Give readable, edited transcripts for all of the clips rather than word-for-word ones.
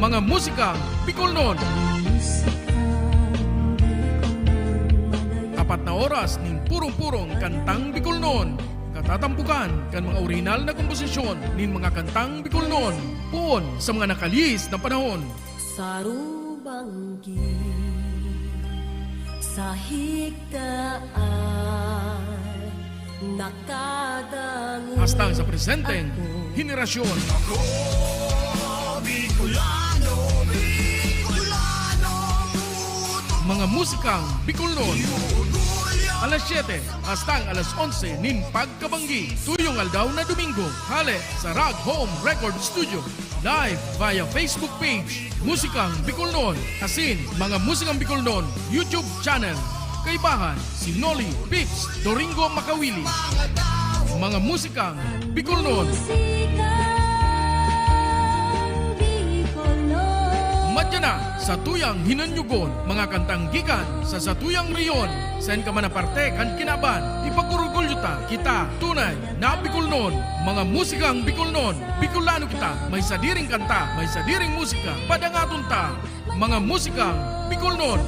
Mga musikang Bicolnon. 4 na oras ning purong-purong kantang Bicolnon. Katatampukan kan mga original na komposisyon nin mga kantang Bicolnon. Puon sa mga nakalihis na panahon. Sarubanggi sa higdaan nakadangon. Hastang sa presenteng henerasyon. Ako, Bicolano, Bicolano, Mga musikang Bicolnon. Alas 7 hastang alas 11 nin pagkabanggi. Tuyong aldaw na Domingo. Hale sa Rock Home Record Studio. Live via Facebook page Musikang Bicolnon. Asin mga Musikang Bicolnon YouTube channel. Kaibahan si Noli Pips Doringo Makawili. Mga musikang Bicolnon. Madya na sa tuyang hinanyugon, mga kantang gikan sa satuyang riyon. Sen ka man aparte kan kinaban, ipagurugol yuta kita tunay na Bicolnon. Mga musikang Bicolnon, Bicolano kita, may sadiring kanta, may sadiring musika, padangaton ta. Mga musikang Bicolnon.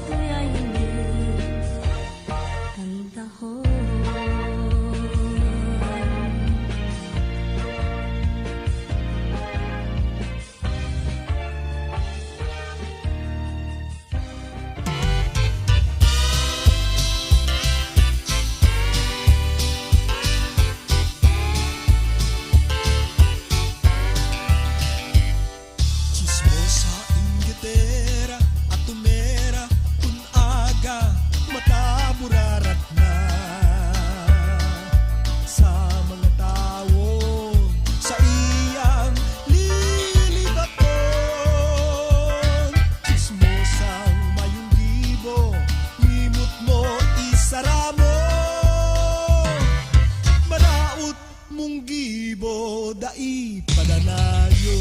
kanayo.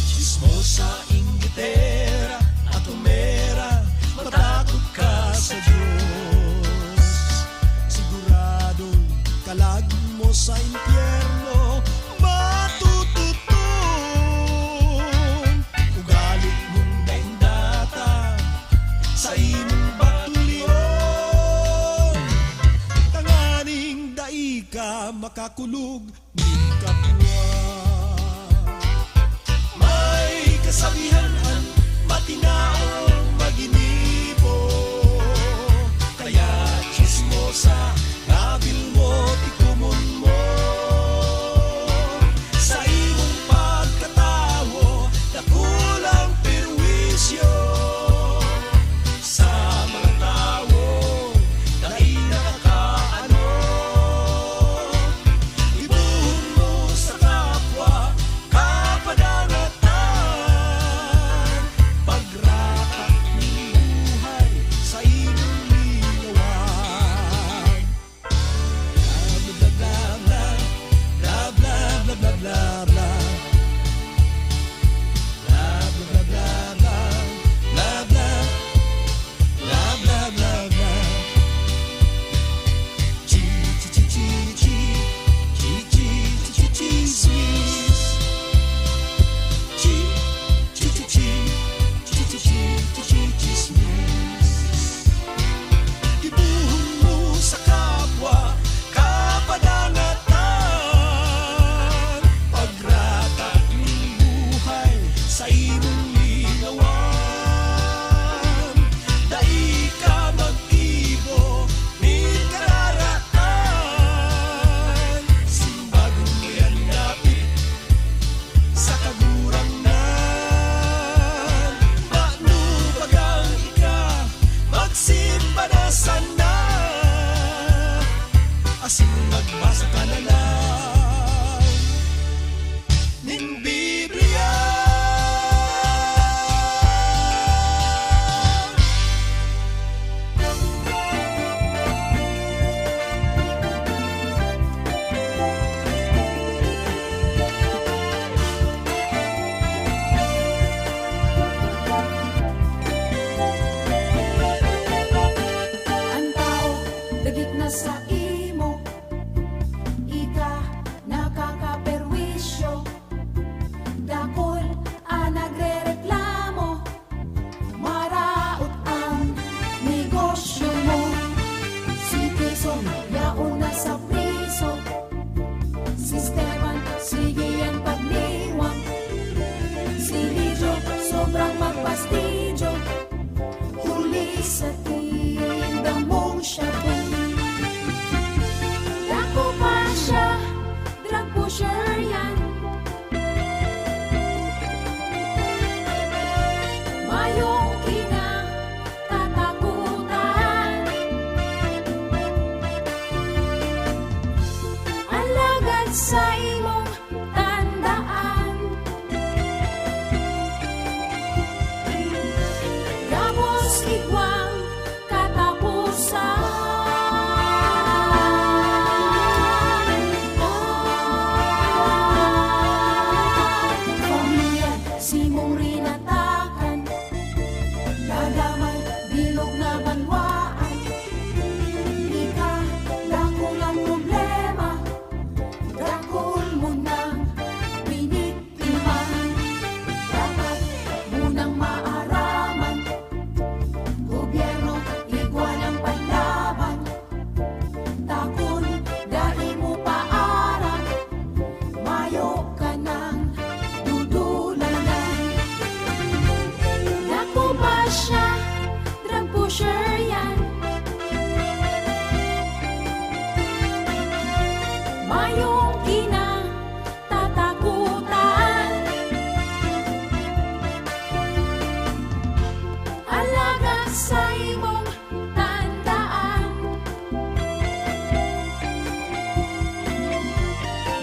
Chismosa, inggitera at umera, matakot ka sa Diyos. Sigurado kalag mo sa impyerno matututun. Ugali mong daindata sa imong batulion. Tanganing dai ka makakulog ning kapwa. May kasabihan ang matinaong maginibo, kaya chismosa nabil mo tikumon mo. Sa imong pagkatawo nakulang perwisyo. Sa mga tao dahil nakakaano, ibuhon mo sa kapwa kapadangatan. Pagraka ni buhay sa imong linawan. Bla bla bla bla bla bla bla bla bla bla bla bla bla bla bla bla bla bla. Chi chi chi chi chi chi chi chi chi chismis. Chi chi chi chi chi chi chi chi chi chismis. Ibuhon mo sa kapwa kapadangatan. Pagrata ni buhay sa imong linawan. Dai ka mag-ibo ni kararatan. Simbagong mo yan napit sa kagurangnan. Manubagang ika magsimba na sana. Asing magbasa ka na lang ning Biblia. Ang tao, dagit na sa imo, ika nakakaperwisyo. Dakol ang nagrereklamo, maraot ang negosyo mo. Si Piso, yaon na sa priso. Si Esteban, sige ang pagniwang. Si Lijo, sobrang magpastidyo. Huli sa tindang mong shabu. Dako pa siya, drug pusher yan. Mayong kinatatakutan. Alagad sa imong tandaan. Gamos igwang katapusan. Pamilya, simong rinatakan. Dadamay, bilog na banwaan. Ika, dakol ang problema. Dakol mo nang piniktiman. Dapat munang maaraman. Gobyerno, igwan ang panlaban. Takon, dahil mo paaram. Mayo ka ng dudulanan. Naku ba siya, drug pusher yan. Mayong kinatatakutan. Alaga sa imong tandaan.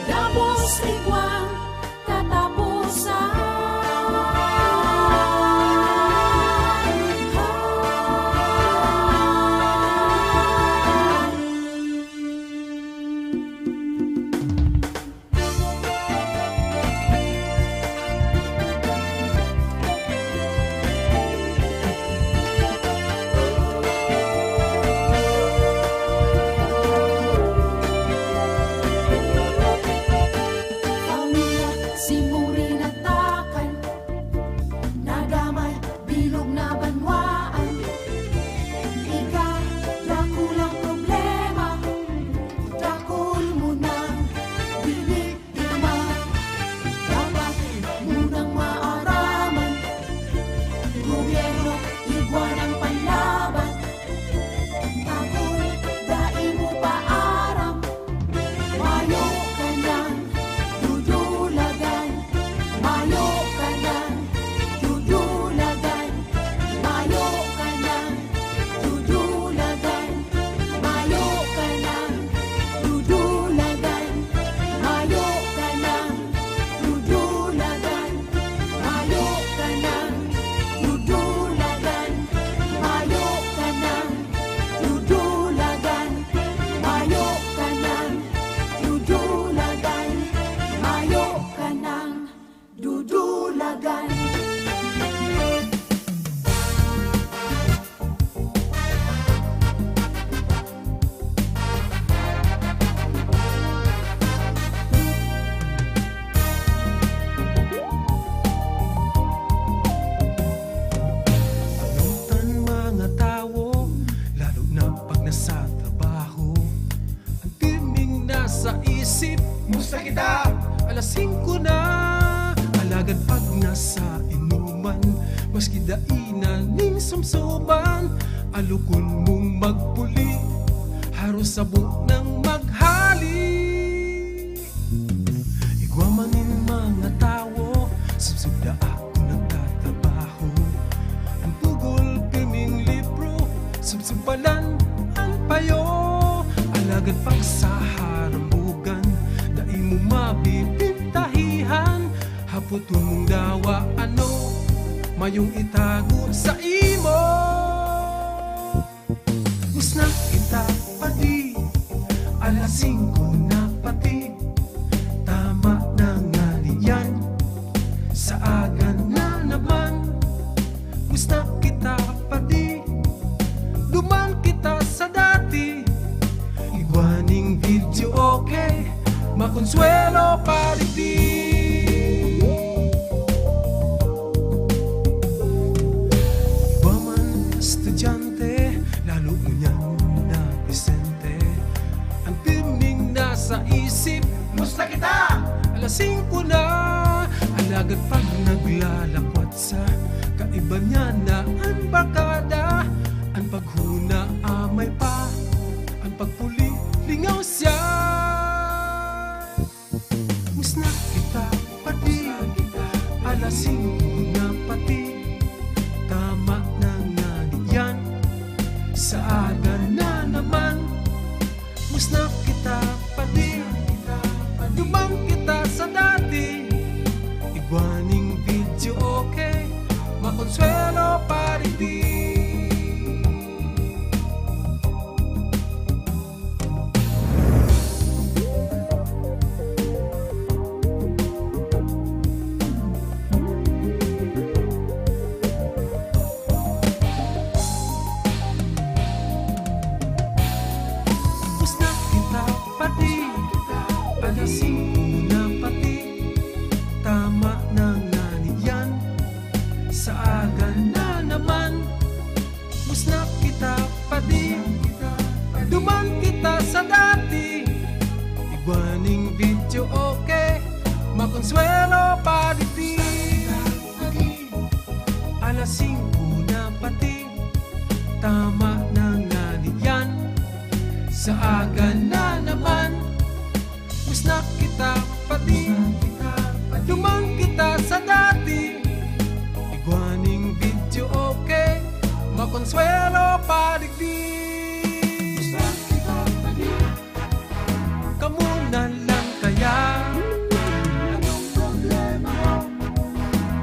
Gabos igwang katapusan. Alasing ko na, alagad pag nasa inuman, maski dainan ning sumsuman, alukon mong magpuli, haros sabog ng maghali. Igwamanin mga tao, subsubda ako nagtatrabaho, ang pugol kaming libro, subsubalan ang payo, alagad pag sa harambugan, dai mo mabibintahihan, haputon mong dawa ano, mayong itago sa imo. Gusto na kita pati, alasing ko na pati, tama na nga niyan, sa agan na naman. Gusto na kita pati, duman kita sa dati, igwaning video okay, makonsuelo pariti. Estudyante, lalo mo niyan na presente, ang timing nasa isip, musta kita? Alasing ko na, alagad pag naglalakwat sa kaiba niya na ang barkada, ang paghuna amay pa, ang pagpuli lingaw siya. Musta kita pati, alasing ko na pati, tama na nga yan, sa aga na naman. Gusto na kita pati, dumang kita sa dati, igwaning video okay, makonsuelo pariti. Alasing ko na pati, tama na nga niyan, sa aga na naman. Gusto na kita pati, duman kita sa dati, igwaning video okay, makonsuelo pariti. Alasing ko na pati, tama na nga niyan, sa aga na naman. Gusto na kita pati, dumang kita sa dati, igwaning video okay, makonsuelo pariti. Gusto na kita pati, kamu na lang kaya, anong problema mo?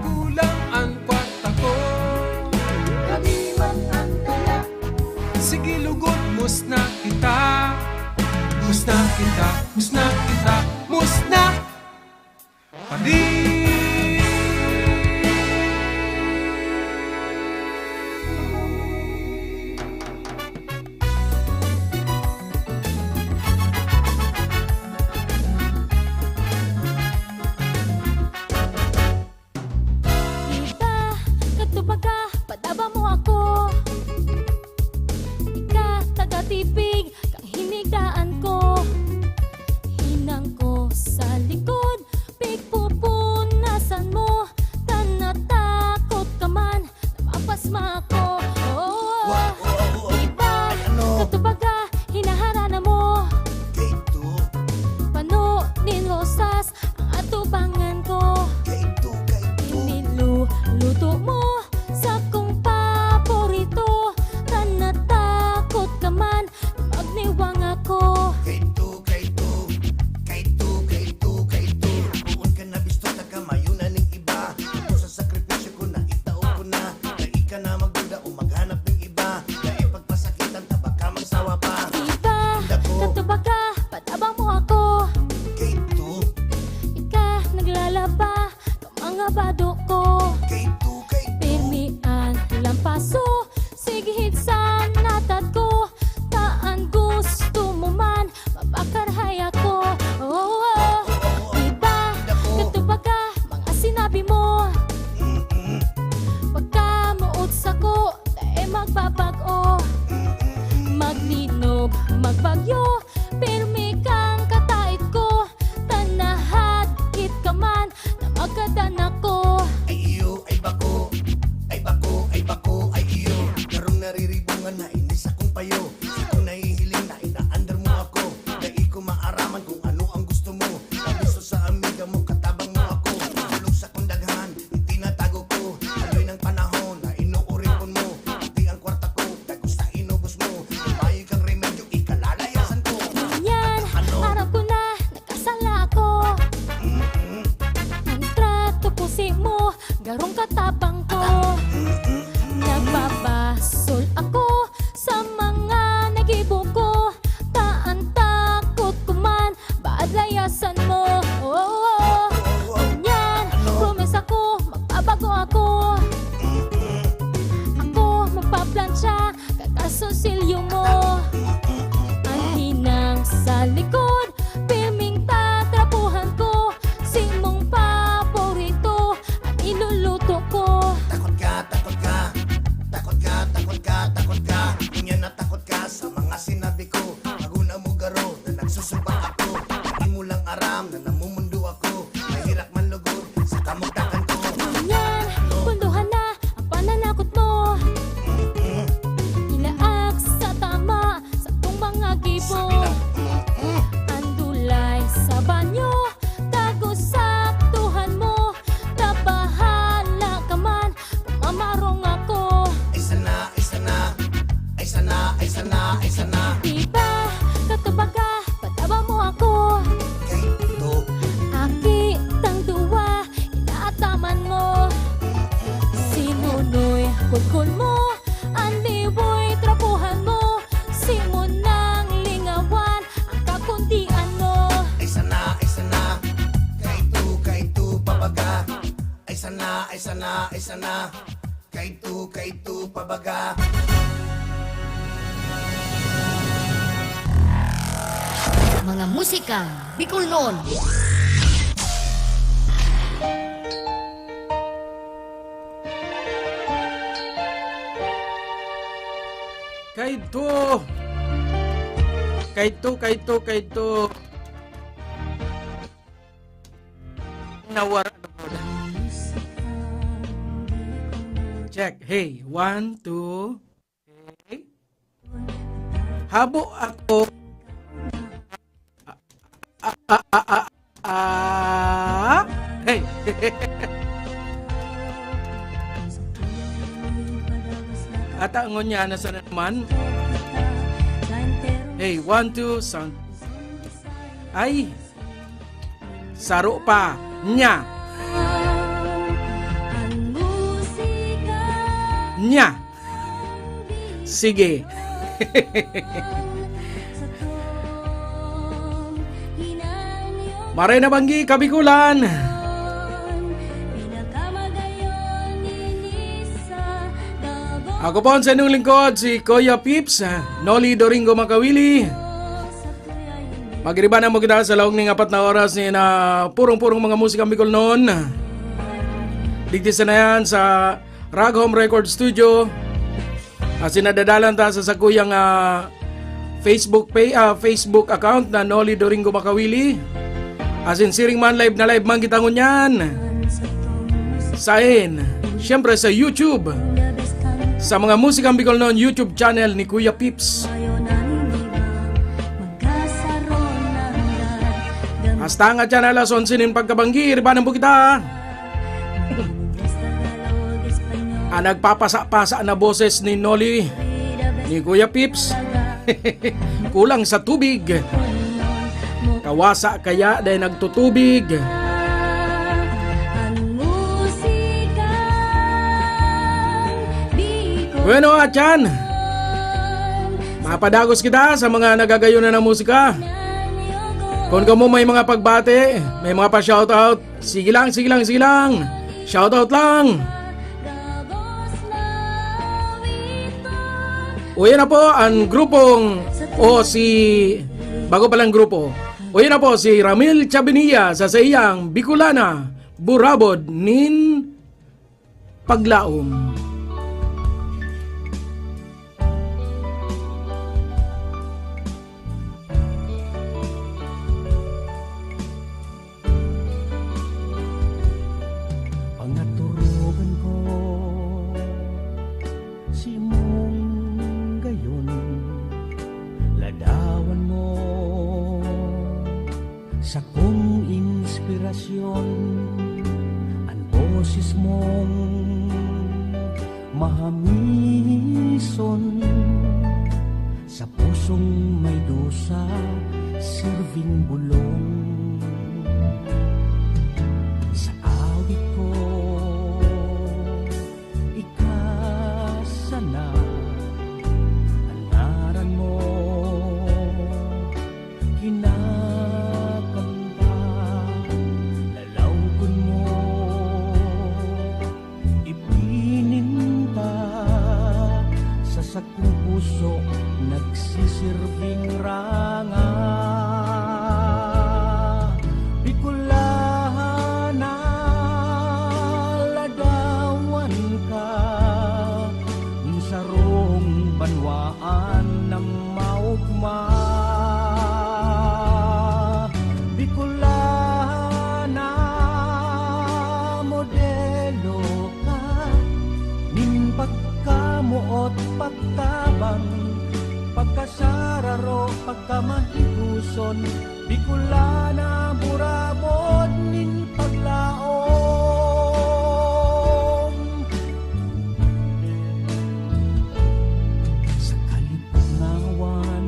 Kulang ang kwarta ko, kami man ang dala. Sige lugod, musna kita, musna kita, musna kita, musna pati. Ika, katubag ka, padaba mo ako. Ika, taga-tibig, kang hinigdaan ko. Hinang ko sa likod, pigpupunasan mo. Tanatakot ka man, namapasma ako. Iba, katubag ka, hinaharana mo. Pano din rosas, ang atubangan ko. Iniluluto mo sa kong paborito. Tanatakot ka man, magniwang ako. Buon ka na bisto na kamayunan ng iba. Ito sa sakripisyo ko na itao ko na. Dai ka na magduda o maghanap ng iba. Dai pagpasakitan tabak ka magsawa pa. Iba, katubag ka, patabang mo ako. Ika, naglalaba, mga bado ko. Pirmian, lampaso, sigihit sa natad ko. Taan gusto mo man, mapakarhay ako. Iba, katubag ka, mga sinabi mo. Pagkamuot sa ko, dahil magbabago. Maglinog, magbagyo, pirmi kang katait ko. Tanahad, hit ka sana Di ba katubaga pataba mo ako kay to Akitang duwa inaataman mo Sinunoy kulkul mo Andiboy trapuhan mo Simunang lingawan ang kakundian mo ay sana kay to pabaga ay sana kay to pabaga Mga musikang Bicol noon. Kaito. Nawara. Check. Hey, 1, 2. Hey. Habo ako. Hey. Ata ngonya na sa naman. Hey, 1, 2, sound. Ay. Saro pa. Nya. Nya. Sige. Maray na banggi, Kabikulan. Ako po ang sa inyong lingkod, si Kuya Pips, Noli Doringo Makawili. Magriba na mo kita sa laong ning 4 na oras ni na purong-purong mga musikang Bicol noon. Digtis na yan sa Rag Home Record Studio. Sinadadalan ta sa sakuyang Facebook account na Noli Doringo Makawili. Siring man live na live man kita ngunyan. Sain, syempre sa YouTube. Sa mga musikang Bicol noon, YouTube channel ni Kuya Pips. Hasta nga dyan alas 11 nin pagkabanggi, ribanan po kita. Nagpapasa-pasa na boses ni Noli, ni Kuya Pips. Kulang sa tubig. Kawasa kaya dahil nagtutubig. Bueno, atyan. Mapadagos kita sa mga nagagayunan ng musika. Kung kamo may mga pagbate, may mga pa-shoutout, sige lang. Shoutout lang. Uwi na po ang grupong bago palang grupo. Uwi na po si Ramil Chabinilla sa iyang Bicolana, Burabod nin Paglaom. Pangaturugan ko si mong gayon, ladawan mo sa kong inspirasyon, ang boses mong mahamison sa pusong may dusa, sirving bulong. Sa awit ko ikasana ang ngaran mo, kinakanta lalawgon mo, ipininta sa sakong puso, nagsisirving ranga. Bicolana, ladawan ka sa rong banwaan ng maugma. Bicolana, modelo ka nin pagkamuot pagtabang, pagkasararo pagkamahiguson. Bicolana, burabod nin paglaom. Sa kalipangawan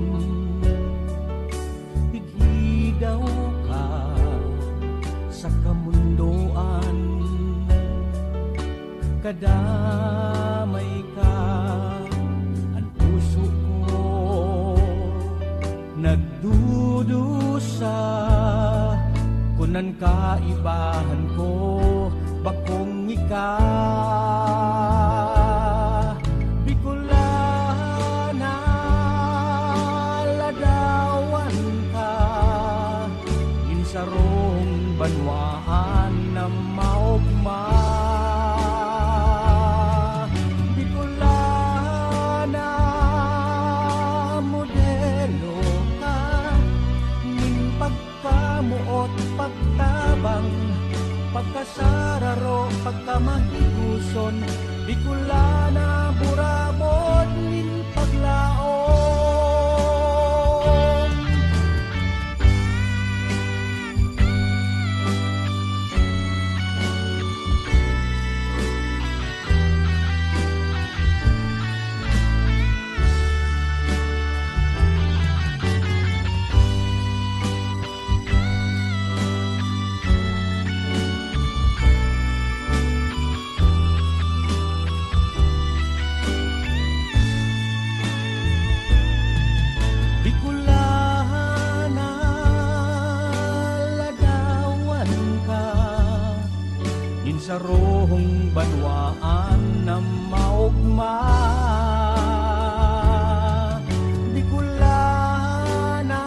makadamay ka. Ang puso ko nagdudusa, kunan kaibahan ko bakong ika. Bicolana, ladawan ka, insarong banwaan na maugma. Bicolana, modelo ka, ning pagkamuot pagtabang, pagkasararo pagkamahiguson. Bicolana, burabod nin paglaom. Bicolana, ladawan ka, insarong banwaan na maugma. Bicolana,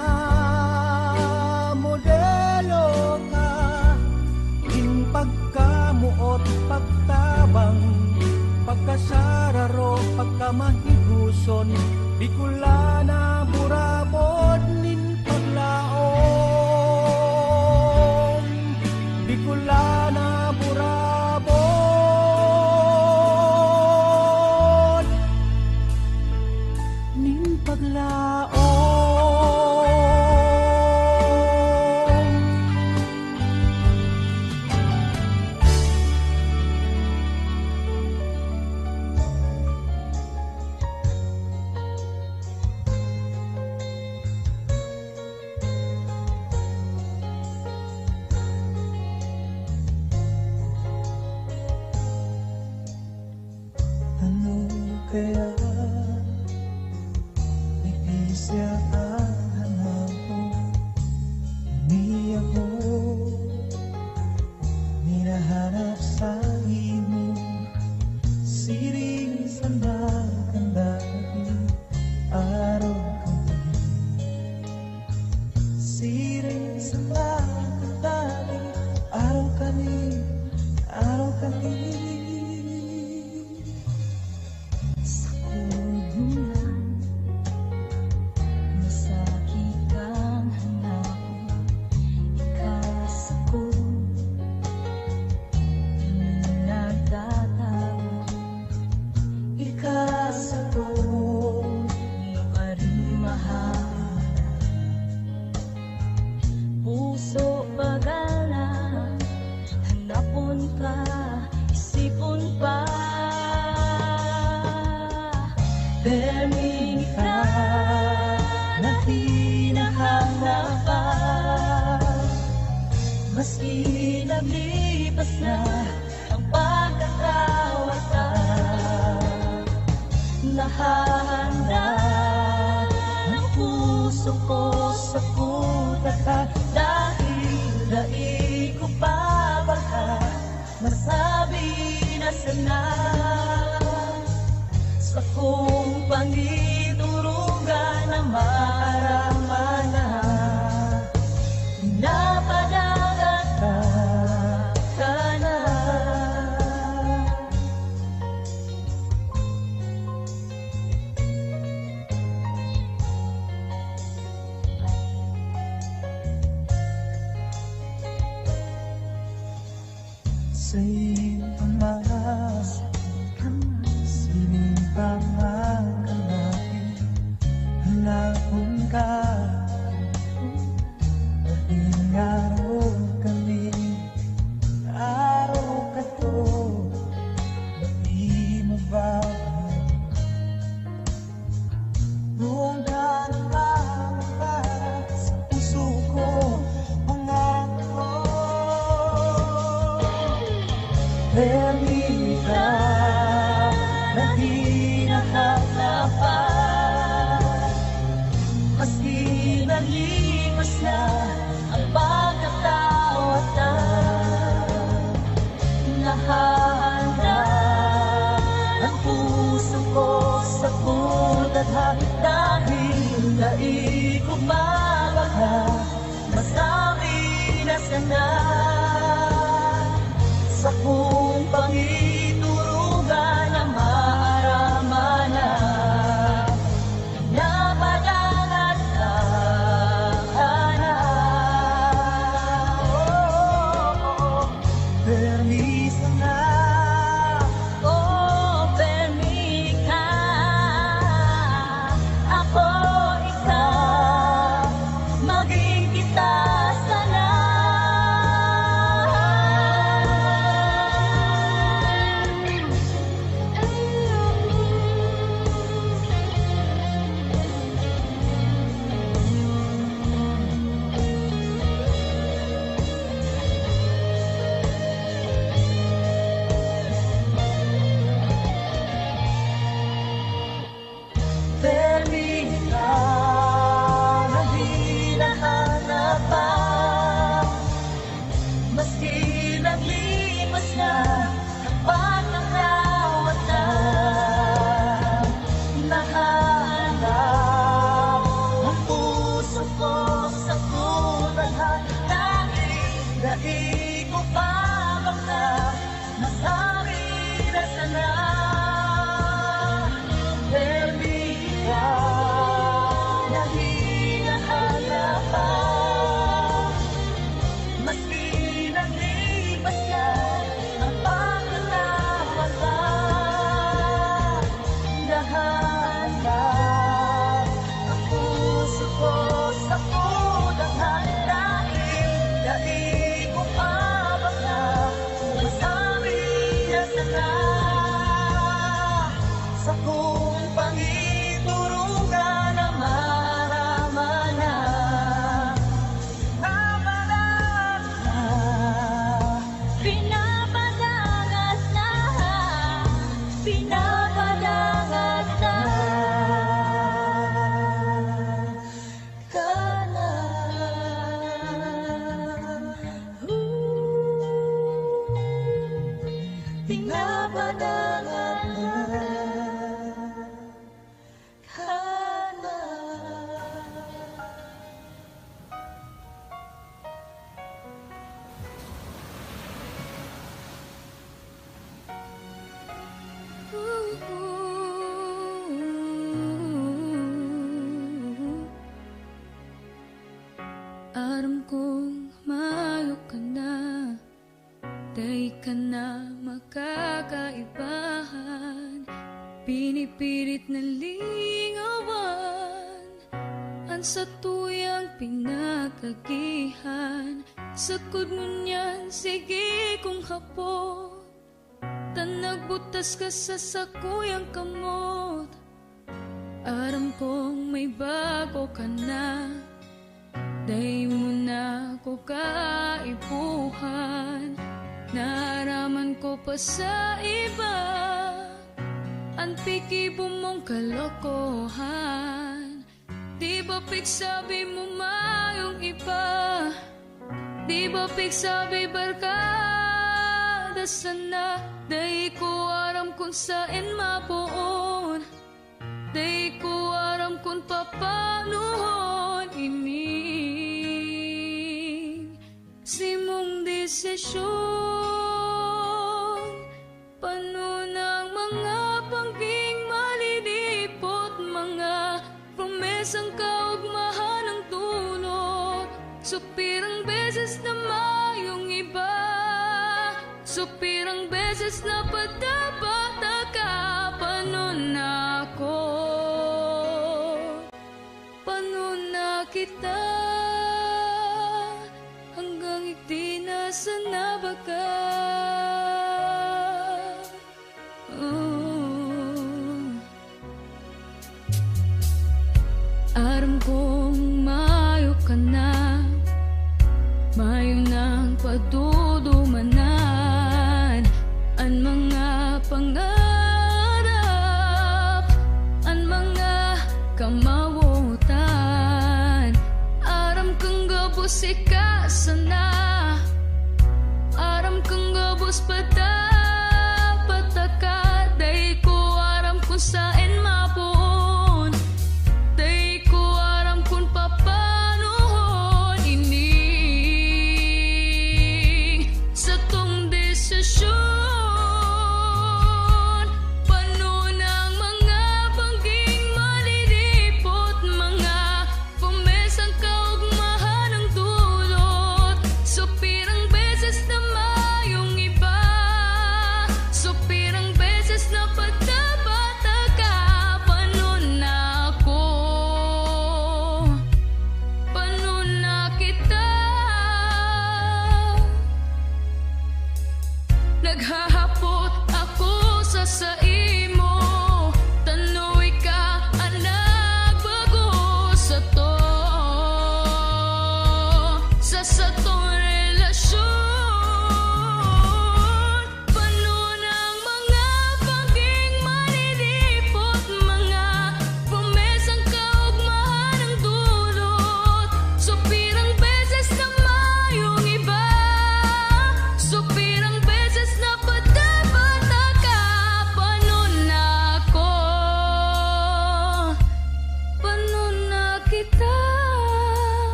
modelo ka, in pagkamuot pagtabang, pagkasararo pagkamahiguson. Bicolana, burabod nin paglaom. Bicolana, burabod nin paglaom. Ano kaya iisya ang hanap mo? Niya mo hinahanap sa imo, siring sa magandang araw kami, siring sa magandang araw kami, araw kami. Puso pagala, hanapon ka, isipon pa. Perming ka na hinahanapan, maski naglipas na ang pagkakawatan. Nahahanda ang puso ko sa kuta ka, dahil dai ko pa baka masabi na sana sa kong pangiturugan na maramana. Napadagat ka na. Sa iyong pamalas, sining pangakalapin, hanapon ka, dahil araw kami, araw ka to, di mabago. Noong daan ka sa puso ko, pangalan mo, Permita lahat dahil dai ko mabaka masabi na sana sa kung pangiturugan na maramana na padagat na permisa na permika ako isa maging kita sana. Permita na hinahanap pa maski naglipas na kapag nakawat na nahanap ang puso ko sa kulatan dahil ko pa baka masabi na sana. Permita na hinahanap pa maski naglipas ka ang pagkakawala nahanap ang puso ko sa kulatan dahil ko pa baka masabi na sana sa kung pangiturugan na maramana nabalat na pinapadagat na pinapadagat na ka na. Pinapadagat na ka na. Aram kong mayo ka na, day ka na makakaibahan, pinipilit na lingawan, an sa tuyang pinakagihan, sakod mo niyan, sige kung hapon, tan nagbutas ka sa sakuyang kamot, aram kong may bago ka na, day mo na ko kaibuhan, naraman ko pa sa iba, ang pikibo mong kalokohan. Di ba piksabi mo mayong iba, di ba piksabi barkada sana, day ko aram kung saan mapuon, day ko aram kung papanuhon ining simong desisyon. Pano ng mga pangging malilipot, mga promesang kaugmahan ng tunot, supirang beses na mayong iba, supirang beses na padabata ka. Pano na ako, pano na kita, hanggang ikdi na sana ba ka? Aram kong mayo ka na, mayo ng padudumanan, ang mga pangarap, ang mga kamawutan. Aram kang gabos ikasana, aram kang gabos padapat ka, day ko aram kung saan mapuon,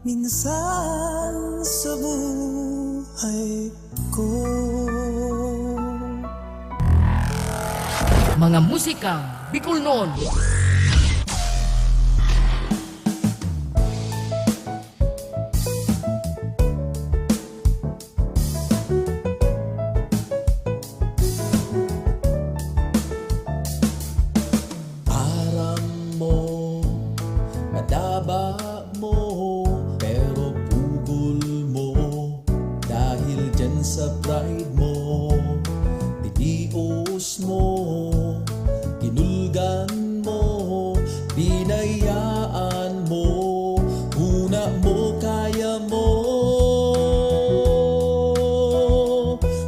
minsan sa buhay ko. Mga musikang Bicol noon. Aram mo, madaba mo, pero pugol mo. Dahil dyan sa pride mo, titios mo, kinulgan mo, binayaan mo, una mo kaya mo.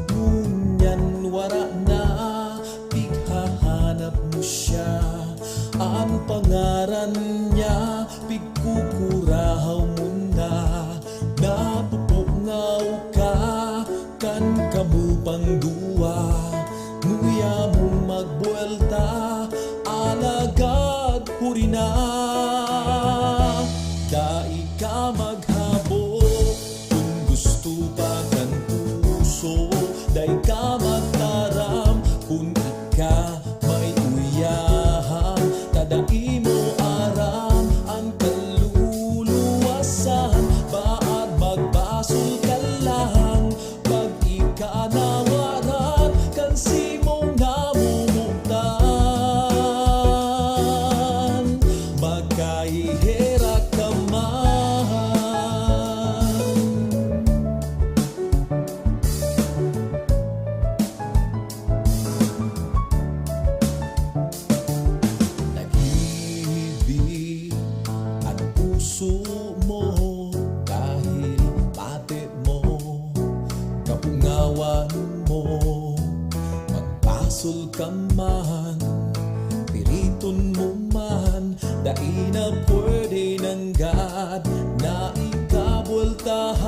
Ngunyan wara na, pighahanap mo siya. Ang pangaran niya, pigkukurahaw mo na. Napupungaw ka, kan kamu pangduwa. Nguya mo magbuelta, alagad huri na. Dai ka maghabok, kung gusto pa kan puso. Dai ka magtaram, kung ika may uyaham. Tadai mo aram, ang kaluluwasan. Baat magbasol ka lang, pag ika nawaran, kansi mong namumuktan. Magkahihera ka man. Nag-ibig at puso mo, dahil pati mo, kapungawan mo. Magpasol ka man, piriton mo man, dai na pwede ng God na ikabultahan.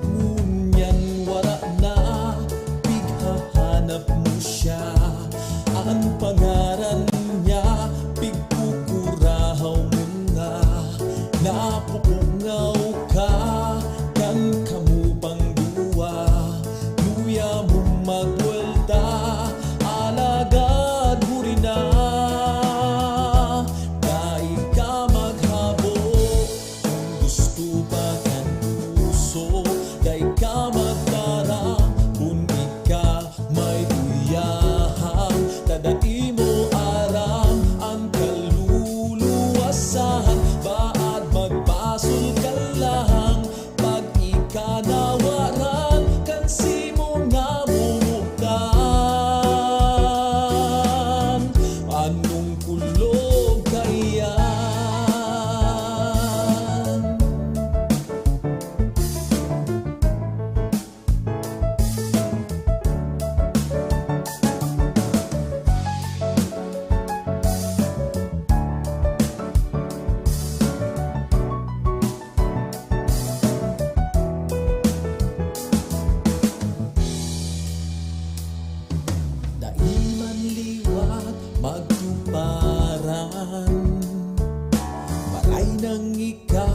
Ngunyan wara na, pighahanap mo siya. Ang pangaran niya, pigkukurahaw mo na. Napupungaw ka, kan kamu pangduwa. Luya mo magbuelta, alagad huri na. Dai ka maghabok, kung gusto pa kan puso. Dai ka magtara, kung ika may uyaham. Tadai mo aram, ang kaluluwasan. Baat magpasol ka lang, pag ika nawaran, kansi mo namumuktan. Anong kulog kaya? Daiman liwat magtuparan, maray nang ika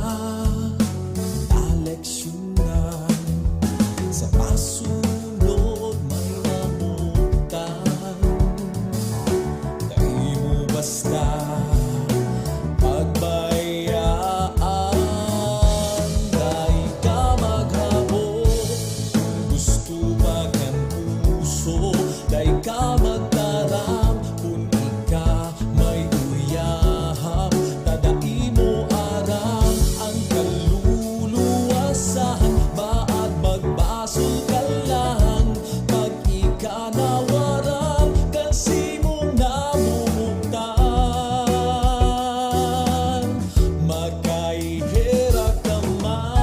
aleksyonan. Sa pasunod may namutan, dai mo basta pagbayaan. Dai ka maghabok, kung gusto magan puso. Dai ka magtaram, kung ika may uyaham. Tadai mo aram, ang kaluluwasan. Baat magbasol ka lang, pag ika nawaran, kansi mong namumuktan. Magkahihera ka man.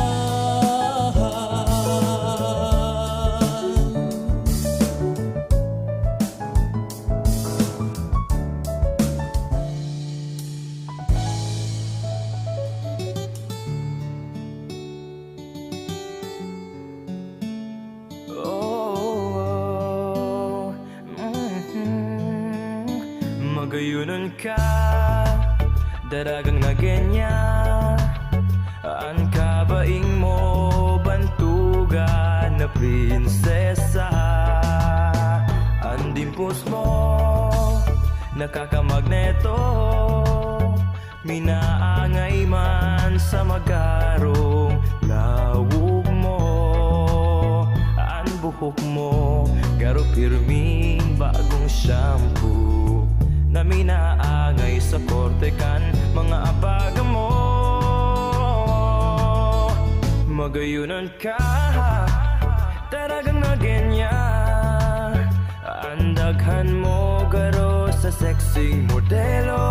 Magayunan ka daragang nagenya. Ang kabaing mo, bantugan na prinsesa. Ang dimpos mo, nakakamagneto. Minaangay man sa magarong lawog mo. Ang buhok mo, garo pirming bagong shampoo. Na minaangay sa korte kan mga abaga mo. Magayunan ka, talagang nagenya. Andaghan mo garo sa sexing modelo.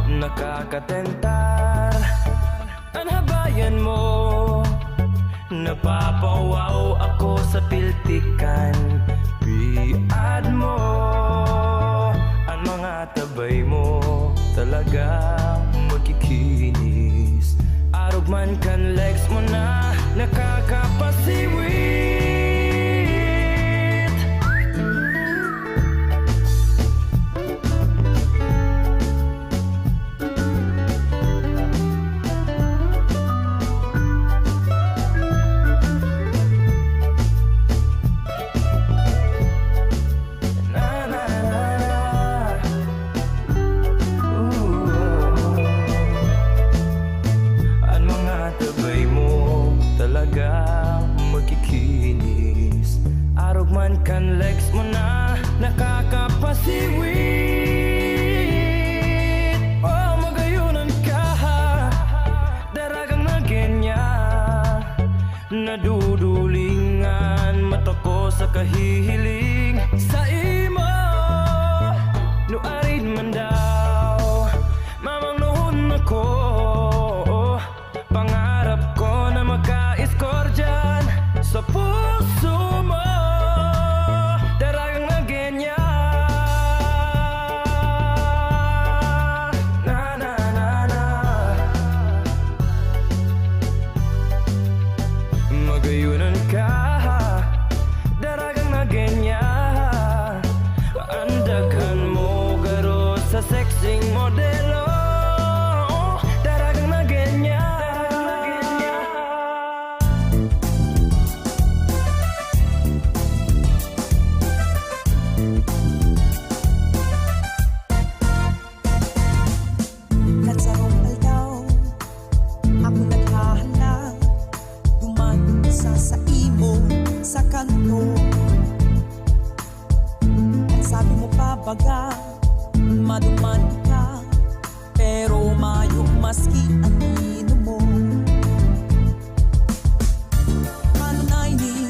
Nakakatentar ang habayan mo. Napapawaw ako sa piltikan. Biad mo ang mga tabay mo, talagang magkikinis. Arog man kan legs mo na nakakapasiwit. Kan legs mo na nakakapasiwit. Oh, magayunan ka, daragang nagenya. Nadudulingan mata ko sa kahihiling. Sa imo, nuarid man daw, mamang noon ako. Pangarap ko na maka-score dyan sa puso mo. Magayunan ka, daragang nagenya. Andaghan mo garo sa sexing modelo. Daragang nagenya. Nagsarong aldaw, ako naghahanap. Sa imo, sa kanto. Ang sabi mo pa baga, maduman ka, pero mayo maski ang ino mo. Ano na ini,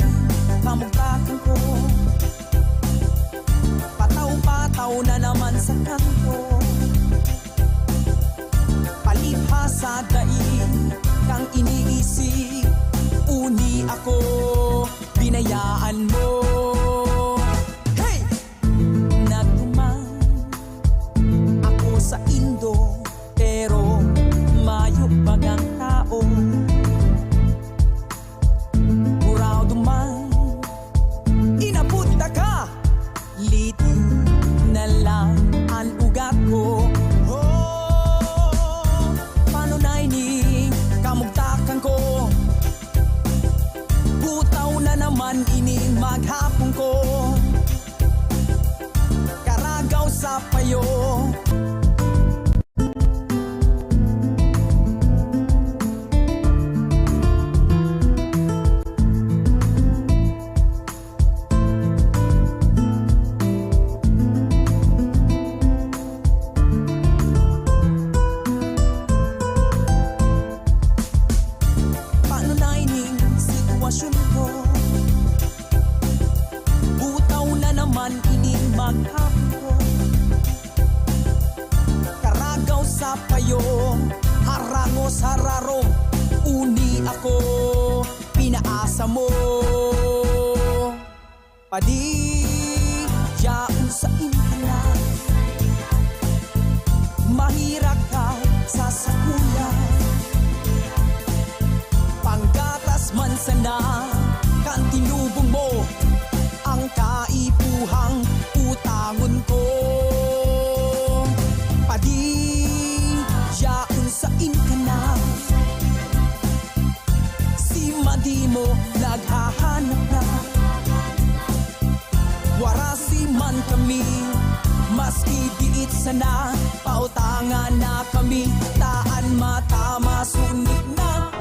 kamugtakan ko. Pataw-pataw na naman sa kanto. Palibhasa daig kang iniisip. Uni ako, binayaan mo. Hey! Nagtumang ako sa Indo, pero mayo bagang tao. Buraw duman, inapunta ka. Liti na lang ang ugat ko. Oh, paano na ini, kamugtakan ko. Butaw na naman ining maghapon ko. Karagaw sa payo. Paano na ining sitwasyon ko? Butaw na naman ining maghapon ko. Karagaw sa payo, harangos hararong. Uni ako, pinaasa mo. Padiyaon sa impilan. Mahirap ka sa sakulan. Panggatas man sana, kan tinubong mo ang kaipuhang utangon ko. di mo naghahanap na. Warasi man kami, maski diit sana, pautangan na kami, taan mata masunod na.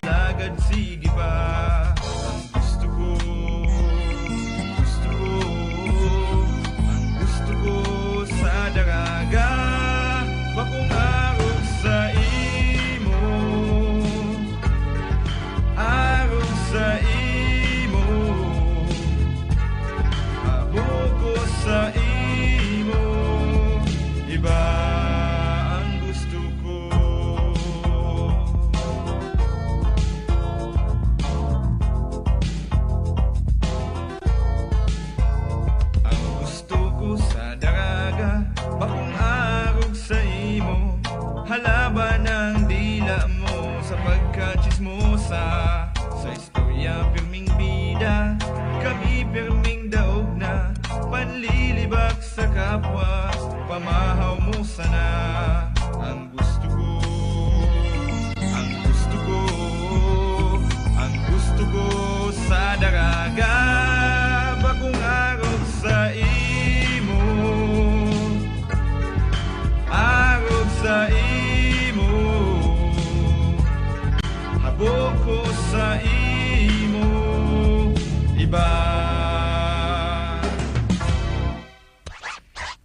Lagad sige pa ang gusto ko, ang gusto ko sa daraga, bakong arog sa imo, arog sa imo, abog ko sa imo, iba ang gusto ko. Ang gusto ko sa daraga, bakong arog sa imo, halaban ng dila mo sa pagkachismosa, sa istorya pirming bida, kami pirming daog na, panlilibak sa kapwa, pamahaw mo sana. Ang gusto ko, ang gusto ko, ang gusto ko sa daraga, bagong arog sa imo, arog sa imo, habog ko sa imo, iba.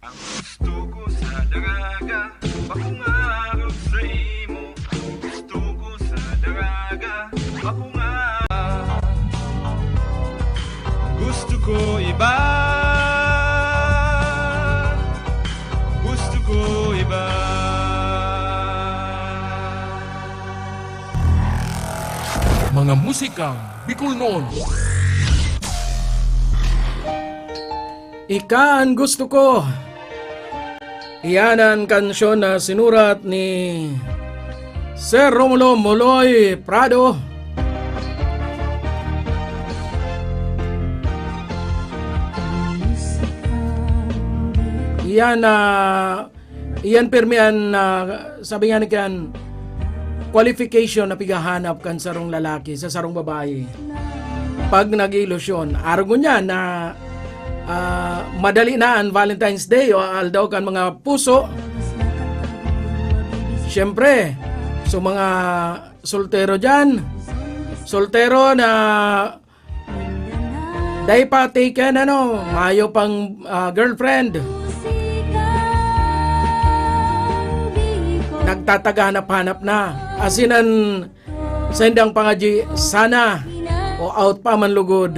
Ang gusto ko sa daraga, bakong arog sa imo, gusto ko sa daraga, bakong gusto ko iba, gusto ko iba. Mga musikang Bicol noon. Ika ang gusto ko. Iyan ang kansyon na sinurat ni Sir Romulo Moloy Prado. Iyan permian sabi nga ni kan qualification na pigahanap kan sarong lalaki sa sarong babae. Pag nag-ilusyon, arago niya na madali na ang Valentine's Day o aldaw kan mga puso. Siyempre, so mga soltero dyan, soltero na day pa taken mayo pang girlfriend, nagtataganap-hanap na, asinan sendang pangaji sana o out pa man lugod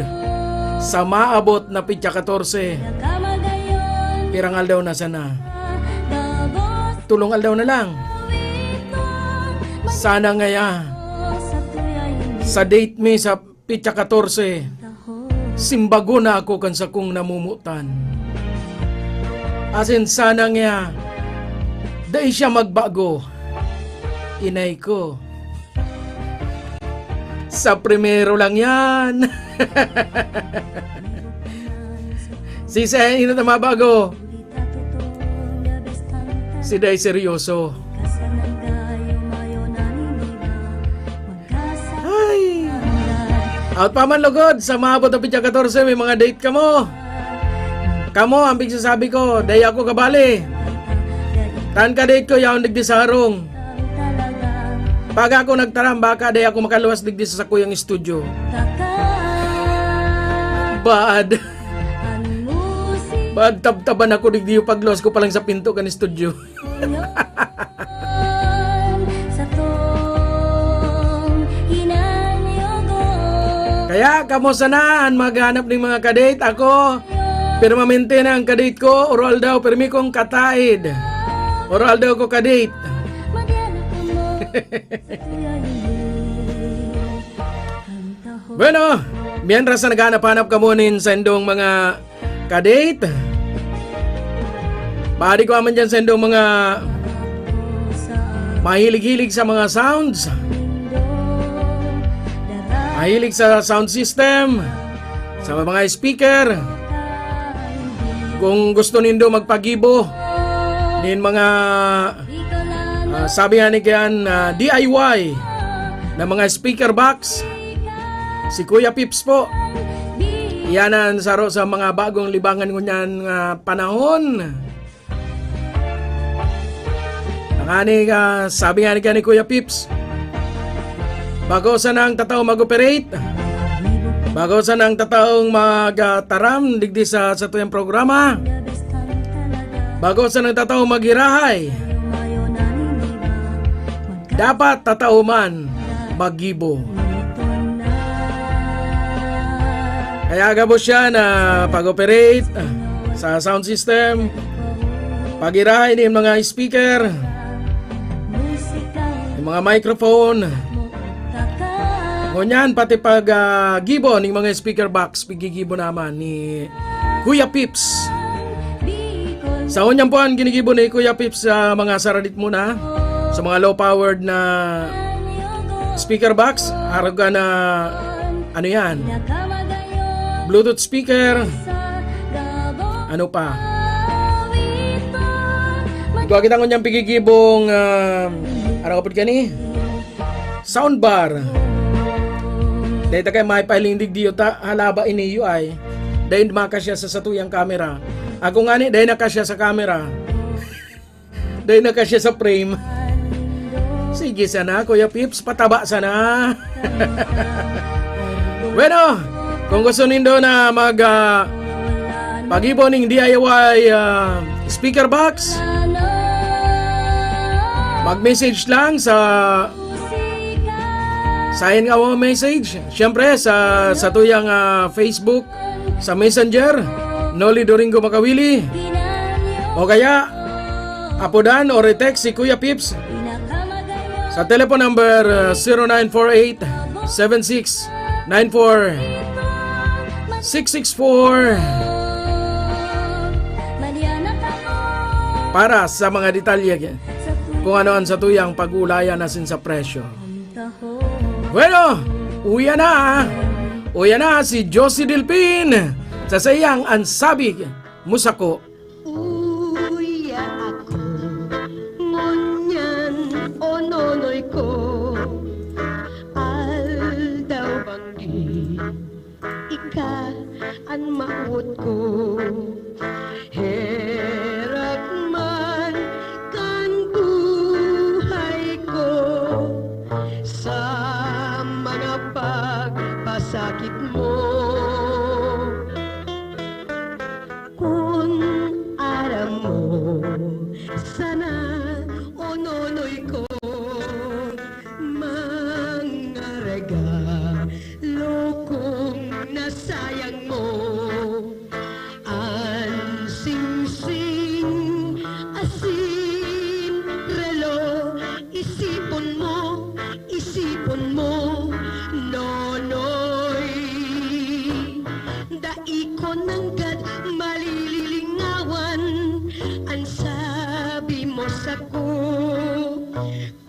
sa maabot na pitya 14, pirang aldaw na sana, tulong aldaw na lang sana ngaya sa date mi sa pitya 14, simbago na ako kan sa kong namumutan, asin sana ngaya dahil siya magbago, inay ko. Sa primero lang yan. Si Sayan na mabago. Si Day seryoso. Ay. Out pa man lugod, sa maabot na pitya 14, may mga date ka mo. Kamo, ang sabi ko, day ako kabali. Tan ka date ko, yaon digdi sa harong. Pag ako nagtaram, baka day ako makaluwas digdi sa sakuyang studio. Bad. Bad tab-taban ako digdi yung pagluwas ko palang sa pinto kan studio. Kaya kamo sanaan maghanap ng mga kadate. Ako, permanente na ang kadate ko. Oral daw, permi kong kataid. Oral daw ko kadate. Bueno, mientras na naghanap-hanap ka munin sa indong mga kadate, pari ko aman dyan sa indong mga mahilig-hilig sa mga sounds. mahilig sa sound system, sa mga speaker. Kung gusto nindo magpagibo nin mga sabi nga ni kayan DIY na mga speaker box, si Kuya Pips po. Iyanan saro sa mga bagong libangan ko niyan panahon. Sabi nga ni Kuya Pips, bago sa nang tataw mag-operate, bago sa nang tataong mag-taram digdi sa tuyang programa, bago sa nang tataong maghirahay, dapat tatao man maggibo. Kaya gabo siya na pag-operate sa sound system, paghirahay ng mga speaker, yung mga microphone, ngunyan pati pag-gibo ng mga speaker box, pigigibo naman ni Kuya Pips. Sa unyan po ang ginigibo ni Kuya Pips sa mga saradit muna, sa mga low-powered na speaker box, araga na ano yan, Bluetooth speaker, ano pa. Ikaw kita ngunyan pigigibong ano kapit ka ni? Soundbar. Dahil ta kay may palindig diyo ta halaba iniyo ay. Dahil makasya sa satuyang camera. Ako nga ni, dahil nakasya sa camera. Dahil nakasya sa frame. Sige sana, Kuya Pips, pataba sana. Bueno, kung gusto nindo na pag-ibo ng DIY speaker box, mag-message lang sa sign nga mo message. Siyempre sa tuyang Facebook, sa Messenger, Noli Doringo Makawili. O kaya apodan o retext si Kuya Pips sa telephone number 0948-7694664 para sa mga detalye kung ano ang sa tuyang pag-ulayan nasin sa presyo. Bueno, uya na si Josie Delpin sa sayang ansabig musako. Uya ako, ngunyan o nonoy ko, aldaw banggi, ika ang maut ko, herak man kan buhay ko, sa mga pagpasakit mo. Kung aram mo, sana o nonoy ko, mga regalo nasayang mo, ang sing-sing, asin, relo, isipon mo, nonoy, daiko ng gad malililingawan, ang sabi mo sako,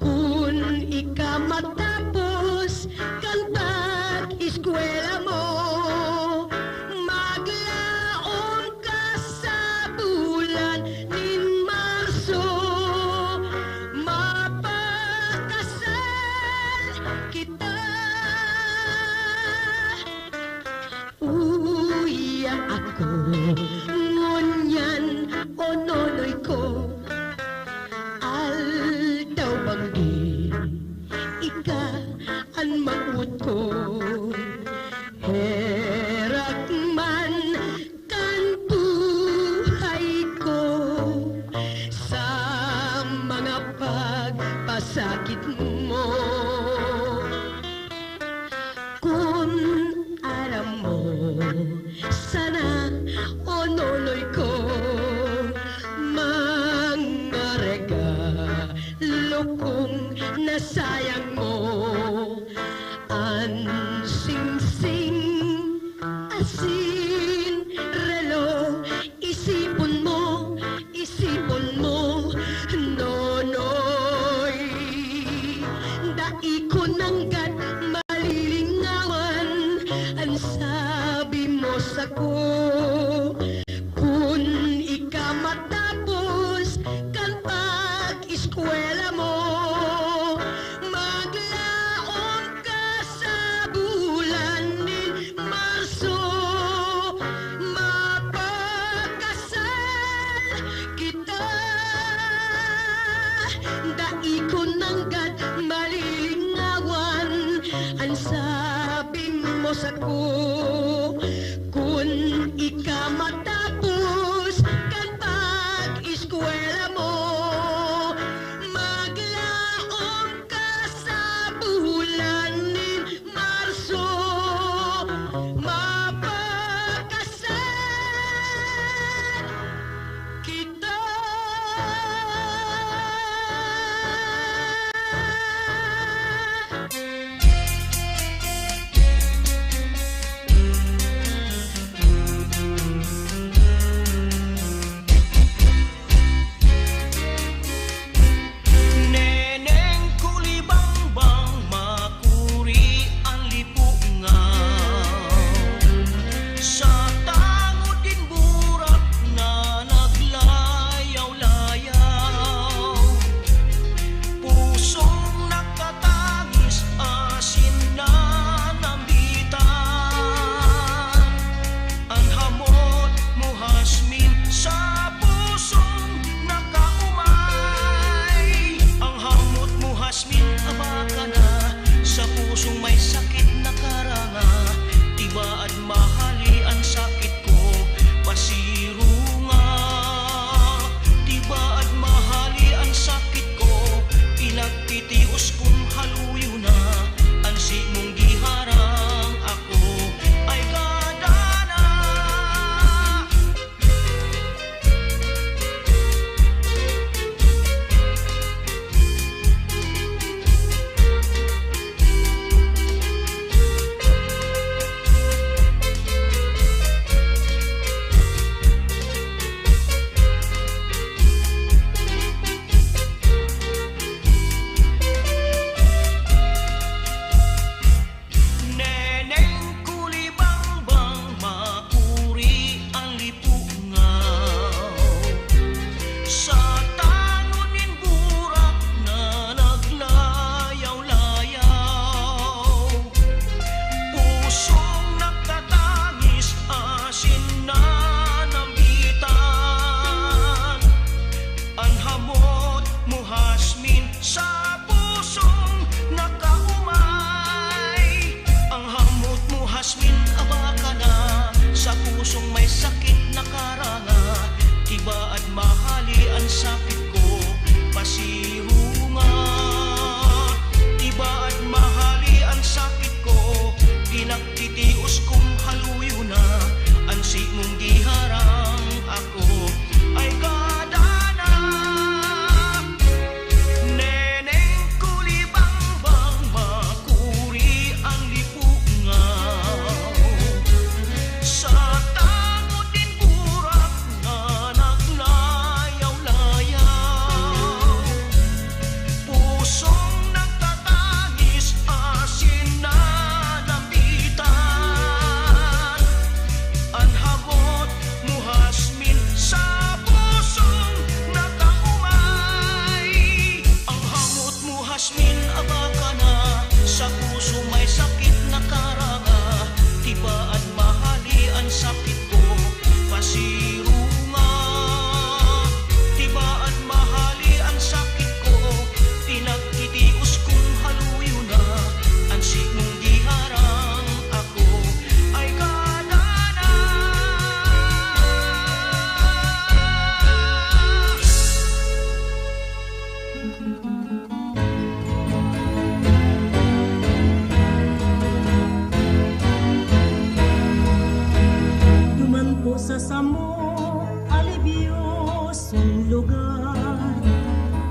kung ika matapos kantag eskwela mo, maglaom ka sa bulan nin Marso, mapakasal kita. Uya ako, ngunyan o nonoy ko, aldaw banggi, ika ang maut ko, herak man kan buhay ko, sa mga pagpasakit mo. Kung alam mo, sana o nonoy ko, mga regalo kong nasayang mo, ang sing-sing, asin, relo, isipon mo, nonoy, daiko ng gat malilingawan. sabi mo sa'ko, kung ika matapos kan pag-eskwela mo, maglaom ka sa bulan ni Marso, mapagkasal kita. Neneng kulibangbang makuri ang lipungaw, sa tangod din burak na naglayaw-layaw, pusong nakatangis asin na nambitan, ang hamot mo hasmin sa pusong nakaumay, ang hamot mo hasmin abaka na sa pusong may sakit na karanga, tibaad mahali ang sakit ko pasirunga, tibaad mahali ang sakit ko, pinagtitios kong haluyo na ansi mong giharang ako ay kadana. Neneng kulibangbang makuri ang lipungaw, sa tangunin burak na naglayaw-layaw, pusong nakatangis asin na nambitan, ang hamot mo hasmin sa pusong nakaumay, ang hamot mo hasmin abaka na sa pusong may sakit na karanga, tibaad mahali ang sakit ko pasirunga, tibaad mahali ang sakit ko, pinagtitios kong haluyo na ansi mong giharang ako ay kadana. Neneng kulibangbang makuri ang lipungaw, sa tangod din burak na naglayaw-layaw, pusong nagtatangis asin na nambitan, ang hamot mo hasmin sa pusong nakaumay, ang hamot mo hasmin abaka na sa puso may sakit na karanga, tibaad mahali ang sakit ko pasirunga, tibaad mahali ang sakit ko, pinagtitios kong haluyo na ansi mong giharang ako ay kadana. Duman po sa samo, alibyosong lugar,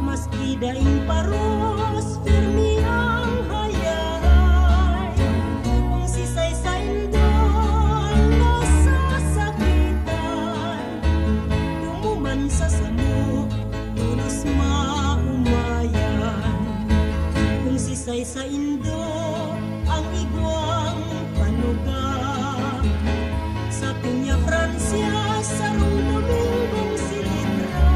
maski daing paros, firmi ang hayay. Kung sisay-sayin doon, nasasakitan, dumuman sa samo, tulos maumayan. Kung sisay-sayin doon, ang igwang panuga, sa Piña Francia, sa Domingong Silitra,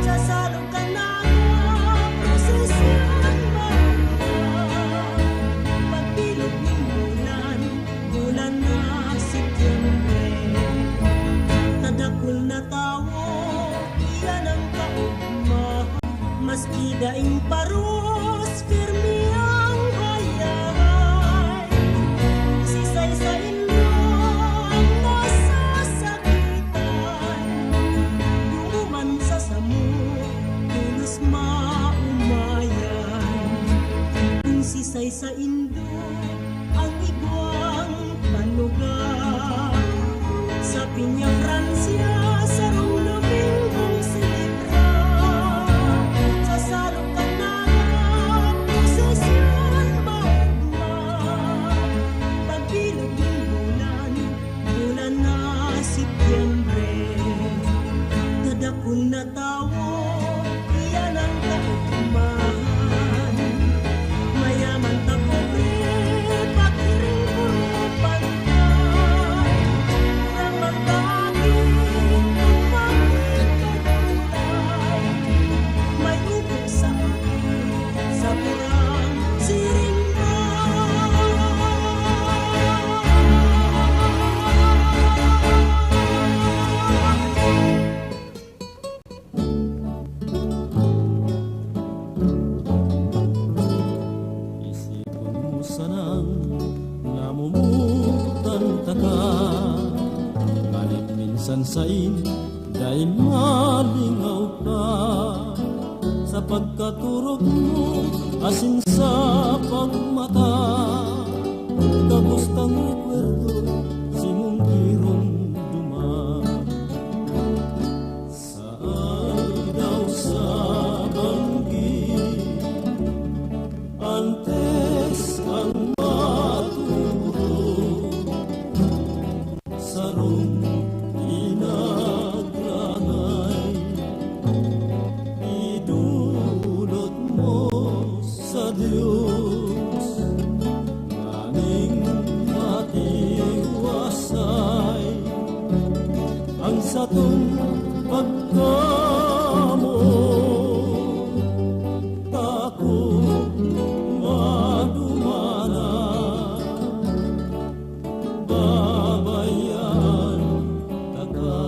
sa Salog Canaga, prosesyon maganda, pagbilog ng bulan, bulan na Setyembre, tadakul na tawo, iyan ang kaugma, maski daing paros, firmi ang hayag. Sanay sa indo ang igwang panugang. Sa Piña Francia, sa Rumlubing silibra. Sa Salong Kanaga, prosesyon maugma. Pagbilog ng bulan, bulan na Setyembre. Tadakon na tawo, iyan ang kaugmahan. Mayaman ta pobre, pakiring puro pantay. Ramang daging, pagpapit pagkulay. May upok sa akin, sa purang siringga. Isipon mo sanang namumutan taka. Nganit minsan sa'in dahil malingaw ka. Sa pagkaturog mo asin sa pagmata. Kapustang rekwerdo simong irong duman. Saan daw sa banggi antes ang maturo sarong inagranay idulot mo sa Diyos aming matiwasay ang satong pagkamo tako madumana babayan taka.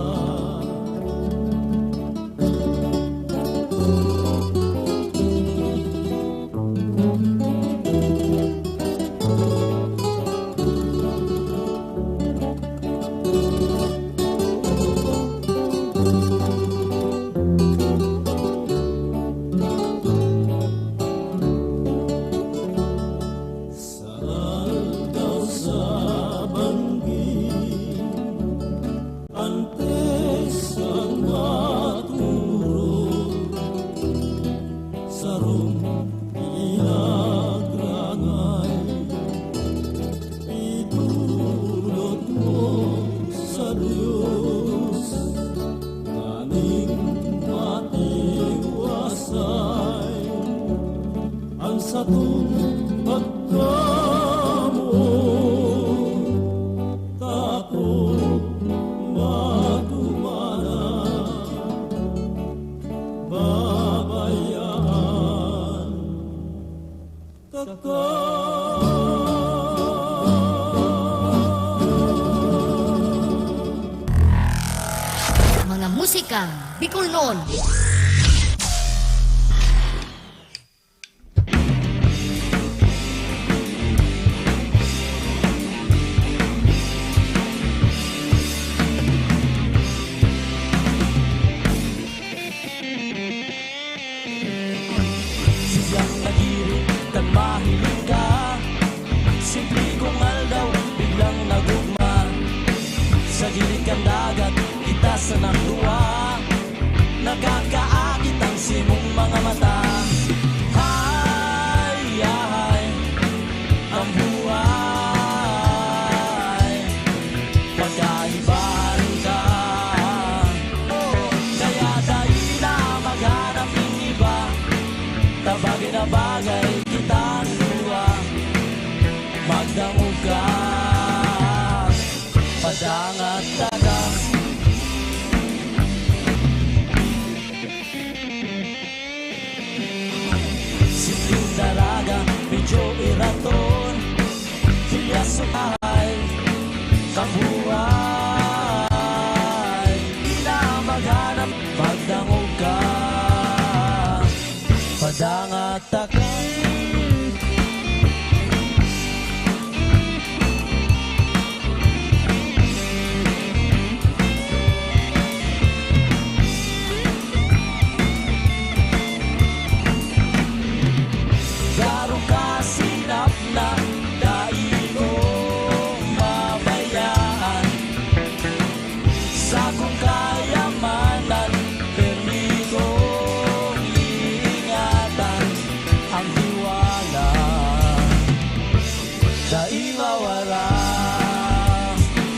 Saan daw sa banggi antes ang maturo sarong inagrangay itulot mo sa Diyos aming matiwasay ang satong pagkamo tako madumana babayaan taka. Mga musika Bicol noon. Siyang nagirit kang mahilig ka. Simple kong aldaw, biglang nagugma. Sa gilid kang dagat, kita sa nagluwa. Nakakaakit ang simong mga mata. Hay, hay, ang buhay. Pagkaibahan ka. Kaya dahil na maghanap ng iba. Tabagay na bagay kitang luwa. Magdamog ka, padangat taga. Simpleng dalaga, medyo iraton. Hilya sumahay, kabuhay. Di na maghanap, magdamog ka, padangat taga. Darong ka sinap daing mawala.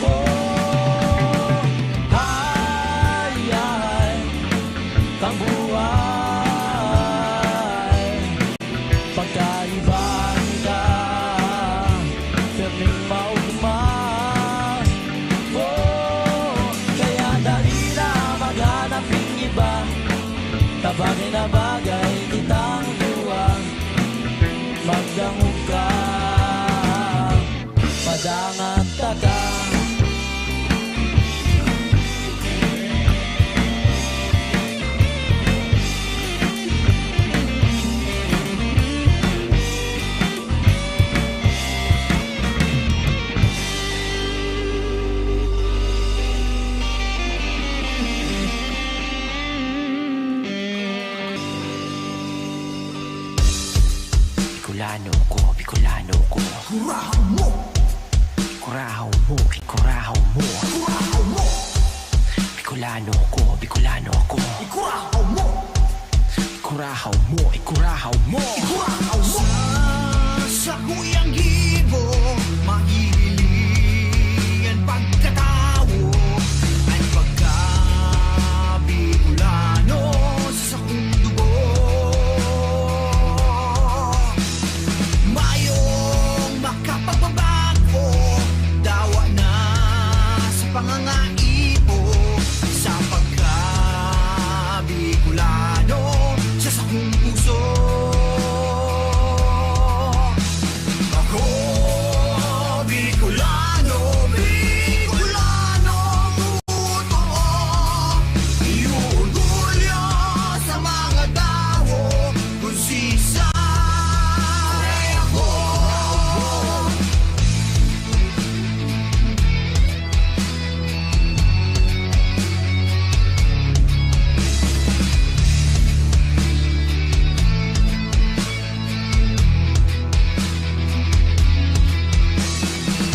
Oh, hayay kang buhay, pagkaiba ka, perling maugma. Oh, kaya dali na maghanap ng iba, tabagay na bagay kitang buwang, magdangog ka, madangat ka. Bicolano ko, Bicolano ko. Kurahaw mo, kurahaw mo, kurahaw mo. Kurahaw mo. Bicolano ko, Bicolano ko. Kurahaw mo, kurahaw mo, kurahaw mo. Kurahaw mo. Sa kuyang gibo, maghihilingan pagkatawo ay pagka-Bicolano sa sakong dugo. Mayong makapagbabago, dawa na sa pangangaipo, sa pagka-Bicolano sa sakong puso. Ako, Bicolano, Bicolano, totoo. Iuurgulyo sa mga tao kung sisa ako.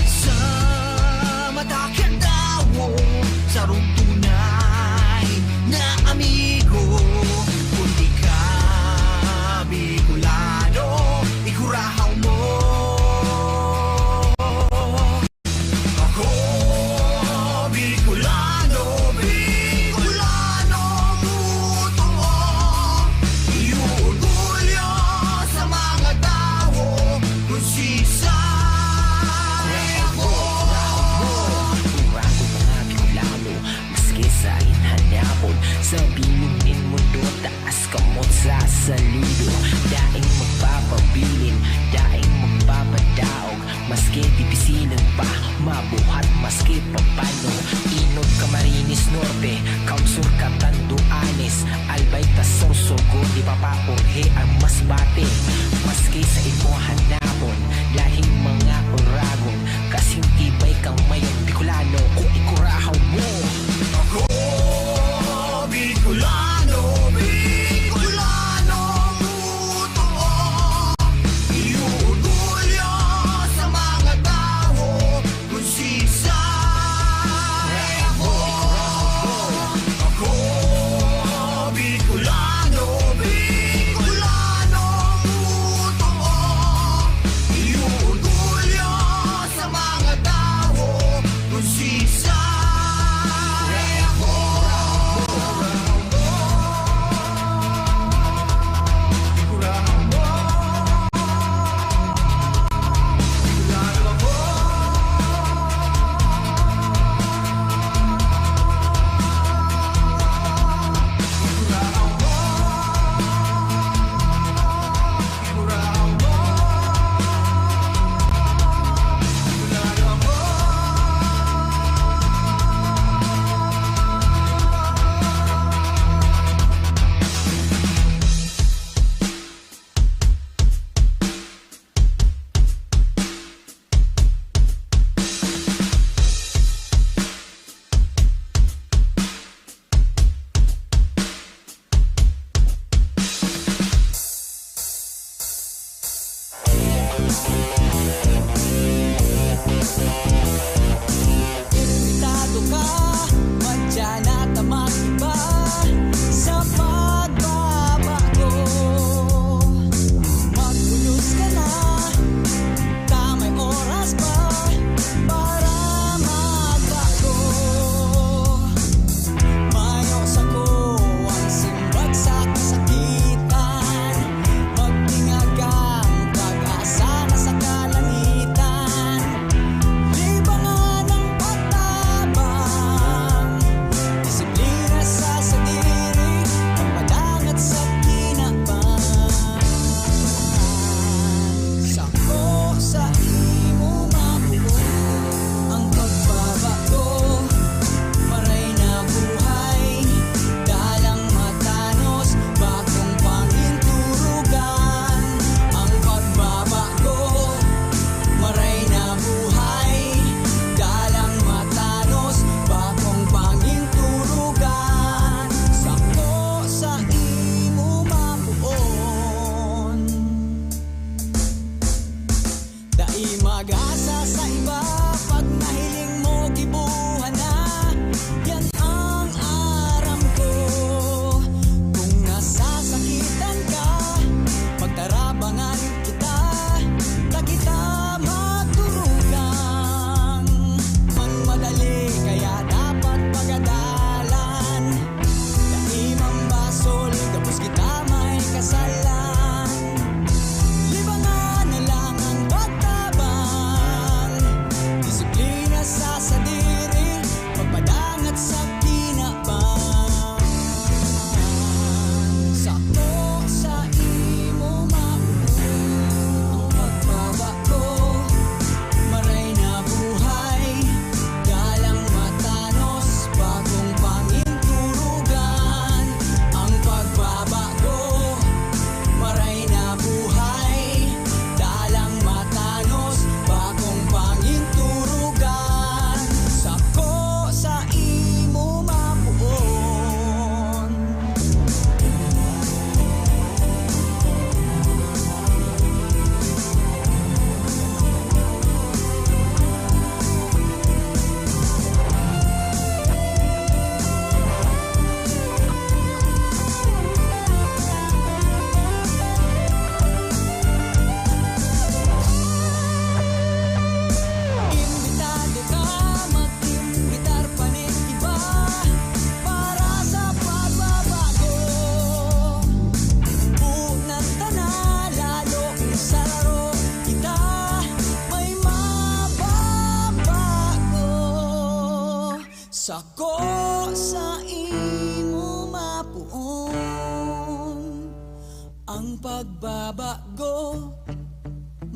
Sa mata kadawo, sa tunay na amigo, kung di ka Bicolano, ikurahaw mo. Ako, Bicolano, Bicolano, totoo. Iuurgulyo sa mga tao kung sisa ako. Urago mga Bicolano, maski sa inhanapon, sa binunin mundo, taas kamot sa saludo. Daing magpapabilin, daing magpapadaog, maski dipisilan pa, mabuhat maski papano. Inod Camarines Norte, Kautsur Catanduanes, Albay Tasorsogo, di papaurhe ang masbate. Maski sa imo hanapon, lahing mga uragon, kasing tibay kang mayong Bicolano, kung ikurahaw mo. Ako, Bicolano, Bicolano, totoo. Iuurgulyo sa mga tao kung sisa ako. Ako, Bicolano, Bicolano, totoo. Iuurgulyo sa mga tao kung sisa ako. Irritado ka, madyan at makiba sa pagbabago. Magpulos ka na, tamay oras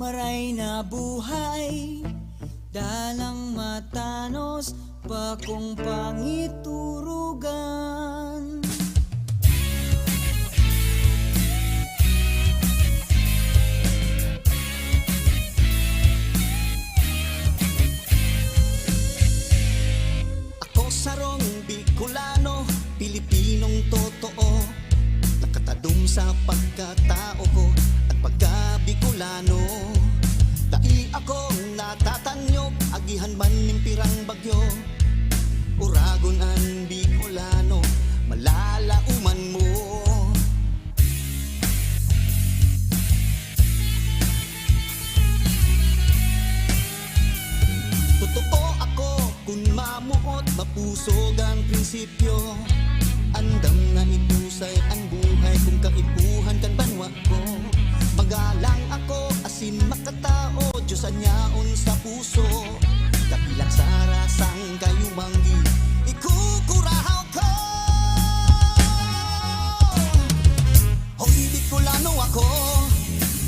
maray na buhay, dalang matanos, bakong pangiturugan. Ako sarong Bicolano, Pilipinong totoo, nakatadum sa pagkatao ko at pagka-Bicolano. Dai akong natatanyog, agihan man nimpirang bagyo, uragon ang Bicolano, malalauman mo. Totoo ako kung mamuot, mapusog ang prinsipyo. Andam na itusay ang buhay kung kaipuhan kan banwa ko. Magalang ako asin makatao, Diyos anyaon sa puso. Kapilang sa rasang kayumanggi, ikukurahaw ko. Hoy Bicolano ako,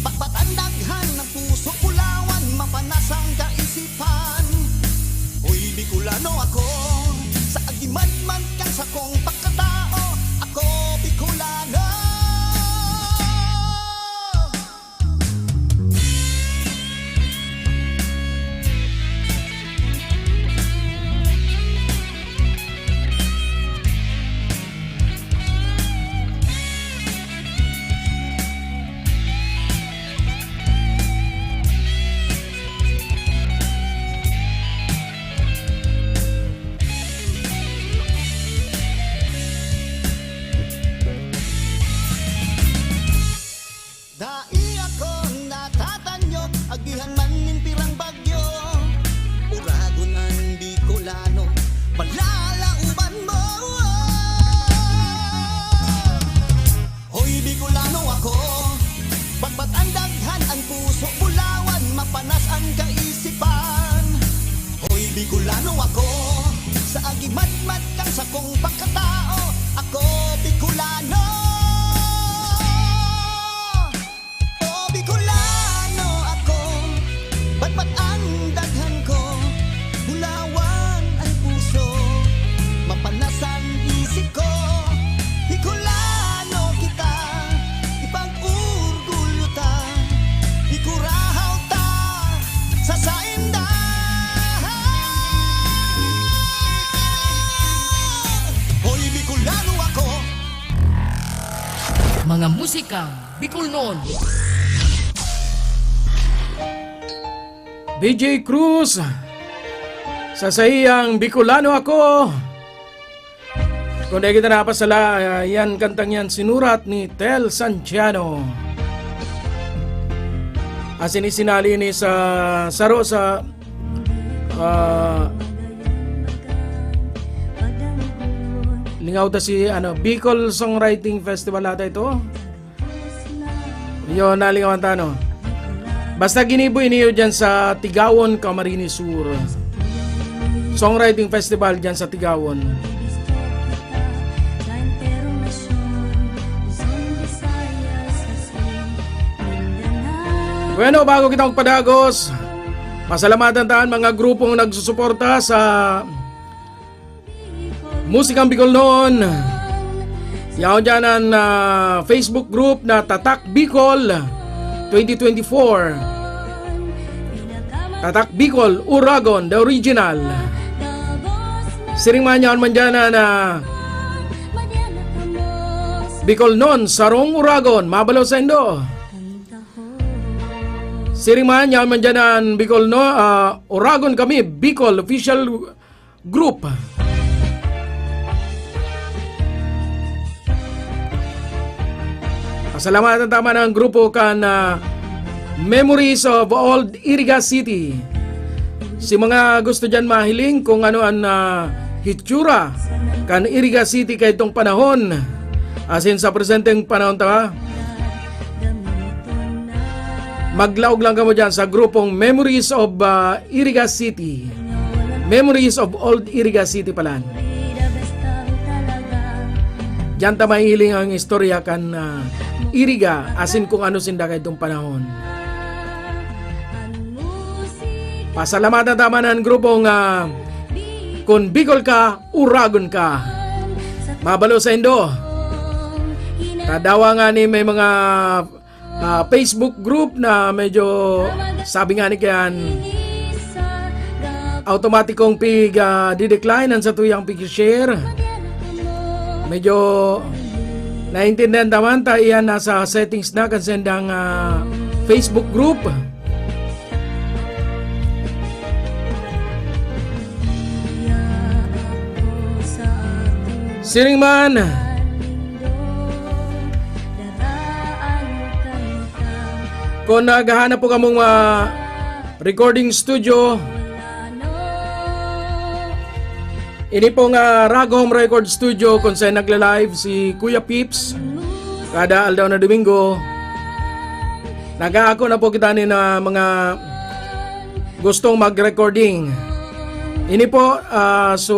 patandaghan ng puso, pulawan, mapanasang kaisipan. Hoy Bicolano ako, sa agiman-man kang sakong pagkatao, ako Bicolano. Dai ako natatanyog, agihan man nimpirang bagyo, uragon ang Bicolano, malalauban mo. Hoy Bicolano ako, pagpatandaghan ang puso, bulawan, mapanas ang kaisipan. Hoy Bicolano ako, sa agimat-mat kang sakong pagkatao, ako Bicolano. Bicolano ako, batbat ang daghan ko, bulawan ang puso, mapanas ang isip ko. Bicolano kita, ipag-urgulyo ta, ikurahaw ta sa sainda. Hoy Bicolano ako. Mga musikang Bicol noon. DJ Cruz, sa sayang Bicolano ako. Kung di kita napasala, yan kantang yan sinurat ni Tel Santiano. Asin isinali ni sa saro sa lingaw ta si Bicol Songwriting Festival ata ito. Yun, nalingawan ta no. Basta giniboy niyo dyan sa Tigawon, Camarines Sur. Songwriting Festival dyan sa Tigawon. Bueno, bago kita magpadagos, pasalamatan taan mga grupong nagsusuporta sa Musikang Bicol noon. Yaon dyan ang Facebook group na Tatak Bicol 2024. Tatak Bicol, Uragon, the original. Siring manyaon man dyan na Bicol noon, Sarong Uragon, Mabalaw sa Indo. Siring manyaon man dyan na Bicol no, Uragon kami, Bicol official group. Pasalamatan tama ng grupo kan Memories of Old Iriga City. Si mga gusto dyan mahiling kung ano ang hitsura kan Iriga City kay itong panahon. Asin sa presenteng panahon ta, maglaog lang kamo dyan sa grupong Memories of Iriga City. Memories of Old Iriga City pala. Diyan ta mahiling ang istorya kan Iriga, asin kung ano sinda kay itong panahon. Pasalamatan taman ang grupong kung Bicol ka, Uragon ka. Mabalo sa Indo. Tadawa nga ni may mga Facebook group na medyo sabi nga ni kayan automatikong pig di-decline ang sa tuyang pig-share. Medyo naintindihan naman tayo yan nasa settings na kansendang Facebook group. Siring man kung naghahanap po kamong recording studio, ini pong Rag Home Record Studio kung saan nagla-live si Kuya Pips kada aldaw na Domingo. Nag-aako na po kita ni na mga gustong mag-recording. Ini po so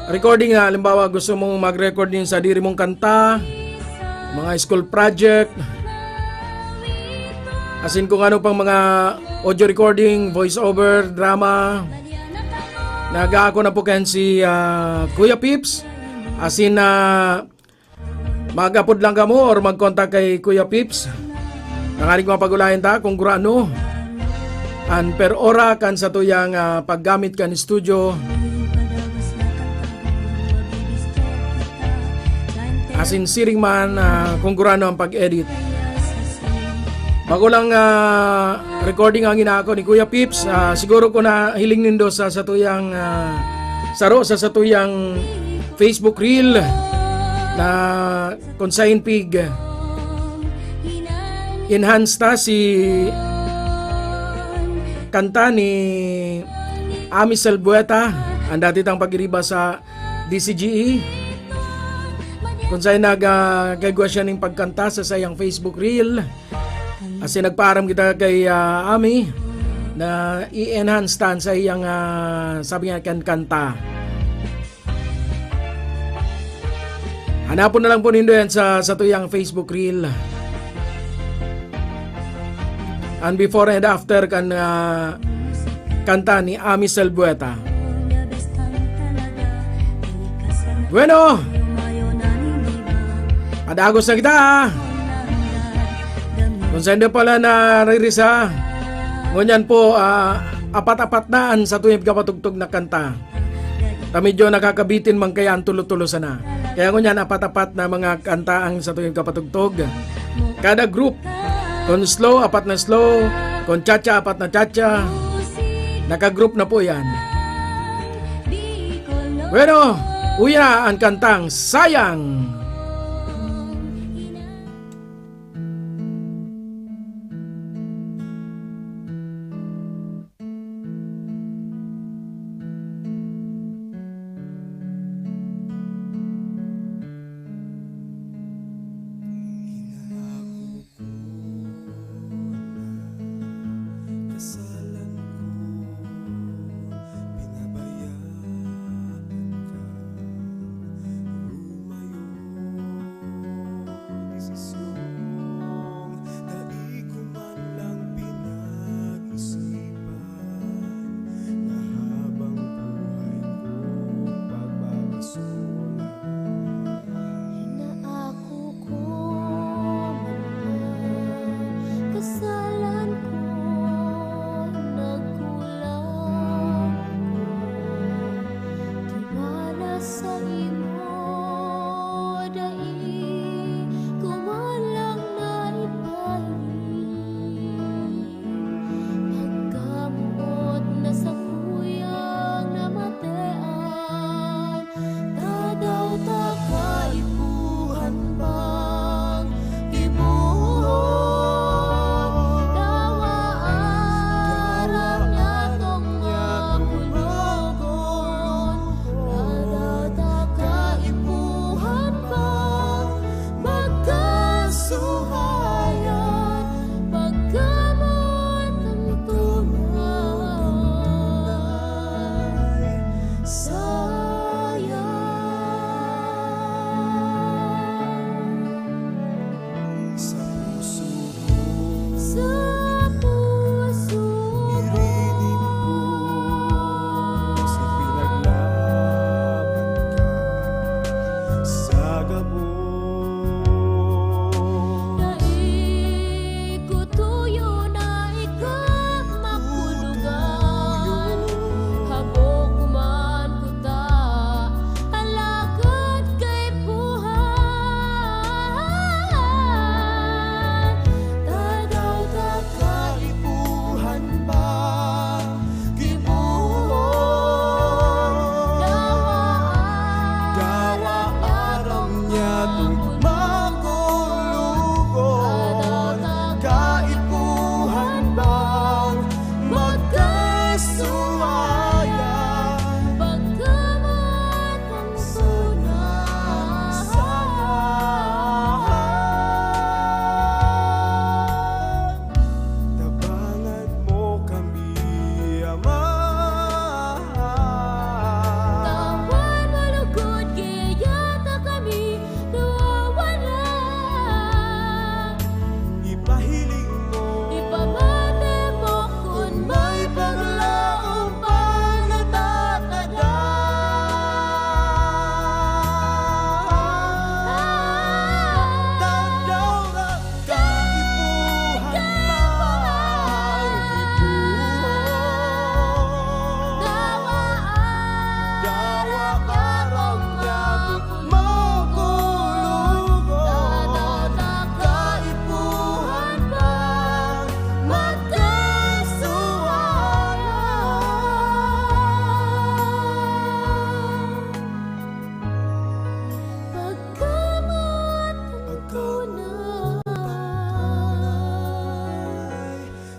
recording na halimbawa gusto mong mag-recording sa diri mong kanta, mga school project, asin kung ano pang mga audio recording, voice over, drama. Nag-aako na po kayan si Kuya Pips. Asin na mag-upload lang ka mo or mag-contact kay Kuya Pips. Nangalig mapagulayan ta kung gurano. An per ora kan sa tuyang paggamit kan studio. Asin siring man kung gurano ang pag-edit. Bago lang recording ang ginako ni Kuya Pips, siguro ko na hiling nindo sa satuyang saro sa satuyang Facebook reel na konsain pig enhance ta si kanta ni Ami Salbueta, ang dati tang pagiriba sa DCGE. Konsain nagkagwa siya ng pagkanta sa sayang Facebook reel. Kasi nagpaaram kita kay Ami na i-enhance tan sa iyang sabi nga kanta. Hanapon na lang po nindo yan sa tuyang Facebook reel. And before and after kan kanta ni Ami Salbueta. Bueno, adagos na kita. Kung saan na pala naririsa, ngunyan po apat-apat naan sa tuyang kapatugtog na kanta. Medyo nakakabitin man kaya ang tulo-tulo sana. Kaya ngunyan apat-apat na mga kanta ang sa tuyang kapatugtog. Kada group, kung slow, apat na slow, kung cha-cha, apat na cha-cha. Naka-group na po yan. Bueno, uya ang kantang Sayang. Pinabayaan ka, lumayo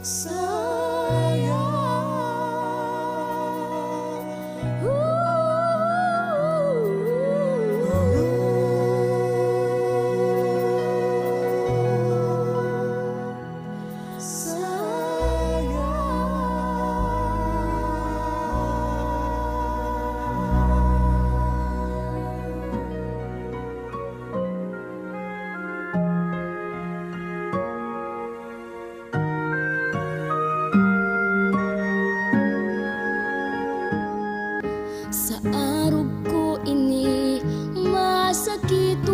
Sa arog ko ini masakiton,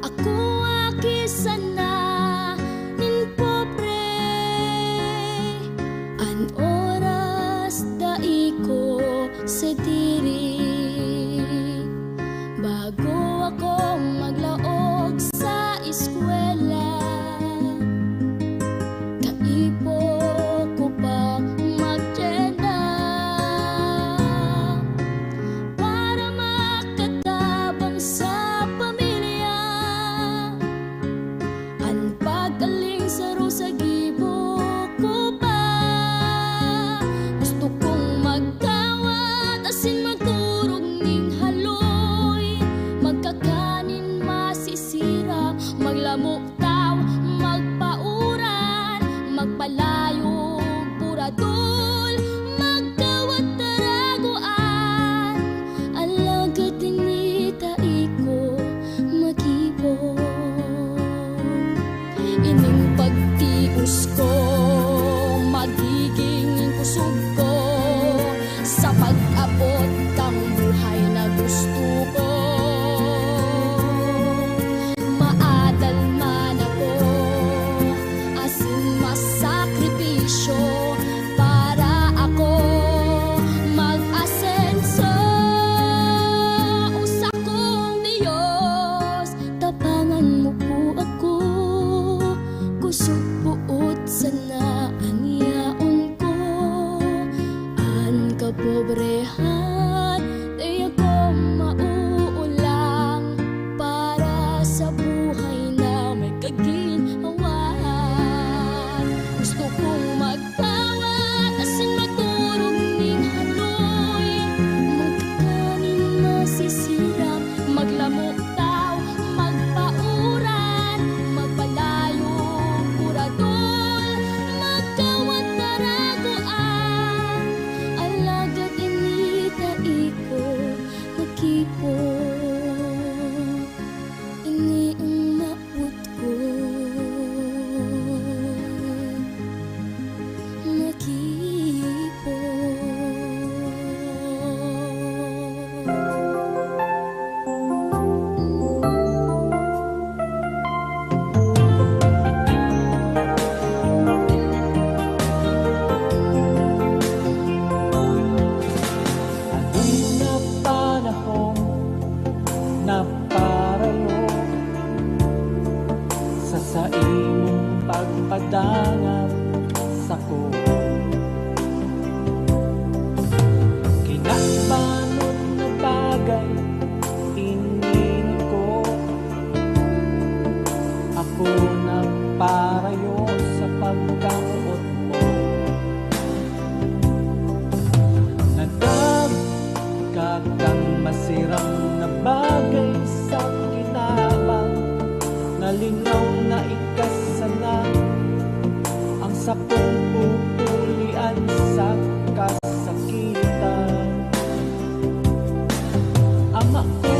ako aki sana nin pobre. An oras dai ko sa diri, bago ako maglaog sa eskwela. Kaipo ko pa magtiyenda para makatabang sa pamilya. Ang pagaling saro sa gibo ko pa, gusto kong magkawat asin magturog ning haloy. Magkakanin masisira, maglamok taw, magpauran, magpalayog puradol, magkawat taraguan. Alagad dinita iko magibong, ining pagtius ko magiging kusog ko sa pag-abot kang buhay na gusto ko. Maadal man ako asin masakripisyo para ako mag-asenso. Usa kong Diyos, tapangan mo po ako, kusog buot sana ang yaon ko. An kapobrehan, di ako mauulang para sa buhay na may kaginhawaan. Gusto kong magkawat asin magturog ning haloy, magkakanin masisira, maglamok taw, magpauran, magpalayog puradol, magkawat taraguan. Alagad inita iko nakipo, ini ang maut ko nakipo. Di na panahon na parayo sa imong pagpadangan sa ko. Kinabanon na bagay inin ko, ako na parayo sa pagkaot mo. Nagkakang masirang na bagay sa kinabang, nalinaw na ikasana ang sakong pupulian sa kasakitan. Ama ko,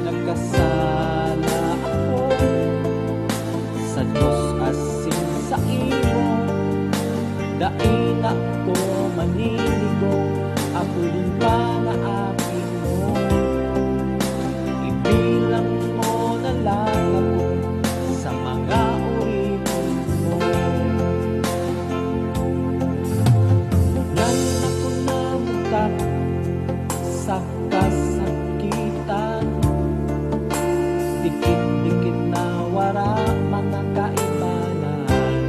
nagkasala ako sa Diyos asin sa imo. Dain ako maniligo, ako'y pangaapin mo. Ibilang mo na lang ako sa mga uripon mo. Ngan ako namutak sa kasakitan, dikit-dikit na wara mga kaibanan.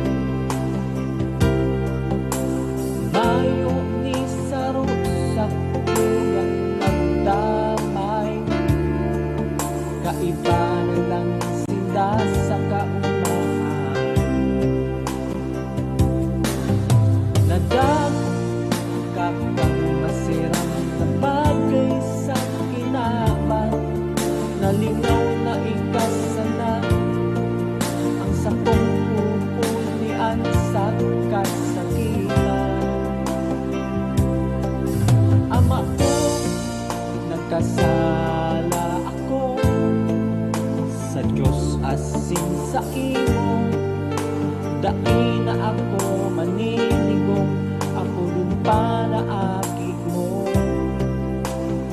Mayo ni sarusak ko kong pupunian sa kasakitan. Ama ko, nagkasala ako sa Diyos asin sa imo. Dai na ako maniligong, ako dun pa na akik mo.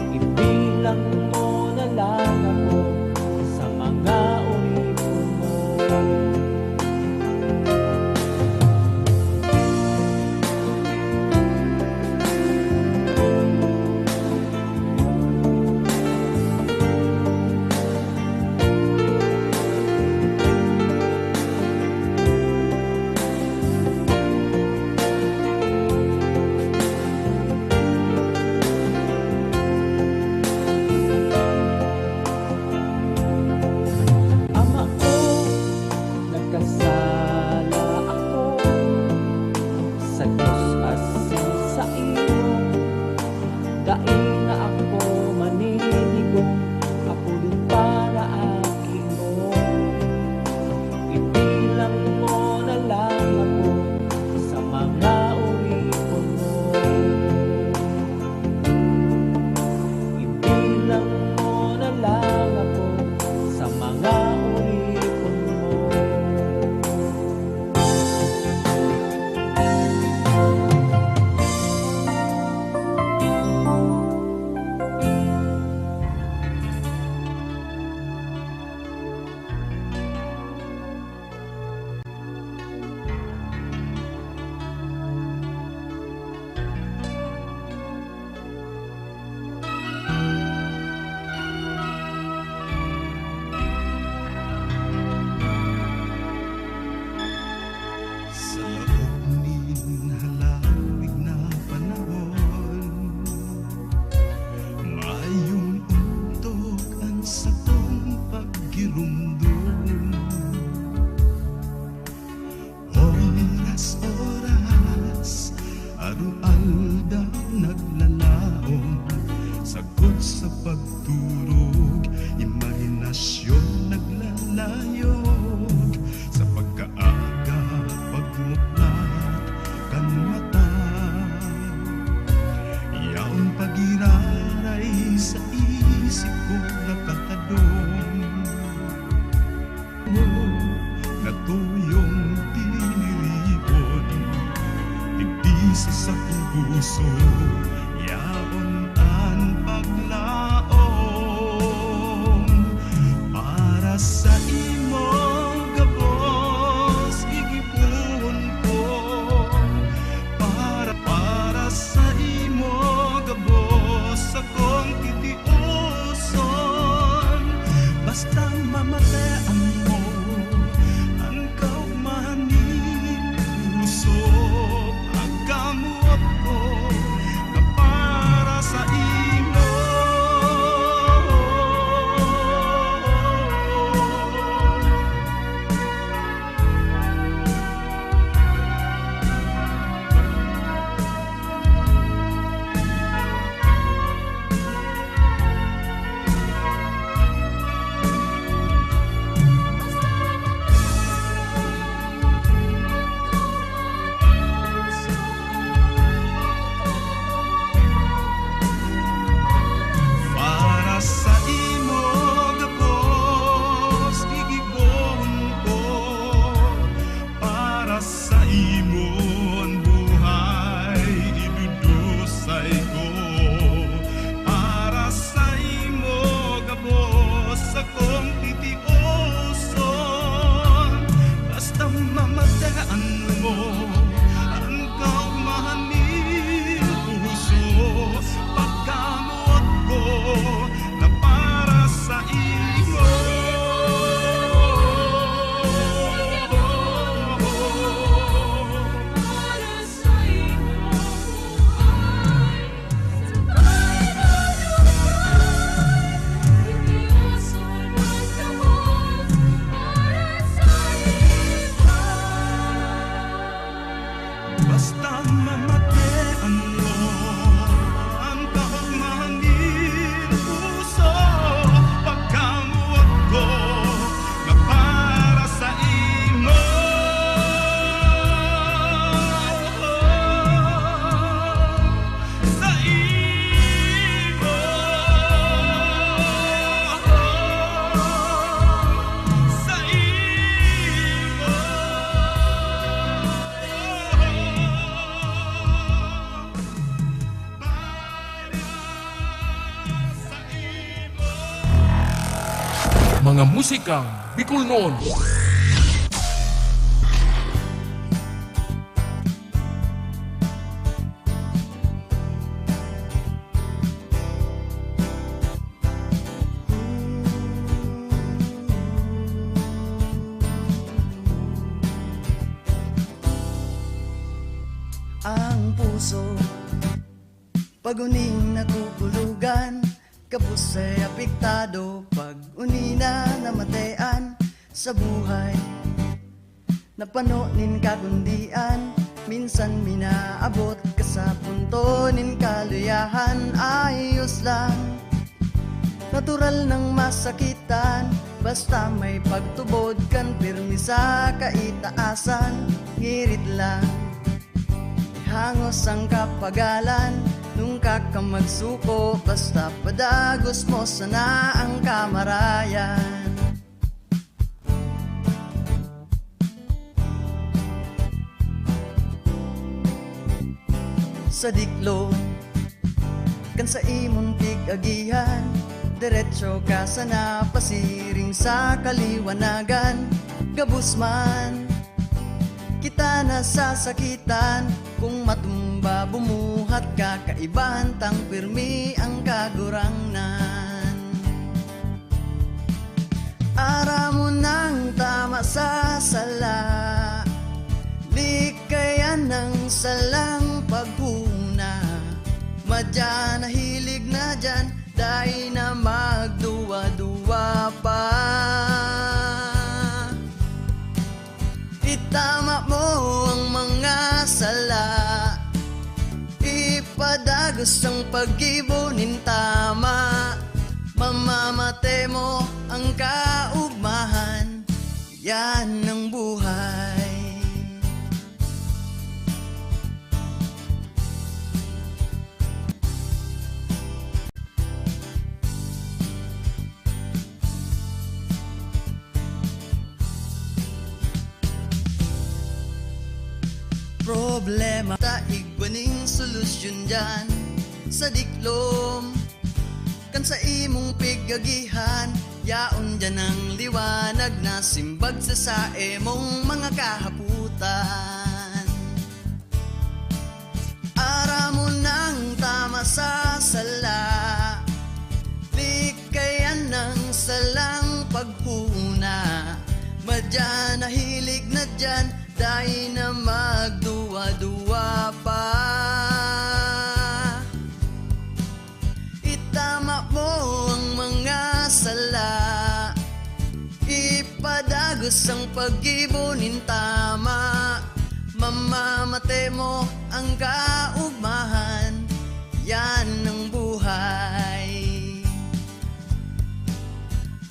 Ibilang mo na lang ako sa mga uripon mo. Ama ko, nagkasala ako sa Diyos asin sa imo. Dai na ako maniligong, ako din para aking mo. Ibilang mo na lang ako sa mga uripon mo. Ibilang mo na lang ako sa mga uripon mo. Sa loob nin halawig na panahon, mayong untok ang sakong paggirumdum. Oras-oras, araw-aldaw naglalaom, sagot sa pagturog, imahinasyon naglalayog, sa pagkaaga, pagmuklat, kan mata. Yaong pagiraray sa isip ko nakatadong mo, natuyong tiniripon, tigdisa sa puso, yaon ang paglaom. Para sa imong gabos, igipon ko. Para sa imong gabos, akong titiuson. Basta mamatean mo ang kaugmahaning puso. Agamo ako musikang Bicol noon. Ang puso pag-uning natutulugan, kapos ay apektado pag-uni na namatayan sa buhay. Napanonin kagundian, minsan minaabot ka sa punto nin kaluyahan. Ayos lang, natural ng masakitan, basta may pagtubod kan pirmi sa kaitaasan. Ngirit lang, hangos ang kapagalan, nung kakamagsuko, basta padagos mo sana ang kamarayan. Sa diklo, kan sa imong tig-agihan, diretso ka sana pasiring sa kaliwanagan. Gabus man, kita nasasakitan, kung matumba bumuhat ka, kaibahan tang pirmi ang kagurangnan. Ara mo nang tama sa sala, likayan ng salang paghuna. Madya nahilig na dyan, dahil na magduwa-duwa pa. Itama mo ang mga sala, ipadagos ang pag-ibunin tama. Mamamate mo ang kaugmahan, yan ang buhay. Problema, taig baning solusyon dyan sa diklom, kan sa imong pigagihan, yaon dyan ang liwanag na simbag sa sae mong mga kahaputan. Ara mo nang tama sa sala, likayan ng salang paghuna. Madya nahilig na dyan, dahil na magduwa-duwa pa. Itama mo ang mga sala, ipadagos ang pag-ibunin tama. Mamamate mo ang kaugmahan, yan ang buhay.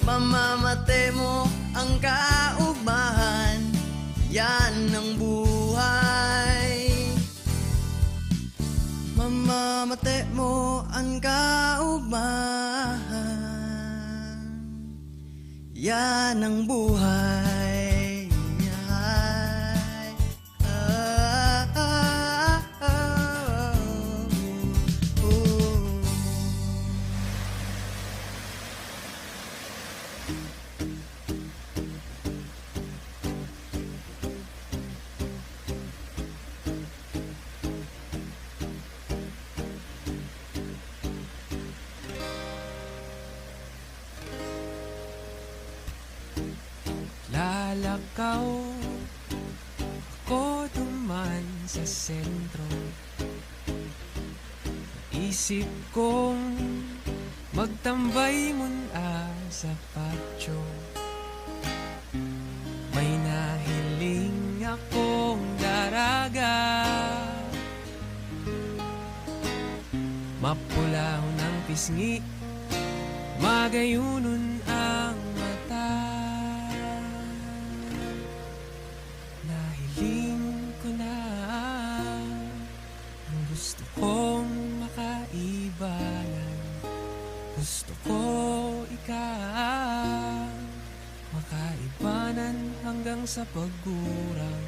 Mamamate mo ang kaugmahan, yan ang buhay. Mamamate mo ang kaugmahan, yan ang buhay. Lalakaw ako duman sa sentro, isip kong magtambay muna sa patio. May nahiling akong daraga, mapulaw ng pisngi, magayunon ang mata. Nahiling ko na ang gusto kong makaibanan. Gusto ko ikaw makaibanan hanggang sa pagkurang.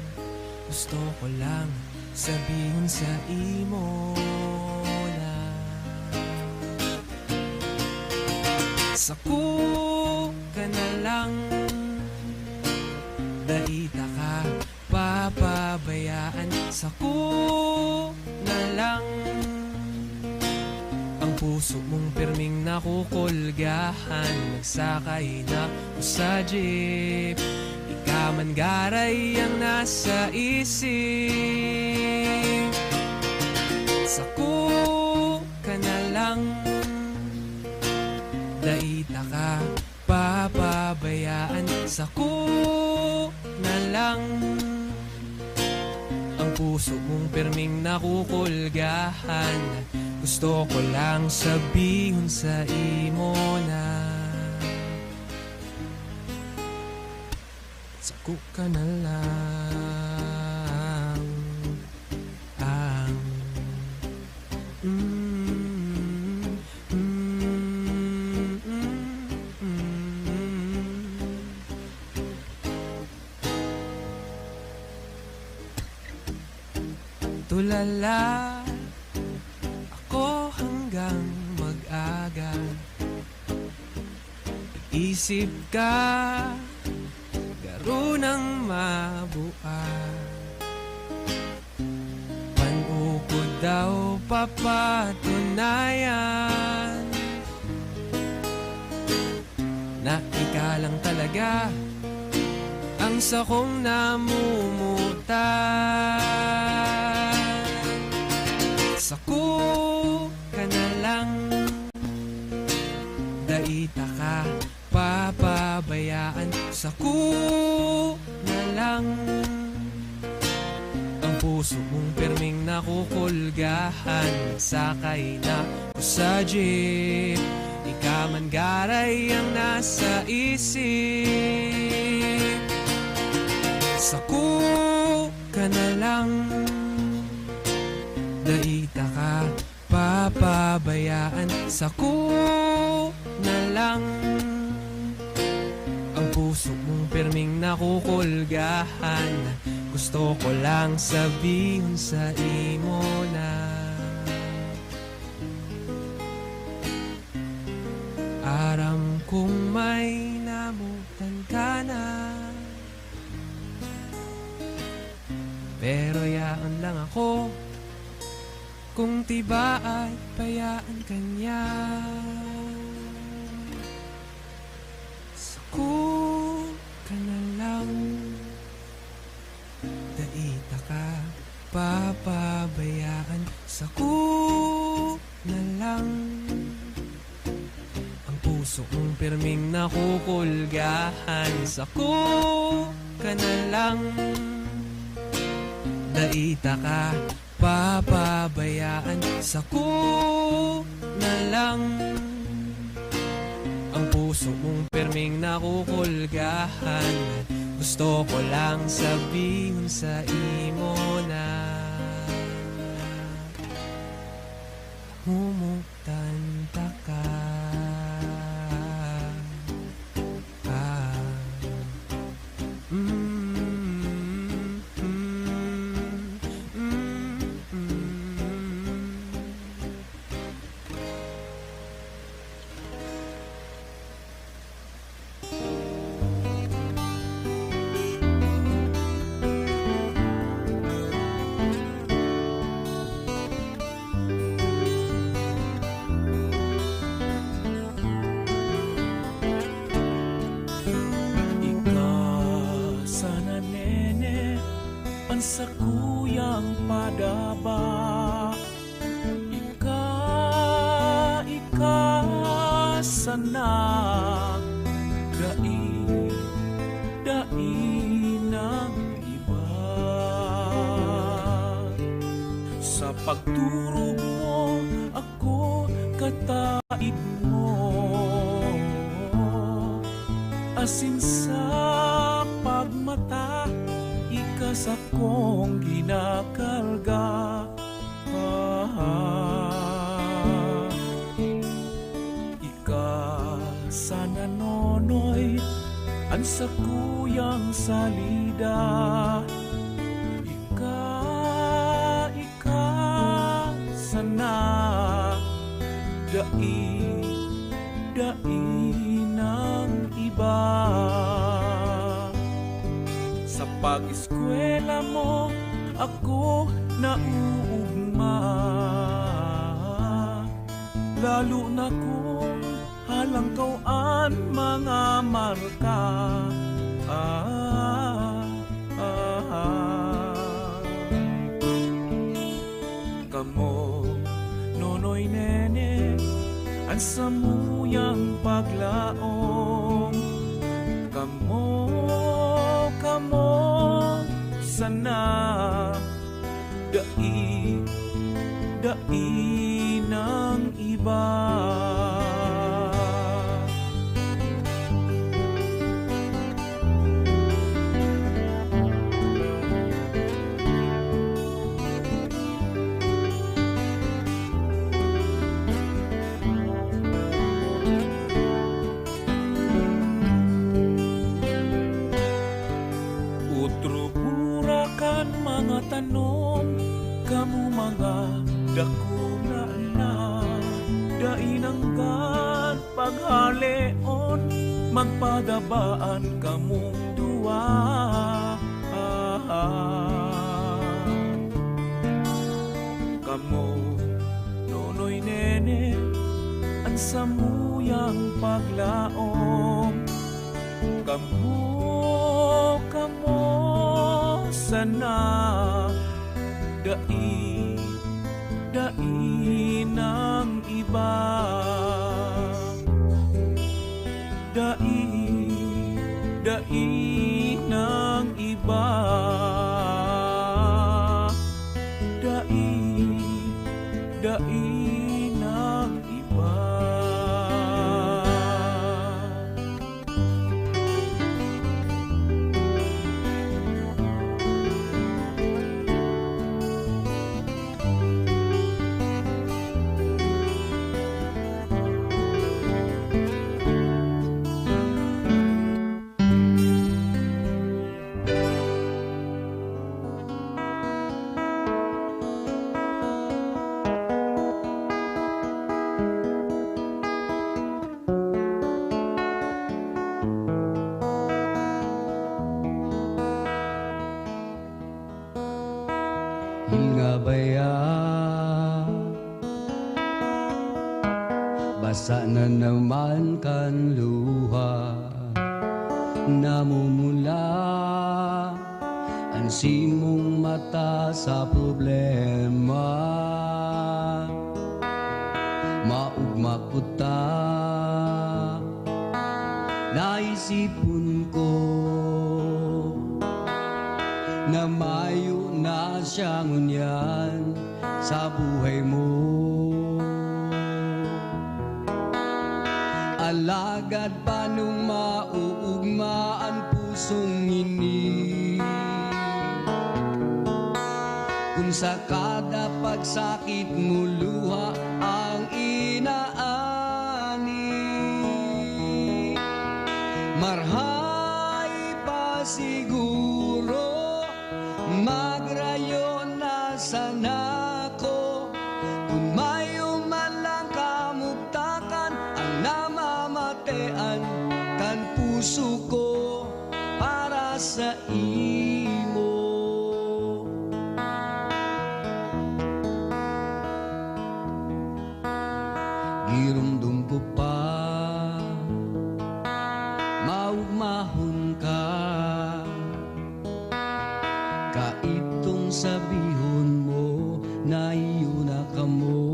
Gusto ko lang sabihin sa imo na sako ka na lang daita ka papabayaan sa ko na lang. Ang puso mong pirming nakukulgahan, nagsakay na ko sa jeep. Ika man garay ang nasa isip. Sa ko ka na lang, daita ka papabayaan sa ko na lang. Ang puso mong pirming nakukulgahan, gusto ko lang sabihin sa imo na sako ka na lang ang tulala ako hanggang mag-aga. Isip ka garo ng mabua, panukod daw papatunayan na ika lang talaga ang sakong namumutan. Sako ka na lang, daita ka papabayaan sako na lang. Ang puso mong pirming nakukulgahan, sakay na ko sa jeep. Ika man garay ang nasa isip. Sako ka na lang, daita ka papabayaan sako na lang. Ang puso mong pirming nakukulgahan, gusto ko lang sabihin sa imo na aram kong may namutan ka na, pero yaan lang ako kung tiba ay payaan kanya. Sako ka na lang, daita ka papabayaan sako na lang. Ang puso mong pirming nakukulgahan, sako ka na lang, daita ka papabayaan sako na lang. Ang puso mong pirming nakukulgahan, gusto ko lang sabihin sa imo na humuktan ta ka. Sa kuyang padaba, ika sana dain ng iba. Sa pagturog mo ako kataib mo, asin sa pagmata ika sa kong ginakarga. Ika sa nanonoy ang sa kuyang salida. Ika sana dain ng iba. Sa pag-eskwela mo ako nauugma, lalo na kung halangkawan mga marka. Kamo, nonoy nene, ang samuyang paglaong. Kamo, sana dai ng iba. Mga tanong, kamu mga dakula na, dainanggan paghaleon, magpadabaan kamong duwa. Kamo, nonoy nene, ang samuyang paglaom. Kamo, sana dai ng iba. Dai ng iba. Dai ng iba. Hilngabaya, basa na naman kan luha, namumula ang simong mata sa problema. Maugma ko ta, naisipon ko na mayo na siyang unyan sa buhay mo. Alagad pa nung mauugma ang pusong ini, kung sa kada pagsakit mo luha ang inaani. Marhay pa siguro magrayo na sana ko, kung mayo man lang kamugtakan ang namamatean kan puso ko para sa imo. Girumdum ko pa maugmahon ka, kaitong sabihon mo na iyo na kamo.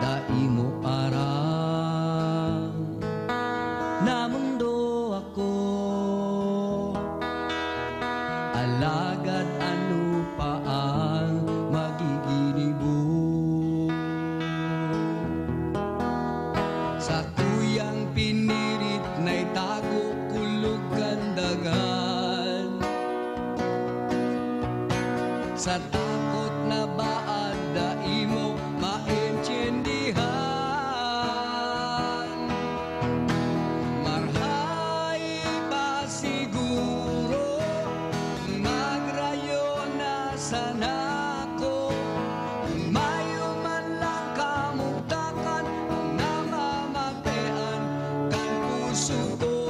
Dai mo arang na mundo ako, alagad ano pa ang magiginibo. Sa tuyang pinirit na itago kulog kandagan, sa takot na baad dai mo maintindihan. Marhay pa siguro magrayo na sana ko, kung mayo man lang kamugtakan ang namamatean kan puso ko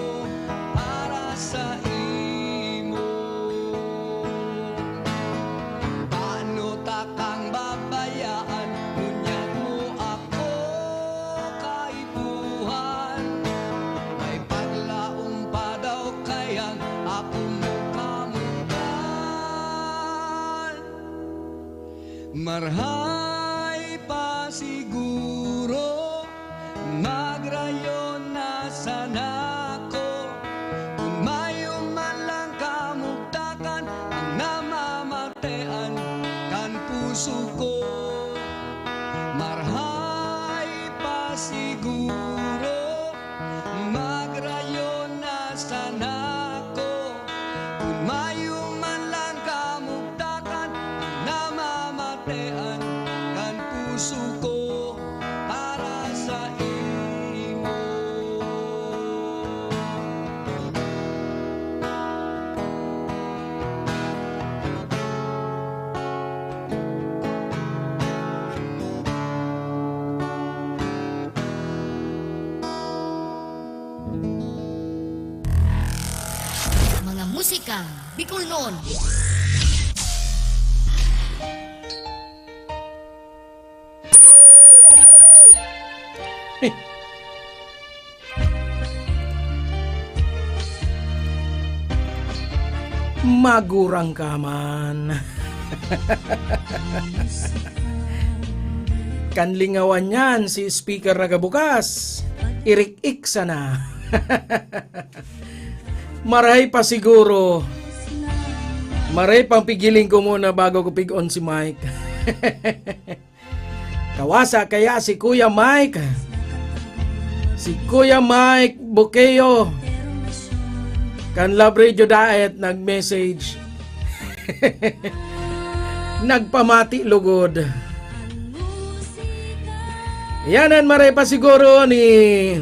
ako mo kamutan. Marhay pa siguro, magrayon na sana ko. Kung mayo man lang kamugtakan, ang namamatean kan puso ko. Marhay pa siguro, magrayon na sana ko. Kung mayo man lang kamugtakan, ang namamatean kan puso ko para sa imo. Mga musika Bicol noon. Magurang ka man. Kanlingawan yan si speaker na kabukas. Irik-ik sana. Maray pa siguro. Maray pang pigiling ko muna bago ko pig-on si Mike. Kawasa kaya si Kuya Mike. Si Kuya Mike Bukeo. Kan Love Radio Diet nag-message. Nagpamati lugod. Yanan maray pa siguro ni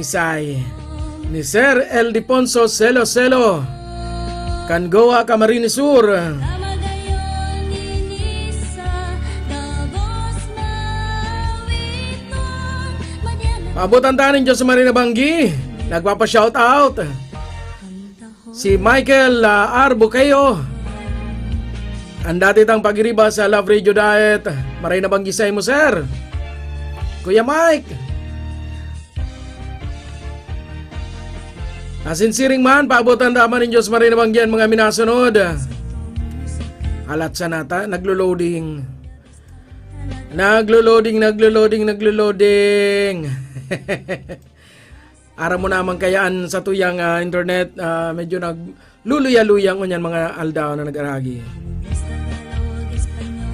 Sai. Ni Sir El Diponso Selo Selo. Kan Goa Camarines Sur. Pabutan tanin Diyos Marina Banggi. Nagpapa-shoutout. Si Michael R. Bukayo. Ang dati tang pagiriba sa Love Radio Diet. Marina Banggi sa mo, sir. Kuya Mike. Asinsiring man, paabutan daman ng Diyos Marina Banggi mga minasunod. Alat sa nata, naglo-loading. Naglo-loading. Ara mo naman kayaan sa tuyang internet, medyo nagluluya-luyang o yan mga aldaw na nag-aragi.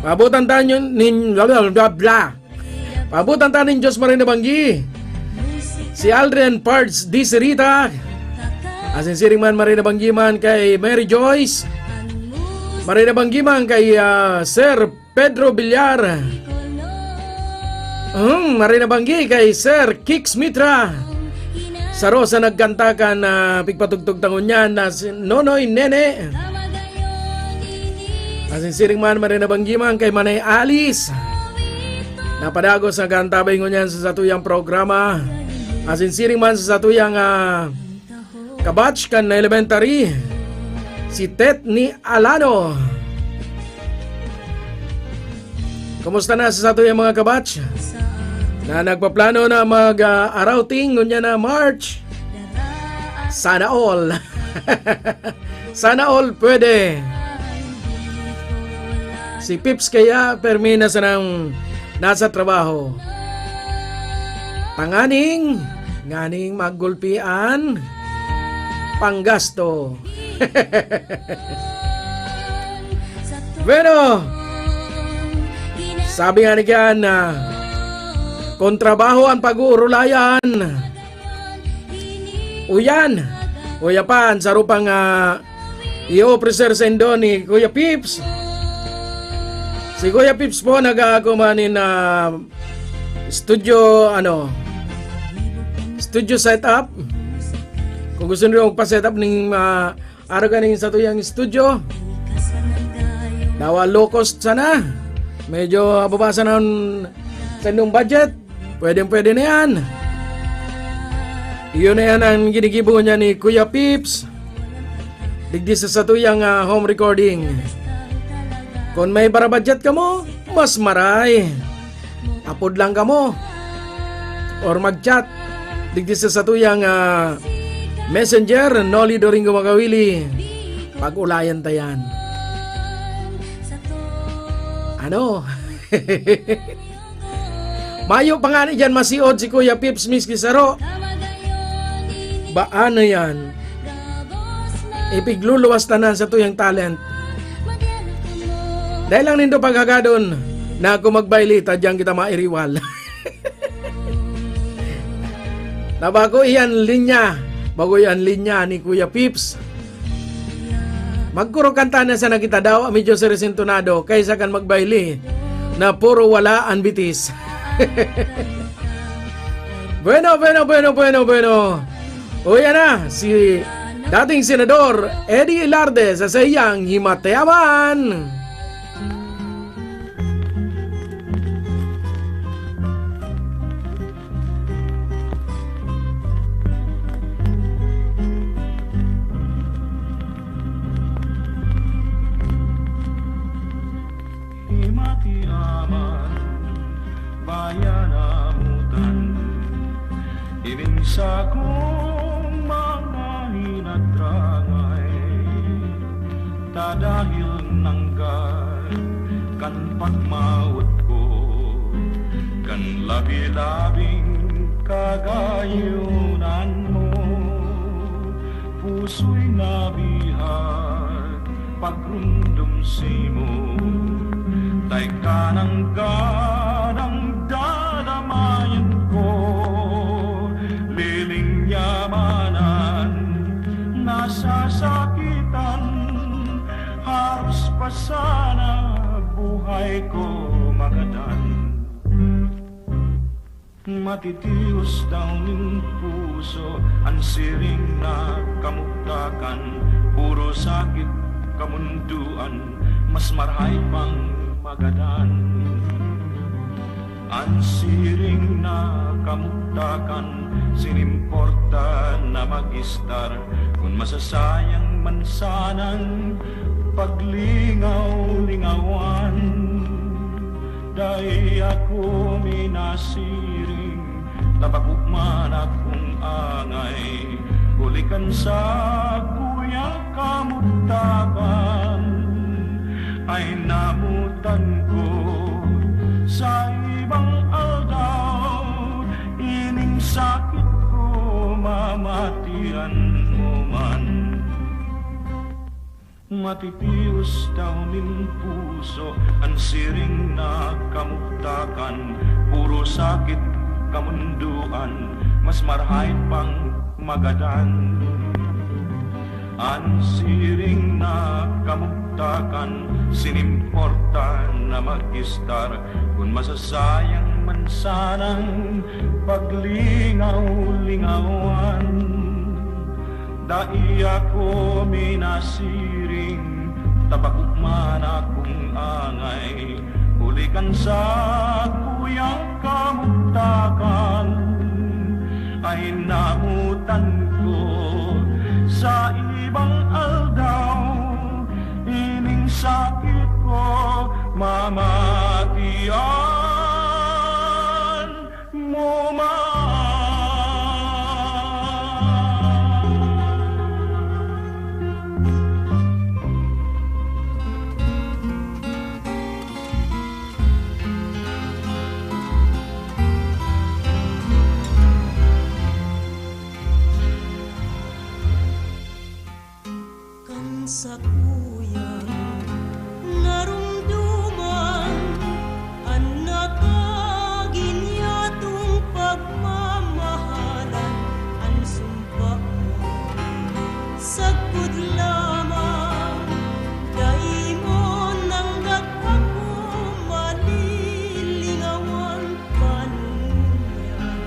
Pabutan tayo nin Pabutan tayo nin Diyos Marina Banggi. Si Aldrin Parts Di Serita. Asinsiring man Marina Banggi man kay Mary Joyce. Marina Banggi man kay Sir Pedro Villar. Marina Banggi kay Sir Kix Mitra. Sa Rosa nagkantakan na pigpatugtog tangon niyan na si Nonoy Nene. Asinsiring man Marina Banggi man kay Manay Alice. Napadagos na kantabay ngon yan sa satuyang programa. Asinsiring man sa satuyang kabatch kan na elementary. Si Tet ni Alano. Kumusta na sa satuyang mga kabatch? Na nagpaplano na mag-arouting ngunya na March. Sana all. Sana all pwede. Si Pips kaya permina sa nang nasa trabaho. Nganing maggulpian panggasto. Pero sabi nga ni Kian na kontrabaho ang pag-uurulayan. Uyapan sa rupang i-officer sendo ni Kuya Pips. Si Kuya Pips po nag-akumanin na studio setup. Kung gusto niyo magpa-setup ng araw ganing sa tuyang studio. Dawa low cost sana. Medyo babasa na sa inyong budget. Pwede na yan. Iyon na yan ang ginigibo niya ni Kuya Pips. Digdi sa satuyang home recording. Kung may para budget ka mo, mas maray. Upload lang ka mo. Or mag-chat. digdi sa tuyang messenger, Noli Doringo Makawili, pag-ulayan tayan. Ano? Mayo pa nga ni dyan masiod si Kuya Pips Miss Kisaro. Baano yan? Ipigluluwas tanan sa tuyang talent. Dahil lang nindo paghagadon na ako magbayli, tadyang kita mairiwal. Na bago iyan linya ni Kuya Pips. Magkuro kanta na sa nakita daw, medyo sa resintonado, kaysa kan magbayli na puro wala ang bitis. Bueno. O yan na, si dating Senador Eddie Ilarde sa sayang Himateaman. Himatiaman, bayan amutan, ining sa kong mga hinadrangay, dahil nanggal kan pagmawat ko, kan labi-labing kagayunan mo, puso'y nabihag pagrundom simo. Tay kanang-kanang dadamayan ko, liling yamanan, nasasakitan, haros pa sana buhay ko magadan. Matitios daw ng puso, ang siring na kamuktakan, puro sakit kamunduan, mas marhay pang magadan. Ang siring na kamuktakan, sinimporta na mag-istar, kung masasayang man sanang paglingaw-lingawan. Dahil ako minasiring, tabakukman akong angay, hulikan sa kuya kamuktakan, ay namutan ko sa ibang aldaw, ining sakit ko mamatian mo man. Matitios daw ning puso, ang siring na kamuktakan, puro sakit kamunduan, mas marhay pang magadan. Ang siring na kamuktakan, sinimporta na mag-istar, kung masasayang man sanang paglingaw-lingawan. Dai ako minasiring, tabakukman akong angay, hulikan sa kuyang kamuktakan, ay namutan ko sa ibang aldaw, ining sakit ko mamatian mo man. Sa kuyang narumduman, anak aginyatong pagmamahalan, ang sumpa mo sagpud lamang, dai mo nanggap ako malilingawan panunyan.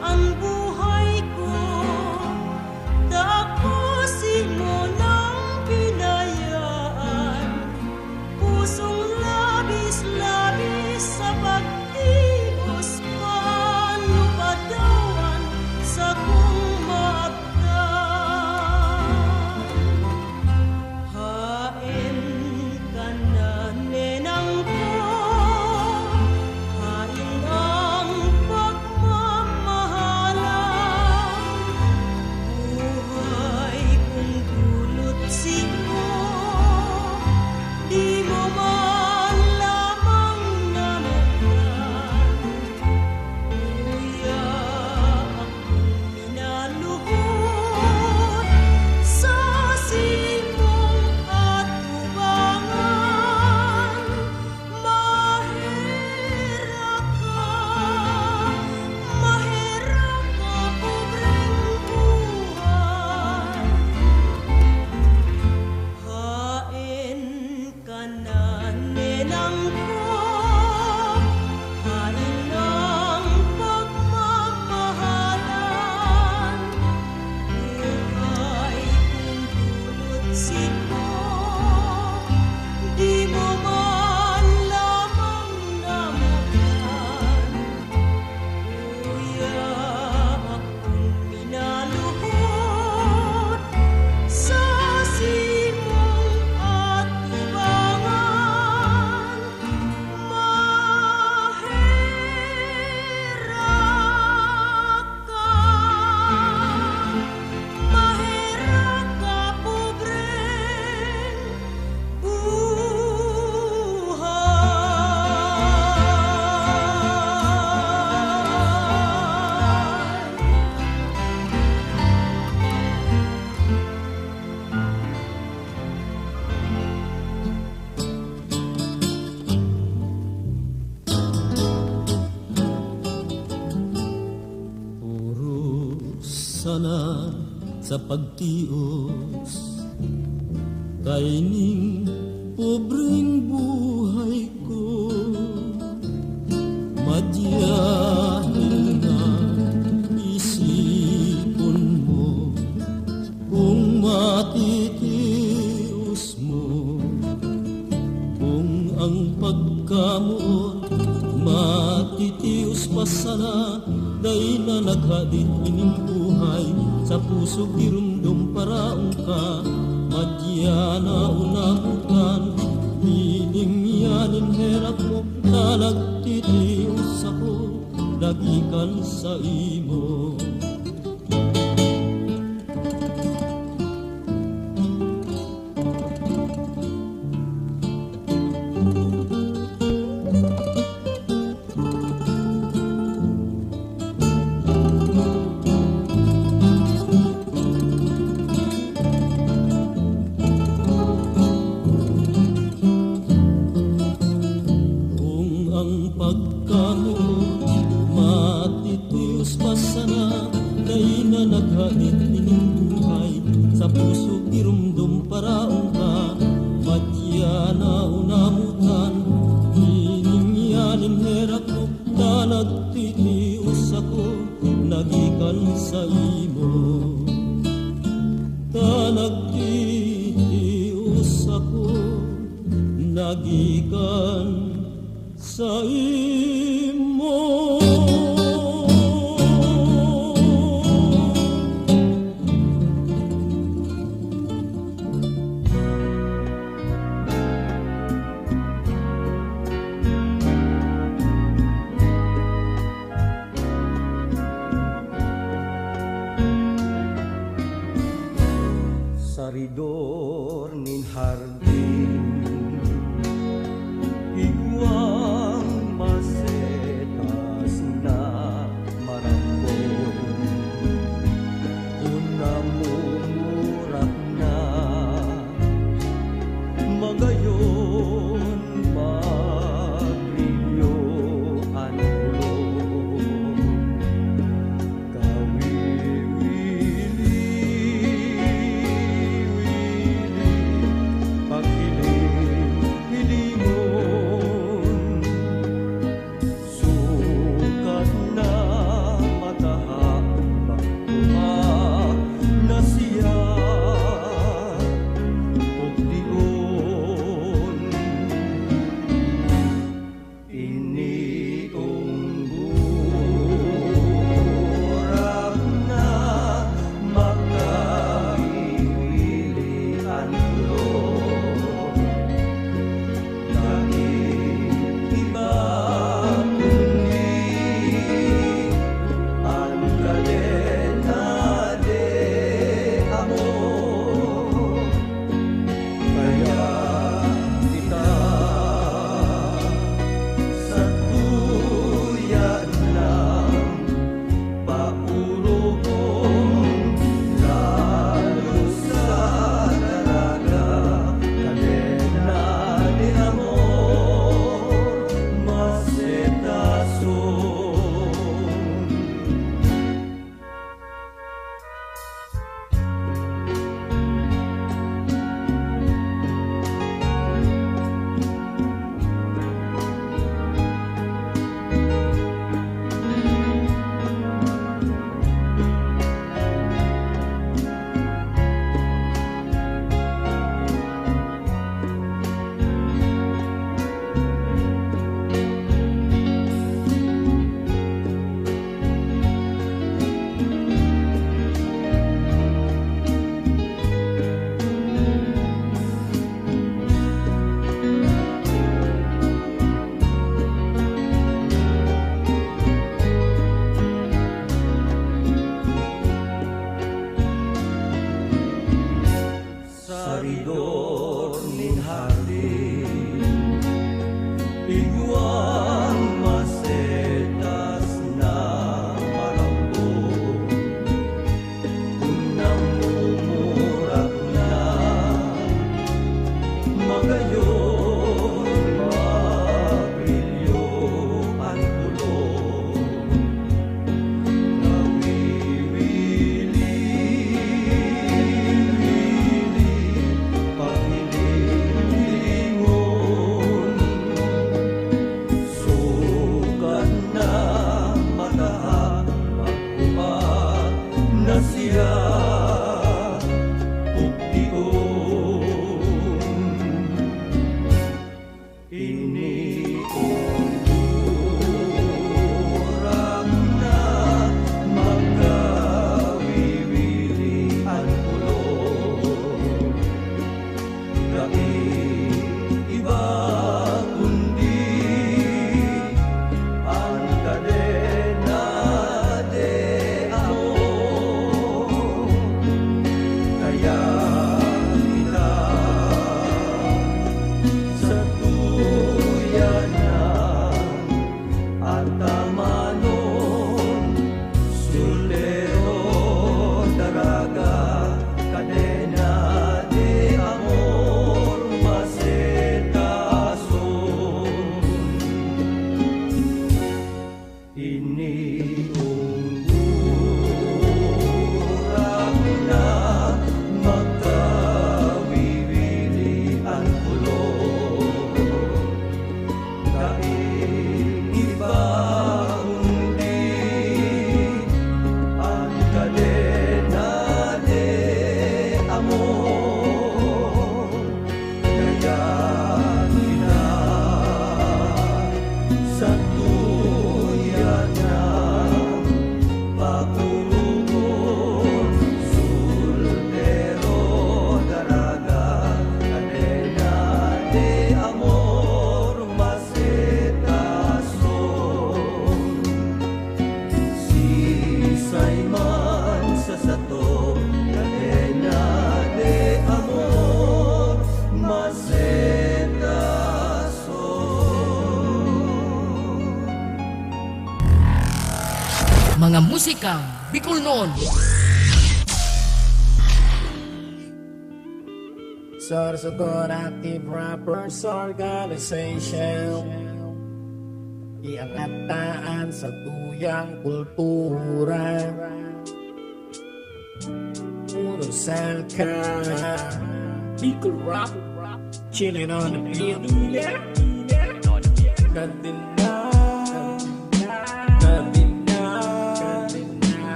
Ang buhay ko tapusin mo na sana sa pagtios kay ning pobreng buhay ko. Madiyahil na isipon mo kung matitios mo, kung ang pagkamuot matitios pa sana, day na naghadit ining buhay sa puso girumdum paraong ka. Madya na unamutan, piling yanin herap mo, nalagtitios ako, dagikan sa imo. Nagikan sa imo. Saridor nin hardin, iguang masetas na marambon, unamumurak na magayon magrilyo ang ulo, kawiwili siya ugdion iniuurang na magkawiwili ang ulo iba kundi ang kadena de amor kaya kita sa tuyanan at tamanon sulero daraga kadena de amor masetason iniungurang na magkawiwili ang ulo iba kundi ang kadena de amor kaya kita sa tuyanan pagtulungan sultero daraga kadena de amor masetason sisay man sa sato kadena de amor masetason Mga musikang Bicol noon. Sorsogon Active Rappers Organization iangataan sa tuyang kultura Puro salka Bicol Rock Chilling on the beat Kadina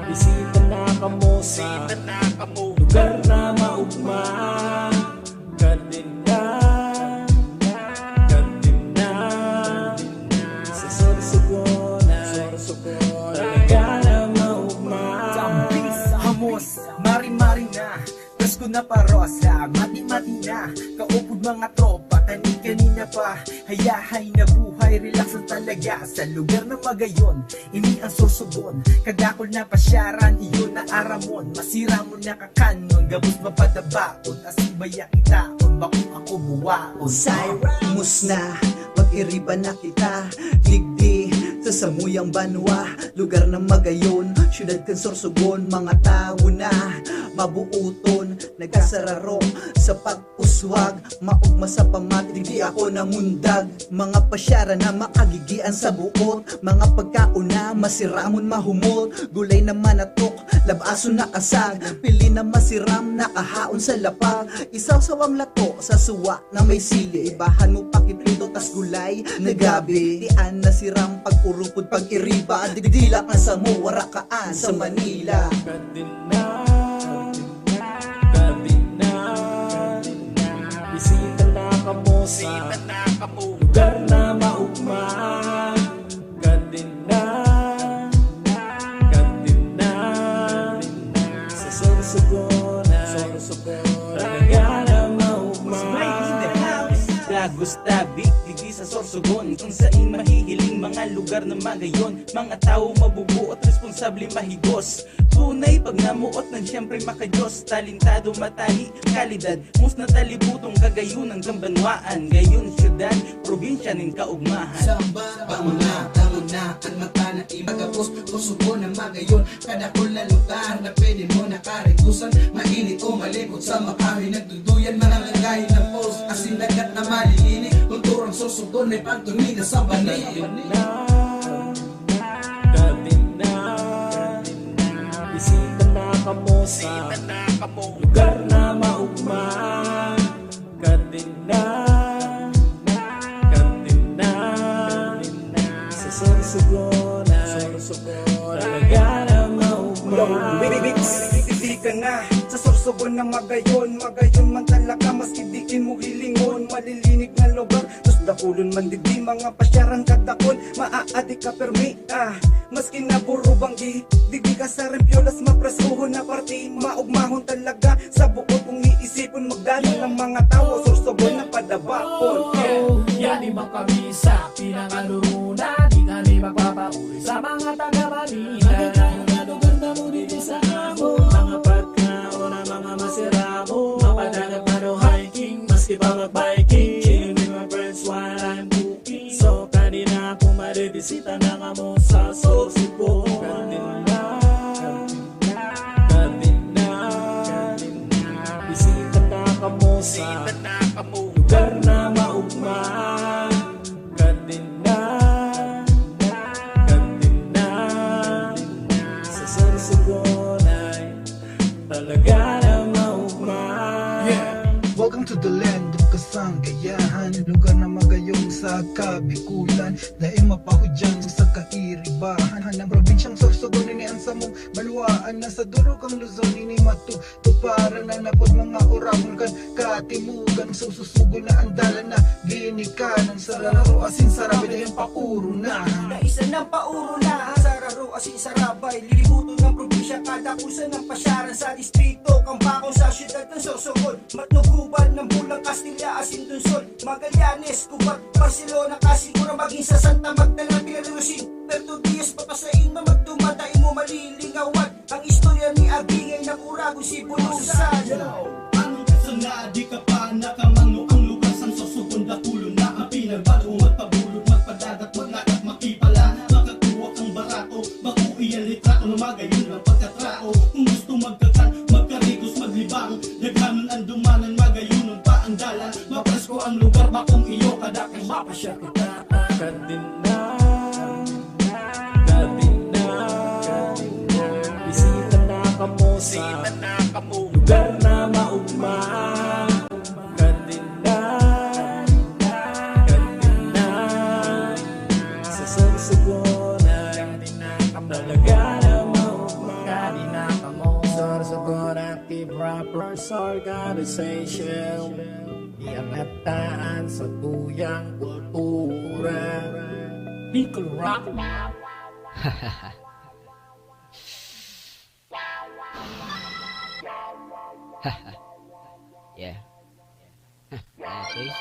Bisita na kamo sa lugar na maugma Kadina sa Sorsogon talaga na maugma Hamos, mari-mari na Presko na parosa, mati-mati na Kaupod mga tropa, kanina pa Hayahay na buhay, relax ang talaga Sa lugar na magayon, ini ang Sorsogon Kadakol na pasyaran, iyon na aramon Masira mo na kakanon, gabos mapadabaon Asibaya itaon, bakong ako buwaon Cyrus na, mag-iriba na kita Digdi, sa samuyang banwa Lugar ng magayon, syudad kan Sorsogon Mga tao na, mabuuton Nagkasararong sa pag-uswag Maugma sa pamati, di ako namundag Mga pasyara na makagigian sa buot Mga pagkauna, masiramon mahumol Gulay na manatok, labason na kasag Pili na masiram, nakahaon sa lapag Isaw-sawang lato sa suwa na may sili Ibahan mo pakiprito tas gulay na gabi Dian na siram pag-urupod pag-iriba Digdilak na sa muwarakaan sa Manila Bisita na kamo sa lugar na maugma Kadina sa Sorsogon talaga na maugma Gustavi, digi sa Sorsogon Kung saan mahihiling mga lugar na magayon Mga tao mabubuo at responsable mahigos Tunay pag namuot ng siyempre makajos Talintado matali, kalidad Mus na talibutong kagayunang gambanwaan Gayon, syudad, probinsya nin kaugmahan Samba, pamuna, tamuna Ang mata na imagapos, Sorsogon na magayon Kadakol na lugar na pwede mo nakarikusan Mainit o malipot sa makawi Nagduduyan, mga lagayin ng post Asin dagat na malilinig Kulturang Sorsogon may pagtunida sa bani Bisita na kamo sa lugar na maugma Kadina sa Sorsogon talaga na maugma Mix, hindi ka na sa sorsogon na magayon. Magayon man talaga, maski diin mo hilingon. Malilinig na lugar, tos dakulon man digdi. Mga pasyaran kadakon, maaadik ka permi maski na buro banggi, digdi ka sa rempiolas. Mapresuhon na party, maugmahon talaga. Sa buod kung iisipon, magdano ng mga tao. Sorsogon na padabakon. Yan di makamisa, pinangaluna. Di ka rin magpapauli sa mga taga-Manila. Lugar na mo dito sa amo. Mga pagkaon na mga masiramo. Mapadagat na no hiking, maski pa mag-biking. Chilling with my friends while I'm cooking. So kanina ako maribisita na nga mo sa Sorsogon. Bisita na ka mo sa lugar na maugma. Gandina sa Sorsogon ay talaga na maugma. Welcome to the land of Kasanggayahan, lugar na magayong sa Kabikulan. Dahil mapahudyan sa kairibahan ng probinsyang Sorsogon, inian sa mong baluaan. Nasa durog ang Luzon, ini matutuparan na napod mga orabon kan katimugan. Sususugo na andalan na ginikanan sa raro asin sarabi dahil pauro na. Naisa ng pauro na sa raro asin sarabay. Lilibuto ng probinsya, kada kusa ng pasyaran sa distrito. Kambakong sa syudad ng Sorsogon, matnuguban ng bulang Castilla asin Dunsol, Magallanes, Cuba, Barcelona, Casigura, maging sa Santa Magdalena, Pilarusin, Puerto Diaz, papasain, mamagdumatain mo malilingawan. Ang istorya ni Abingay ng Urago, Sibulusan. Ang sana di ka pa nakamano. Ang lugar sa Sorsogon, dakulo na ang pinagbago. Magpabulot, magpadagat, maglakat, makipala. Makakuha kang barato, baku iyan litrato na magayon ang pagkatrao. Kung gusto magkakan, magkarigos, maglibang, daghanon ang dumanan, magayon pa ang dalan. Mapresko ang lugar, bakong iyo kadakang mapasya kita. Gandina, bisita na ka mo sa lugar na maugma. Gandina sa Sorsogon ay talaga na maugma. Gandina ka mo Sorsogon Active Rappers Organization, iangataan sa tuyang kultura. Bicol Rock. Yeah. Guys.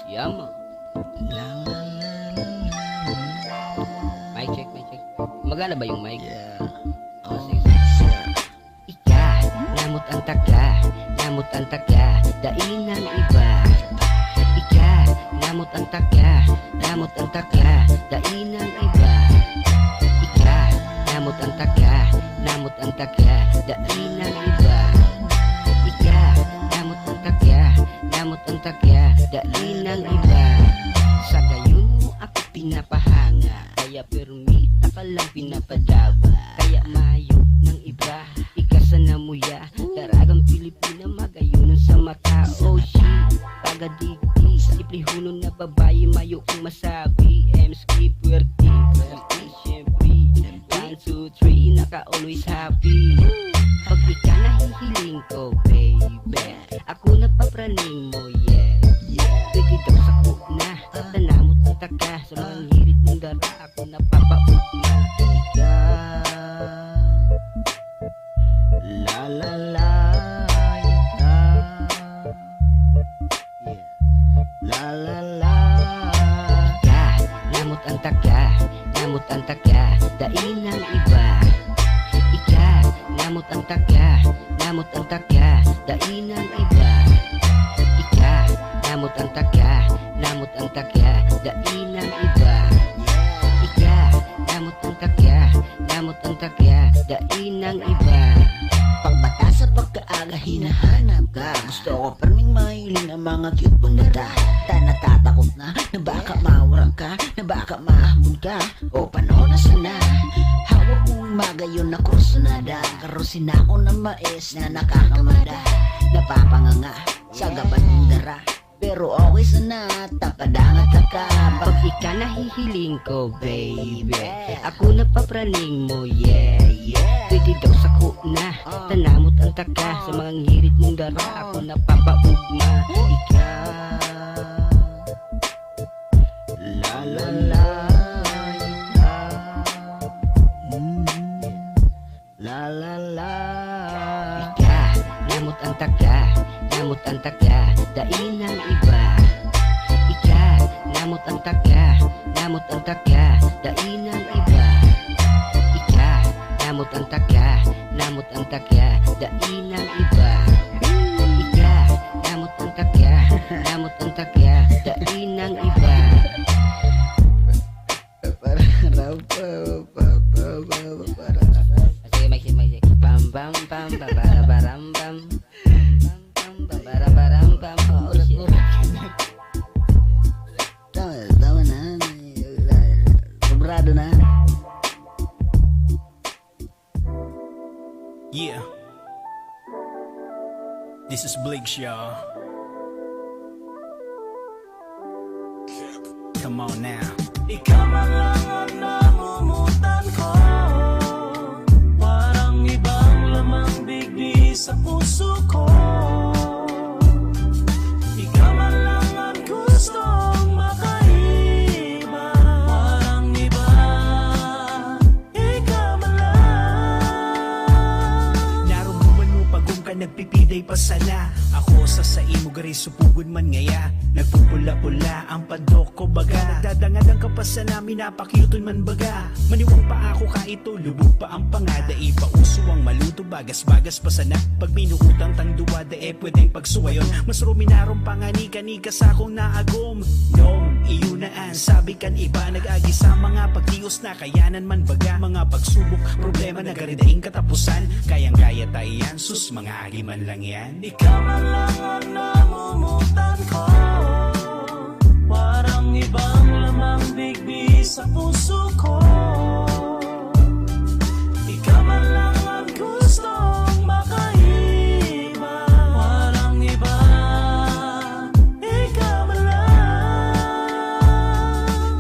Yum. Mic check. Magana ba yung mic? Yeah. Ika, namot ang taga, daing ng iba. Ika, namot ang taga, daing ng iba. Ika, namot ang taga, daing ng iba. Ika, namot ang taga, daing ng iba. Sa gayon mo ako pinapahanga, kaya permita ka lang pinapadaba. Kaya mayo ng iba, ikasa na muya, daragang Pilipina magayunan sa mata. Oh shit, taga-digdi, iplihunon na babae, mayo kong masabi. M-skip, puwerti, syempre 1, 2, 3, naka-always happy. Pag ika nahihiling ko, baby, ako na papraning mo, yeah. Pwede daw sa kuna, tanamot ang taga, sa mga ngirit ng dara, ako napapaut na. Ika, la la la, ika, yeah, la la la. Ika, namot ang taga, daing ng iba. Ika, namot ang taga, daing ng iba. Ika, namot ang taga, daing ng iba. Ika, namot ang taga, daing ng iba. Pagbatas at pagkaaga hinahanap ka. Gusto ko perming mahiling ang mga cute mong dadahan. Natatakot na baka maurang ka, na baka mahamon ka, o paano na sana. Hawak mong magayon na kursunada, karosin ako ng mais na nakakamada. Napapanganga sa gaban ng dara, Pero okay sana, takadangat ka. Pag ika nahihiling ko, baby, ako na papraning mo, yeah, yeah. Pwede daw sa kuna, tanamot ang taka. Sa mga ngirit mong dara, ako na papaugma. Ika, la la la, la la la. Ika, namot ang taka, namot ang taka, dain ang iba. Ika, namot ang taka, namot ang taka, dain ang iba. Ika, namot ang taka, namot ang taka, dain ang iba. Ika, namot ang taka, namot ang taka, dain ang iba. Sige, Mike. Bam bam bam baram bam. Baram bam. Oh shit. Tama na. Sobrado na. Yeah. This is Blake Shaw. Come on now. Ikaw man lang ang namumutan ko. Parang ibang lamang bigbi sa puso ko. Ikaw man lang ang gustong makaiba. Parang iba, ikaw man lang. Naruman mo pagong ka nagpipiday pa sana. Ako sa imo gari supugod man ngaya. Nagpupula-pula ang padok ko baga. Nagdadangad ang kapasa namin, napakyuton man baga. Maniwang pa ako ka ito, lubog pa ang pangada. Ipauso ang maluto, bagas-bagas pa sana. Pag minuutang tang duwada, pwedeng pagsuwayon. Mas ruminarong pangani-kanika sa akong naagom. No, iunaan, sabi kan iba. Nag-agi sa mga pagtios na kayanan man baga. Mga pagsubok, problema na garidaing katapusan. Kayang-kaya tayan, sus mga agi man lang yan. Ikaw man lang ang namumutan ko. Parang ibang lamang bigbi sa puso ko. Ikaw man lang ang gustong makaiba. Parang iba, ikaw man lang.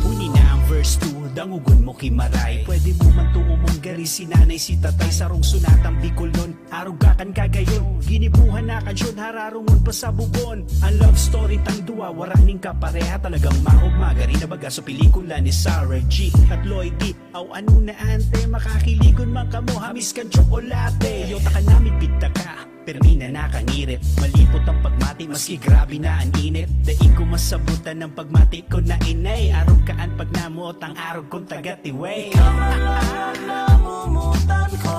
Uni na ang verse 2, dangugon mo kimaray. Pwede mo man tuumong gari si nanay si tatay. Sarong sunatang bikol nun, arugakan kagayon. Ginibuhan na kansyon, hararungon pa sa bubon. Ang love story tang duwa, waraning kapareha. Talagang maugmaga rin na baga sa pelikula ni Sarah G at Lloyd D. Aw ano na ante, makakiligon man kamo, hamis kan tsokolate. Yota ka namin pita ka, permi na nakangirit. Malipot ang pagmati, maski grabe na ang init. Daig ko masabutan ng pagmati ko na inay. Arog kaan pag namuot ang arog kong tagatiway. Ikaw man lang ang namumutan ko.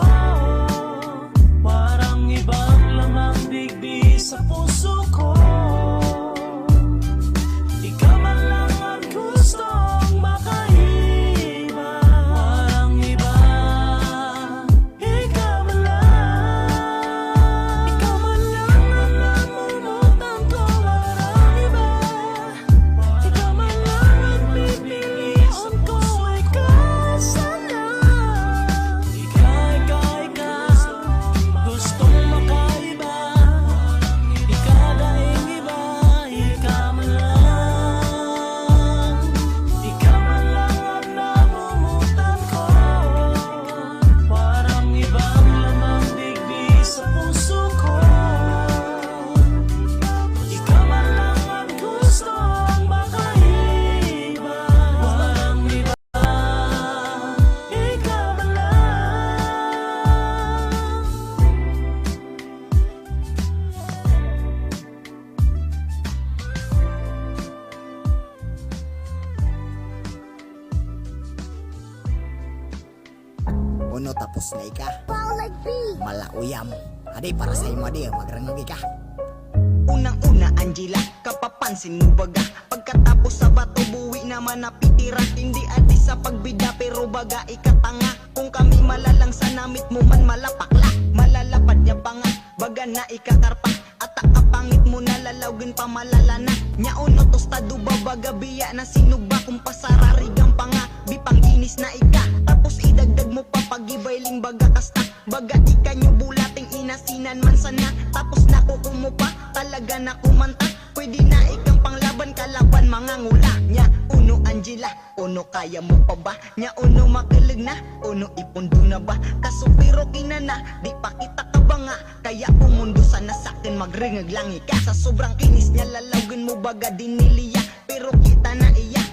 Parang ibang lamang bigbi sa puso ko. Ikaw man lang ang gustong makaiba. Parang iba, ikaw man lang. Ikaw man lang ang namumutan ko. Parang iba. Ikaw man lang ang pipiliin ko. Ikaw sana. Ikaw gustong makaiba. Ikaw daing iba. Ikaw man lang. Ikaw man lang ang namumutan ko. Parang ibang lamang bigbi sa puso ko. Ikaw man lang ang gustong makaiba. Parang iba, ikaw man lang. Uno tapos na ika. Malauyam. Aday para sa imo aday magrangog ika. Unang-una Angela, kapapansin mo baga. Pagkatapos sa bato buwi naman napitira. Hindi adi sa pagbida pero baga ikatanga. Kung kami malalang sa namit mo man malapakla. Malalapad niya pa nga, baga na ikakarpa. At akapangit mo nalalawgin pa malalana. Nya uno tostado babaga biya na sinugba. Kung pasararigang pa nga, bipanginis na ika. Tapos idagdag mo pa pagibay ling baga kasta. Baga ika nyo bulating ina Sinasinan man sana, tapos naku umupa. Talaga na kumanta, pwede na ikang panglaban. Kalaban mga ngula nya. Uno Angela, uno kaya mo pa ba? Nya uno makilig na, uno ipundo na ba? Kasupiro kinana, di pa kita ka ba nga? Kaya umundo sana sakin magringag lang ika. Sa sobrang kinis niya lalawin mo baga diniliya. Pero kita na iya,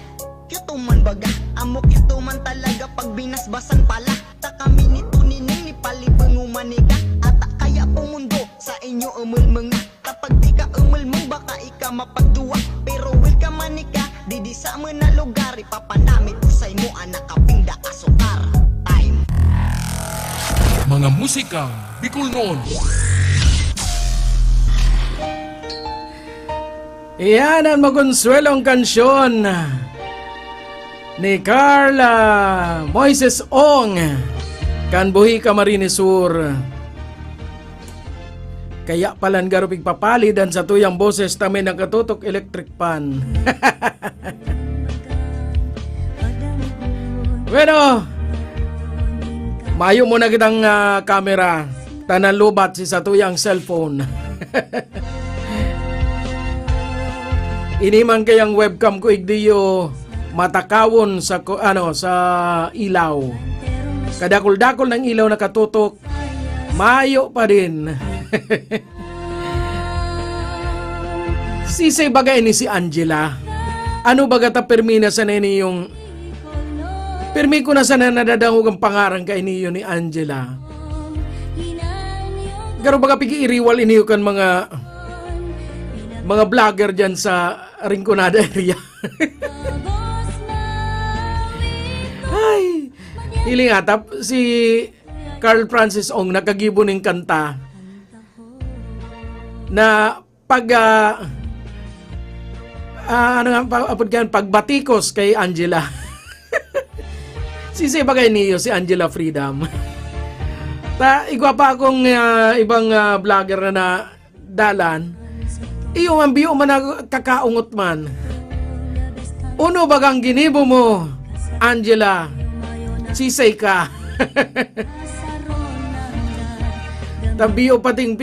cute man baga. Amo cute man talaga pag binasbasan pala. Ta kami nito nining ni palibeng umaniga. Ata kaya pumundo sa inyo umulmeng na. Kapag di ka umulmeng baka ika mapagduwa. Pero will ka manika, di sa mga na lugar. Ipapanamit usay mo anak kapingda asukar. Time. Mga musikang Bicol noon. Iyan ang makonsuelong kansyon ni Carla Moises Ong, Kanbuhi Camarines Sur. Kaya palan garupig papalidan sa tuyang boses tamin ng katutok electric pan. Bueno, mayo mo na kitang camera, tanan lubat si sa tuyang cellphone. Iniman kayang webcam ko igdiyo matakawon sa sa ilaw. Kadakol-dakol ng ilaw nakatutok, mayo pa din. Sisay bagay ni si Angela. Ano baga ta permina sa nini yung permi ko na sana nadadangog ang pangarang kay niyo ni Angela. Garo baga pigi iriwal iniyo kan mga vlogger dyan sa Rinconada area. Ay, hiling atap si Carl Francis Ong nakagibo ng kanta na pag pagbatikos kay Angela. Sisi bagay niyo si Angela Freedom. Igwa pa akong ibang vlogger na dalan. Iyo man biyo man kakaungot man. Uno bagang ginibo mo, Angela, sisay ka. Tabiyo pating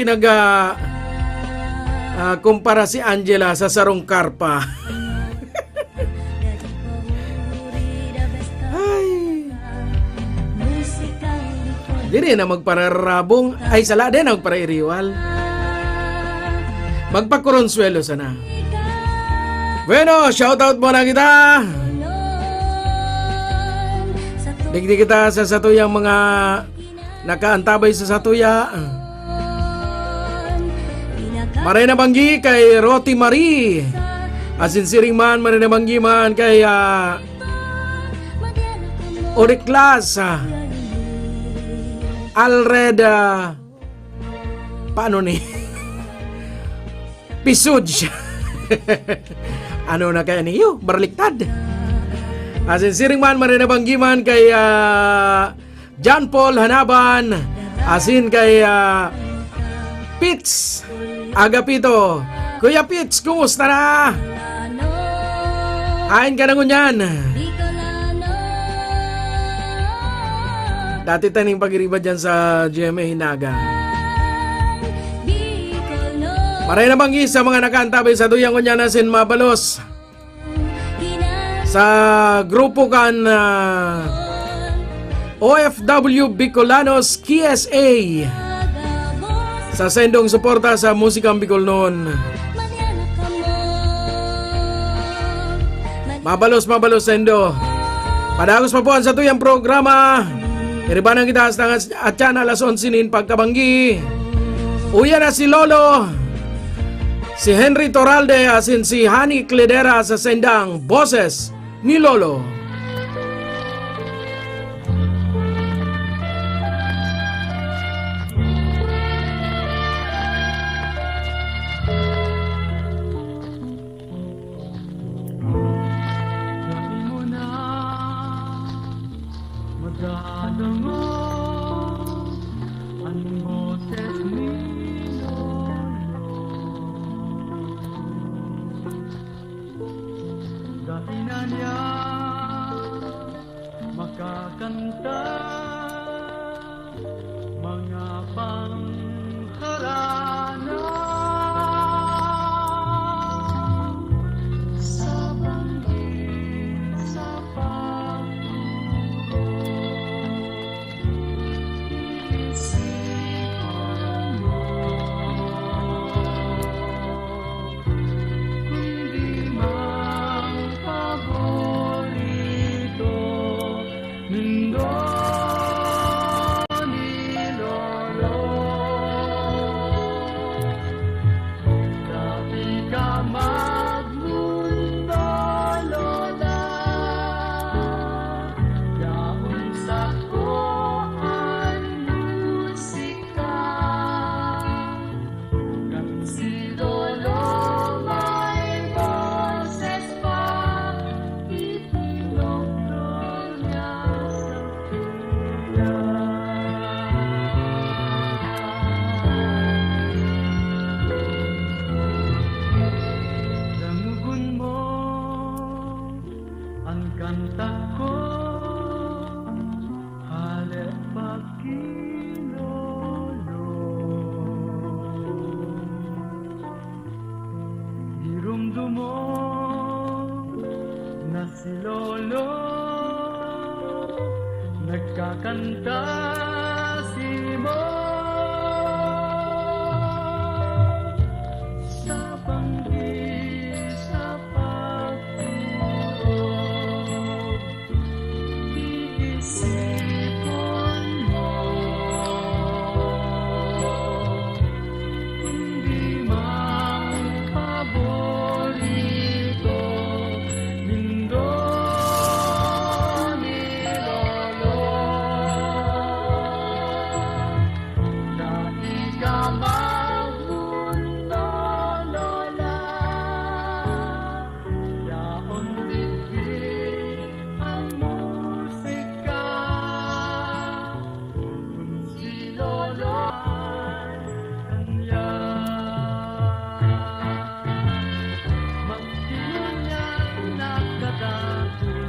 kumpara si Angela sa sarong karpa. Ay. Diri na magpararabong, ay sala din magparairiwal. Magpakoronsuelo sana. Bueno, shoutout muna kita. Digdi kita sa satuyang mga nakaantabay sa satuya. Maray na banggi kay Roti Marie. Asinsiring man, maray na banggi man kay Oriklas. Alred paano ni? Pisuj. Ano na kaya niyo? Barliktad. Asinsiring man, marinabanggiman kay John Paul Hanaban. Asin kay Pitts Agapito. Kuya Pitts, kumusta na? Ain ka na ngunyan. Dati taning pag-iriba dyan sa GMA Hinaga. Maray na banggi sa mga nakaantabay sa tuyang kunya na sin mabalos sa grupo kan OFW Bicolanos KSA sa sendong suporta sa musikang Bicol noon. Mabalos sendo. Padagos pa po ang sa tuyang programa. Iribanan kita hasta atyan alas 11 nin pagkabanggi. Uya na si Lolo, si Henry Toralde, asin si Hani Cledera sa sendang Boses ni Lolo. Dahilan niya Simo sa panggi sa pagtulog, iisipon mo hindi mang paborito nindo ni Lolo. Dahil ka magmundo, Lola, yaon digdi ang musika. Kung si Lolo ay kanya, magtinunyak nagdadakil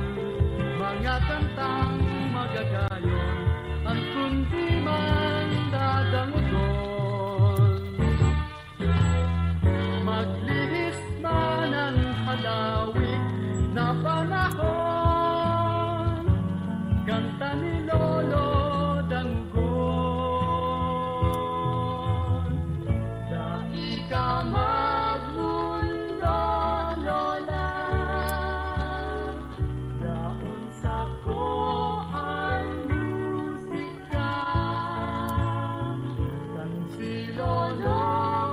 mga kantang magagayon at kung di man dadangugon, maglihis man ang halawig na panahon, kanta ni Lolo Danggon. Dahil ka magmundo, Lola, daon sa ko ang musika. Kan si Lolo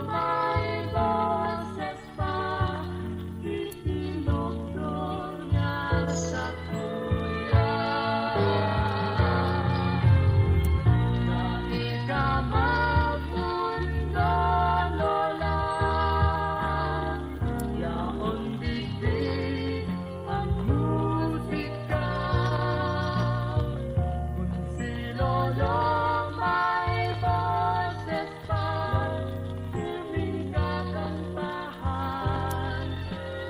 may boses pa, itinugtog niya sa kuya. Dahil ka magmundo, Lola, yaon digdi ang musika. Kung si Lolo may boses pa, sumikat ang tahan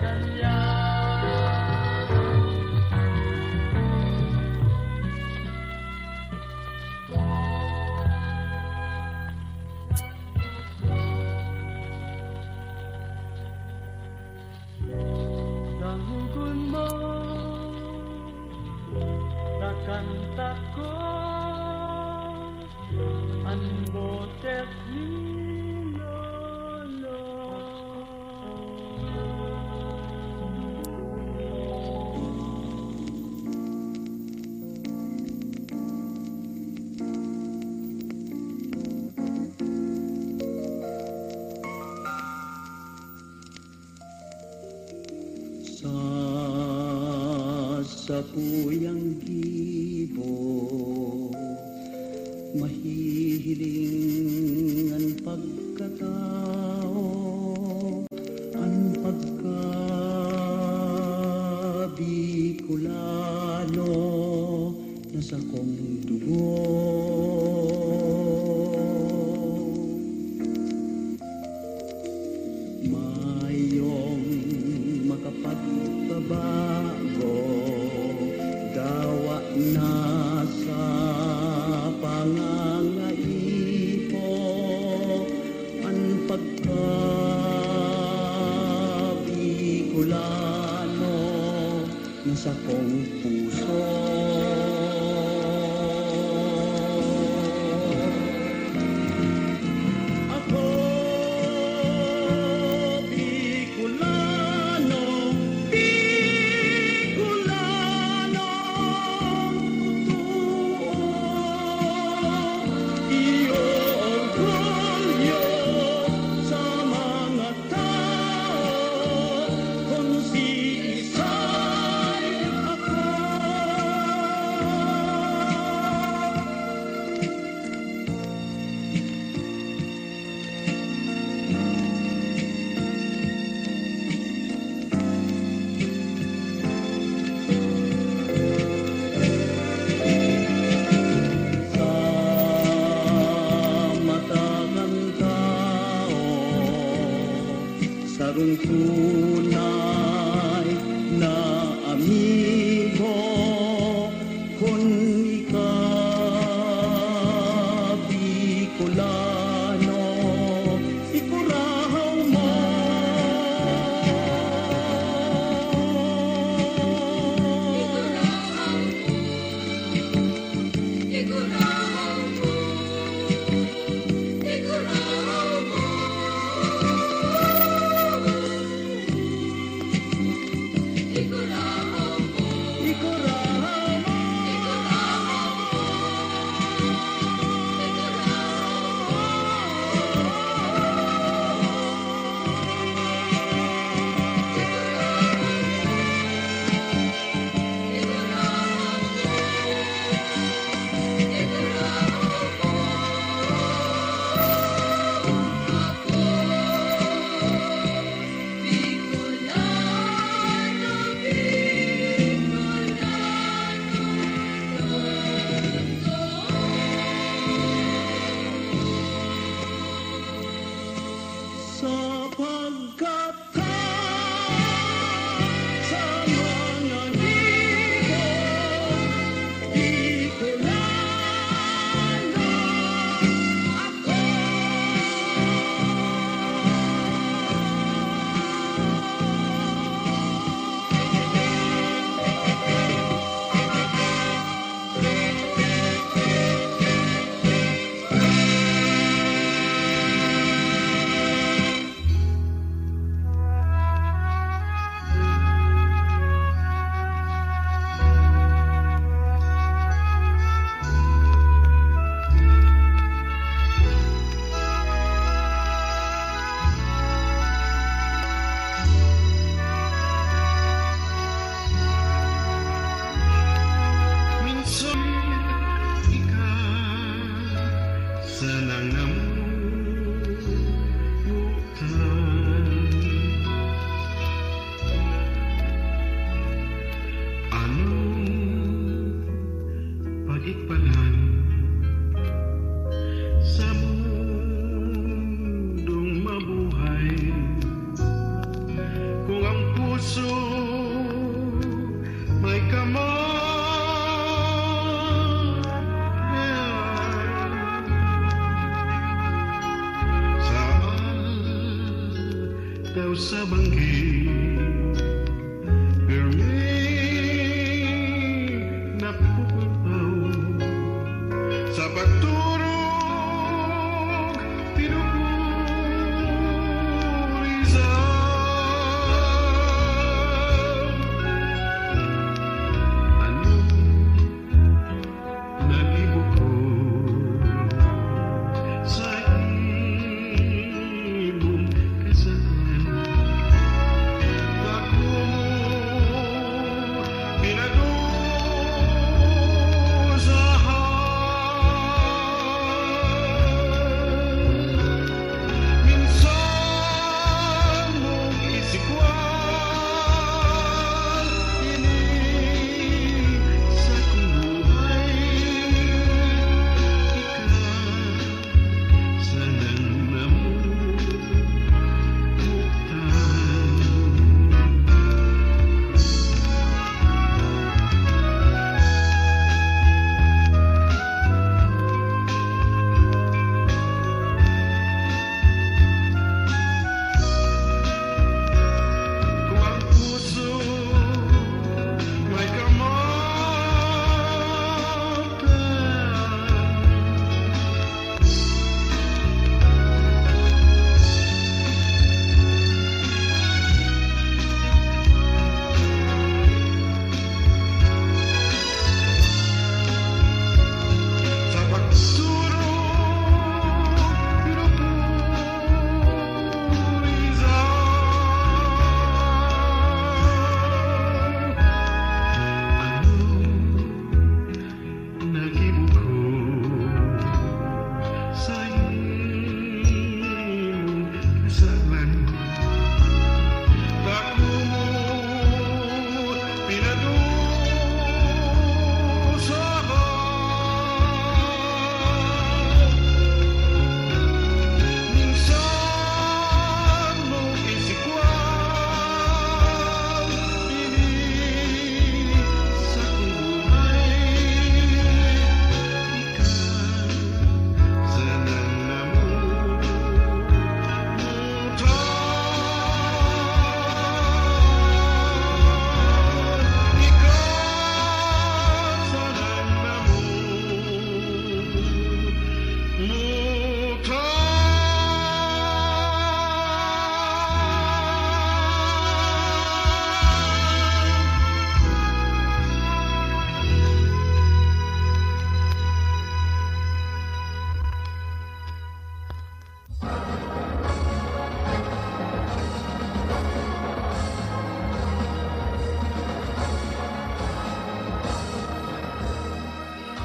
kanya. Dangugon mo, kakanta ko ang boses ni Lolo. Sa puyang gibo, mahihiling ang pagkatao, ang pagkabikulano na sa kong dugo. Mayong makapagpabago, dawa na sa pangangaipo, ang pagkabikulano na sa kong puso. Ako Bicolano, Bicolano, iyo orgulyo sa mga tao, kung si isa'y ako. Sarong tunay na amigo, kung ikaw Bicolano, ikurahaw mo. Ikurahaw sanang namutan. Anong pag-ikbalan sa mundong mabuhay kung ang puso may daw sa banggi pirmi napupaw sa pagturog pinupurizaw. Anong nag-ibuko sa ibong kasalan?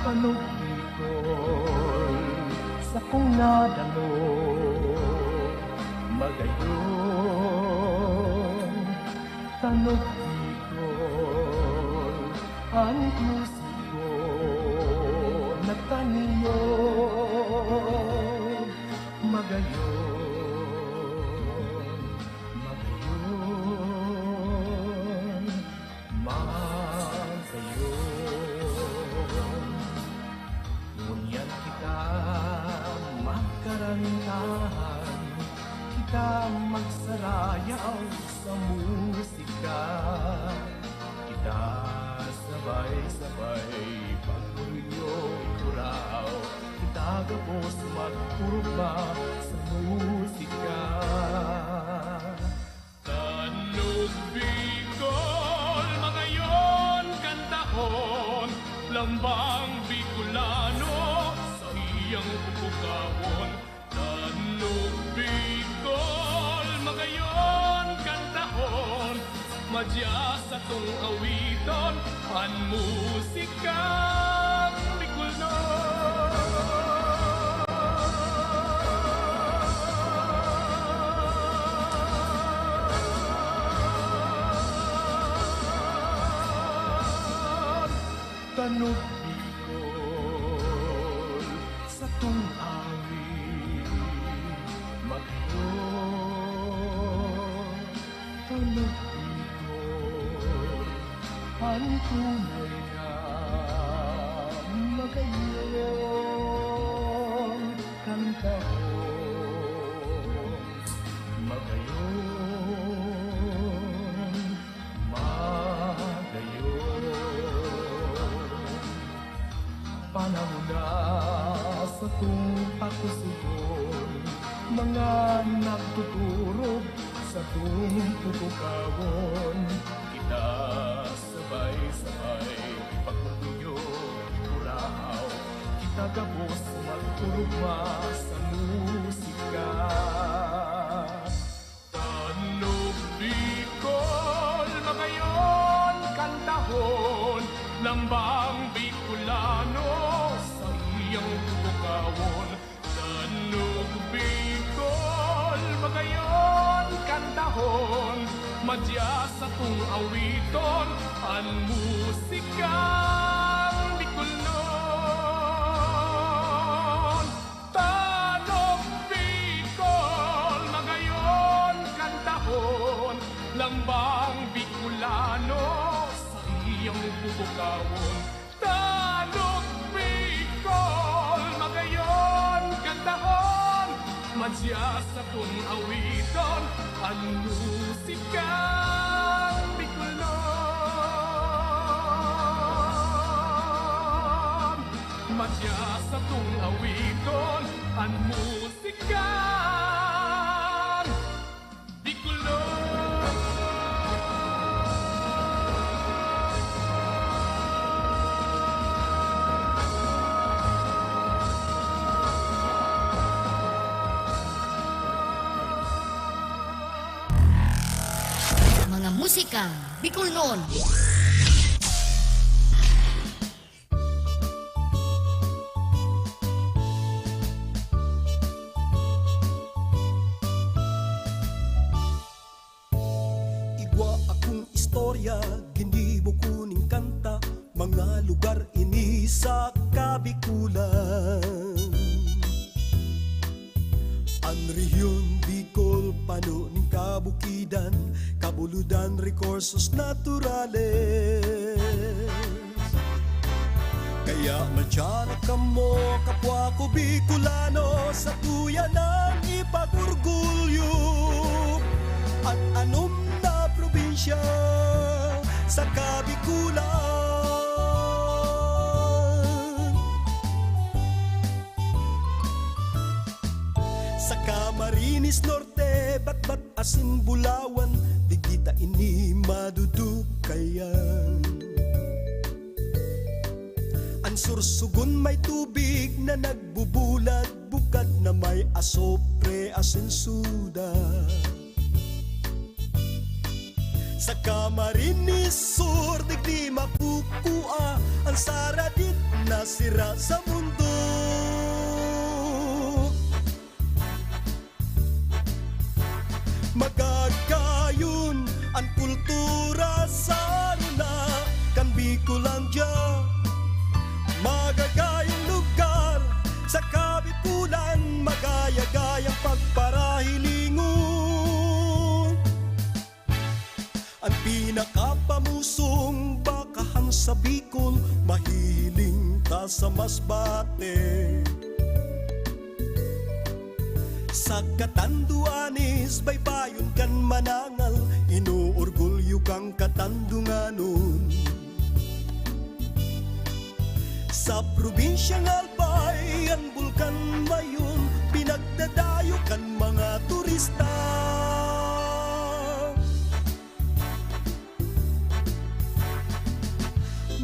Panuglikon sa kong nadalo magayon. Panuglikon ang musiko nagtaniyo magayon, magayon, magayon. Ngunyan kita magkarantahan, kita magsarayaw sa musika, kita sabay-sabay pagpunyong kuraw, kita gabos magpurba sa musika. Tanog Bicol, magayon kantahon, lambang Bicolano sa iyang pupukawon. Tanog Bicol, magayon kantahon, madya sa tong awiton, pan musika Bicolano. Tanog Bicol sa tungawi magayon. Tanog Bicol ang tunay na magayon. Kanta ko magayon, magayon. Panahon na sa tung pagkusugon, mga nagtuturog sa tung tutugawon. Kita sabay-sabay pagpupuyo, turahaw, kita gabos magturugma sa musika. Tanog Bicol, magayon, kantahon, lambang Bicolano sa iyang tugawon. Tanog Bicol, magayon, kantahon, madya sa tung awiton, ang musikang Bicolnon. Tanog Bicol, magayon, kantahon, lambang Bicolano sa iyang bubukawon. Tanog Bicol, magayon, kantahon, madya sa tung awiton, ang musikang Bicolnon. Madya sa tung awiton, ang musikang Bicolnon. Mga musikang Bicolnon. Igwa akong istorya, ginibo kuning kanta, mga lugar ini sa Kabikulan. Ang rehiyon Bicol, panuning kabukidan, kabuludan, recursos naturales. Kaya madyala ka mo, kapwa ko Bicolano, sa tuya ng ipag-orgulyo. At anom na probinsya sa Kabikulan. Sa Camarines Norte, Batbat, Asin, Bulawan, di kita ini madudukayan. Ang Sursugun may tubig na nagbubulad, bukad na may asopre, asin, suda. Sa Camarines Sur, di makukua ang saradit na sira sa mundo. Magagayon ang kultura sa nila, kan Bicolan dyan. Magagayang lugar sa Kabikulan, magaya-gayang pagparahilingon. Ang pinakapamusong bakahan sa Bicol, mahihiling ta sa Masbate. Sa Katanduanes, baybayon kan manangal, inuorgulyo kang Katandunganon. Sa probinsyang Albay, ang bulkan mayon, pinagdadayo kan mga turista.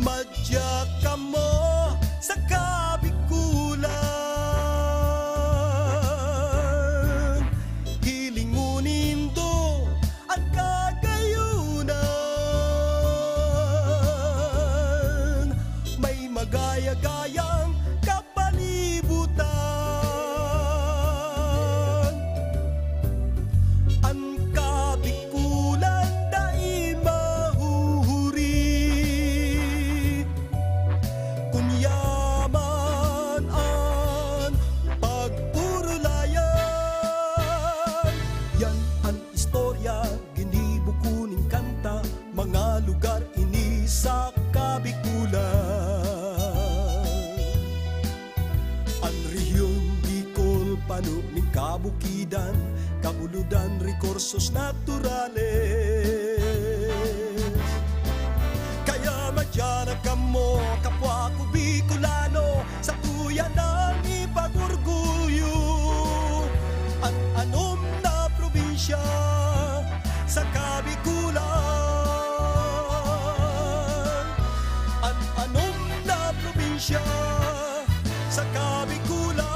Madya ka mo sa Kabikulan, hilingunin do ang kagayunan. May magaya-gayang kapalibutan. panuning kabukidan, kabuludan, rekursos naturales. Kaya madyan ka mo, kapwa ko Bicolano, sa tuya ng ipag-orgulyo. At anom na probinsya sa Kabikulan. At anom na probinsya sa Kabikulan.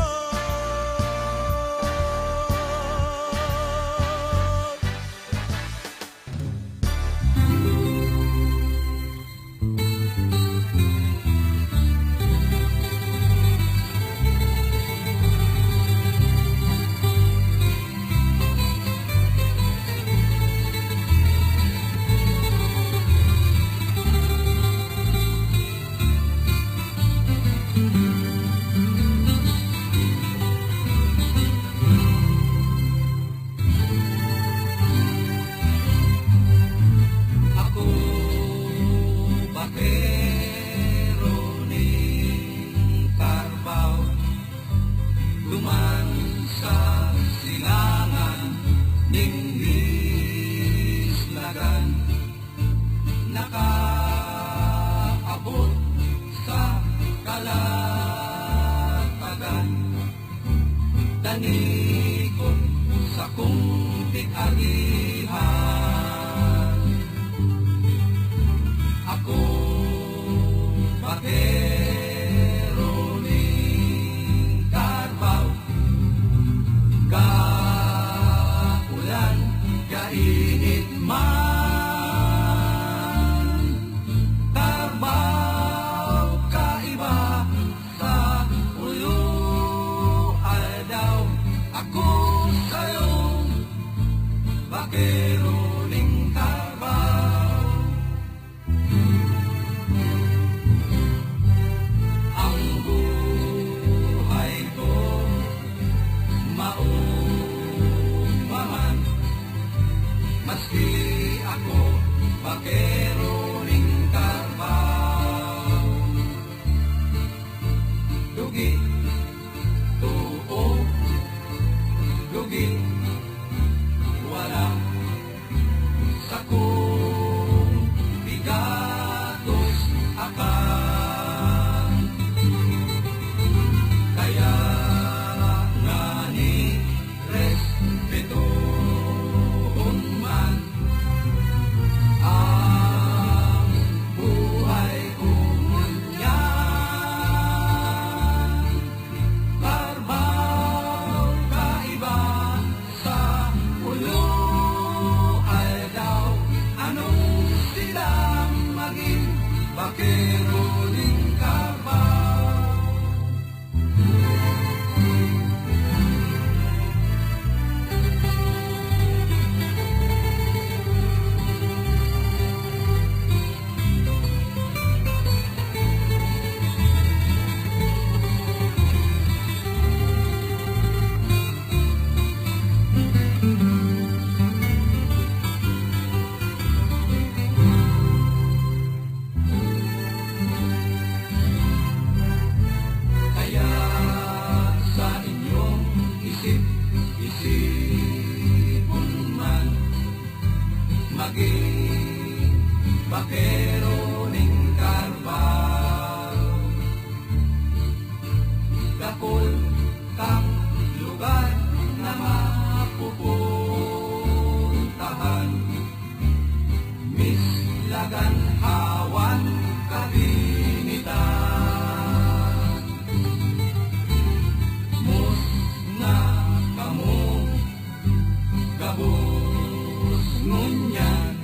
Ngunyan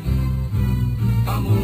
kamu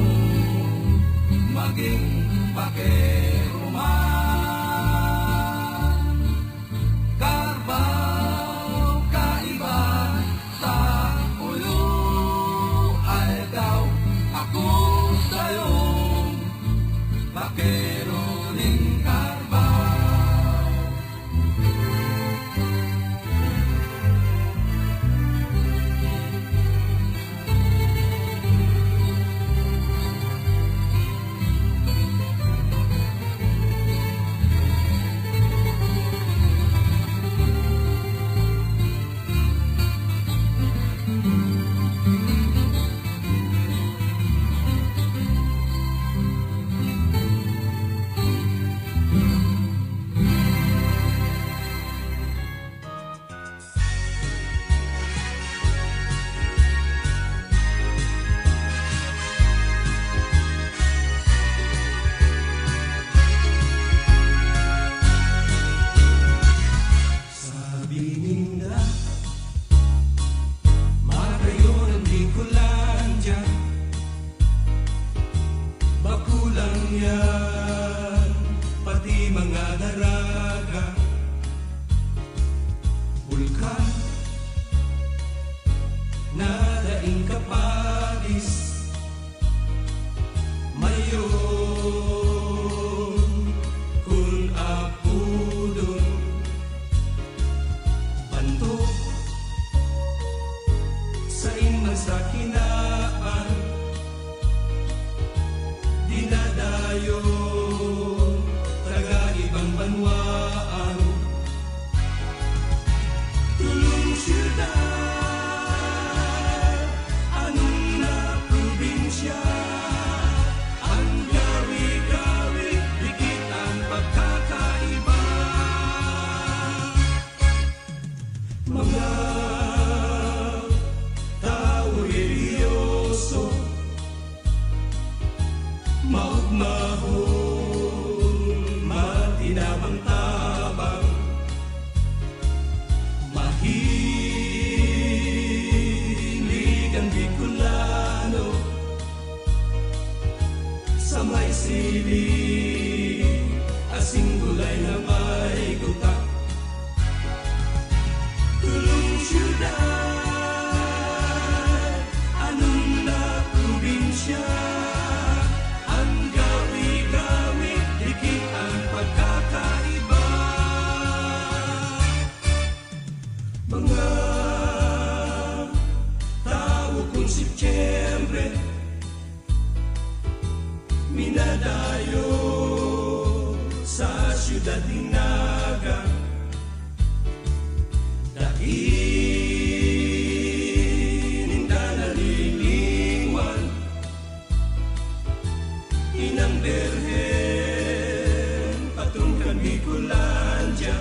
bulkan na daing kapalis mayon kun apudon bantok sa imang sakinaan dinadayo taga ibang banwaan tulong syudad anong na probinsya ang gawi-gawi dikit ang pagkakaiba mga tao religyoso maugmahon matinabang-tabang mahilig ang Bicolano sa may sili asing gulay na may gutak tulong syudad anong na probinsya ang gawi-gawi dikit ang pagkakaiba mga tao kung Setyembre minadayo sa siyudad ng Naga dahininda nalilingwan inang Berhen patungkan Bicolandia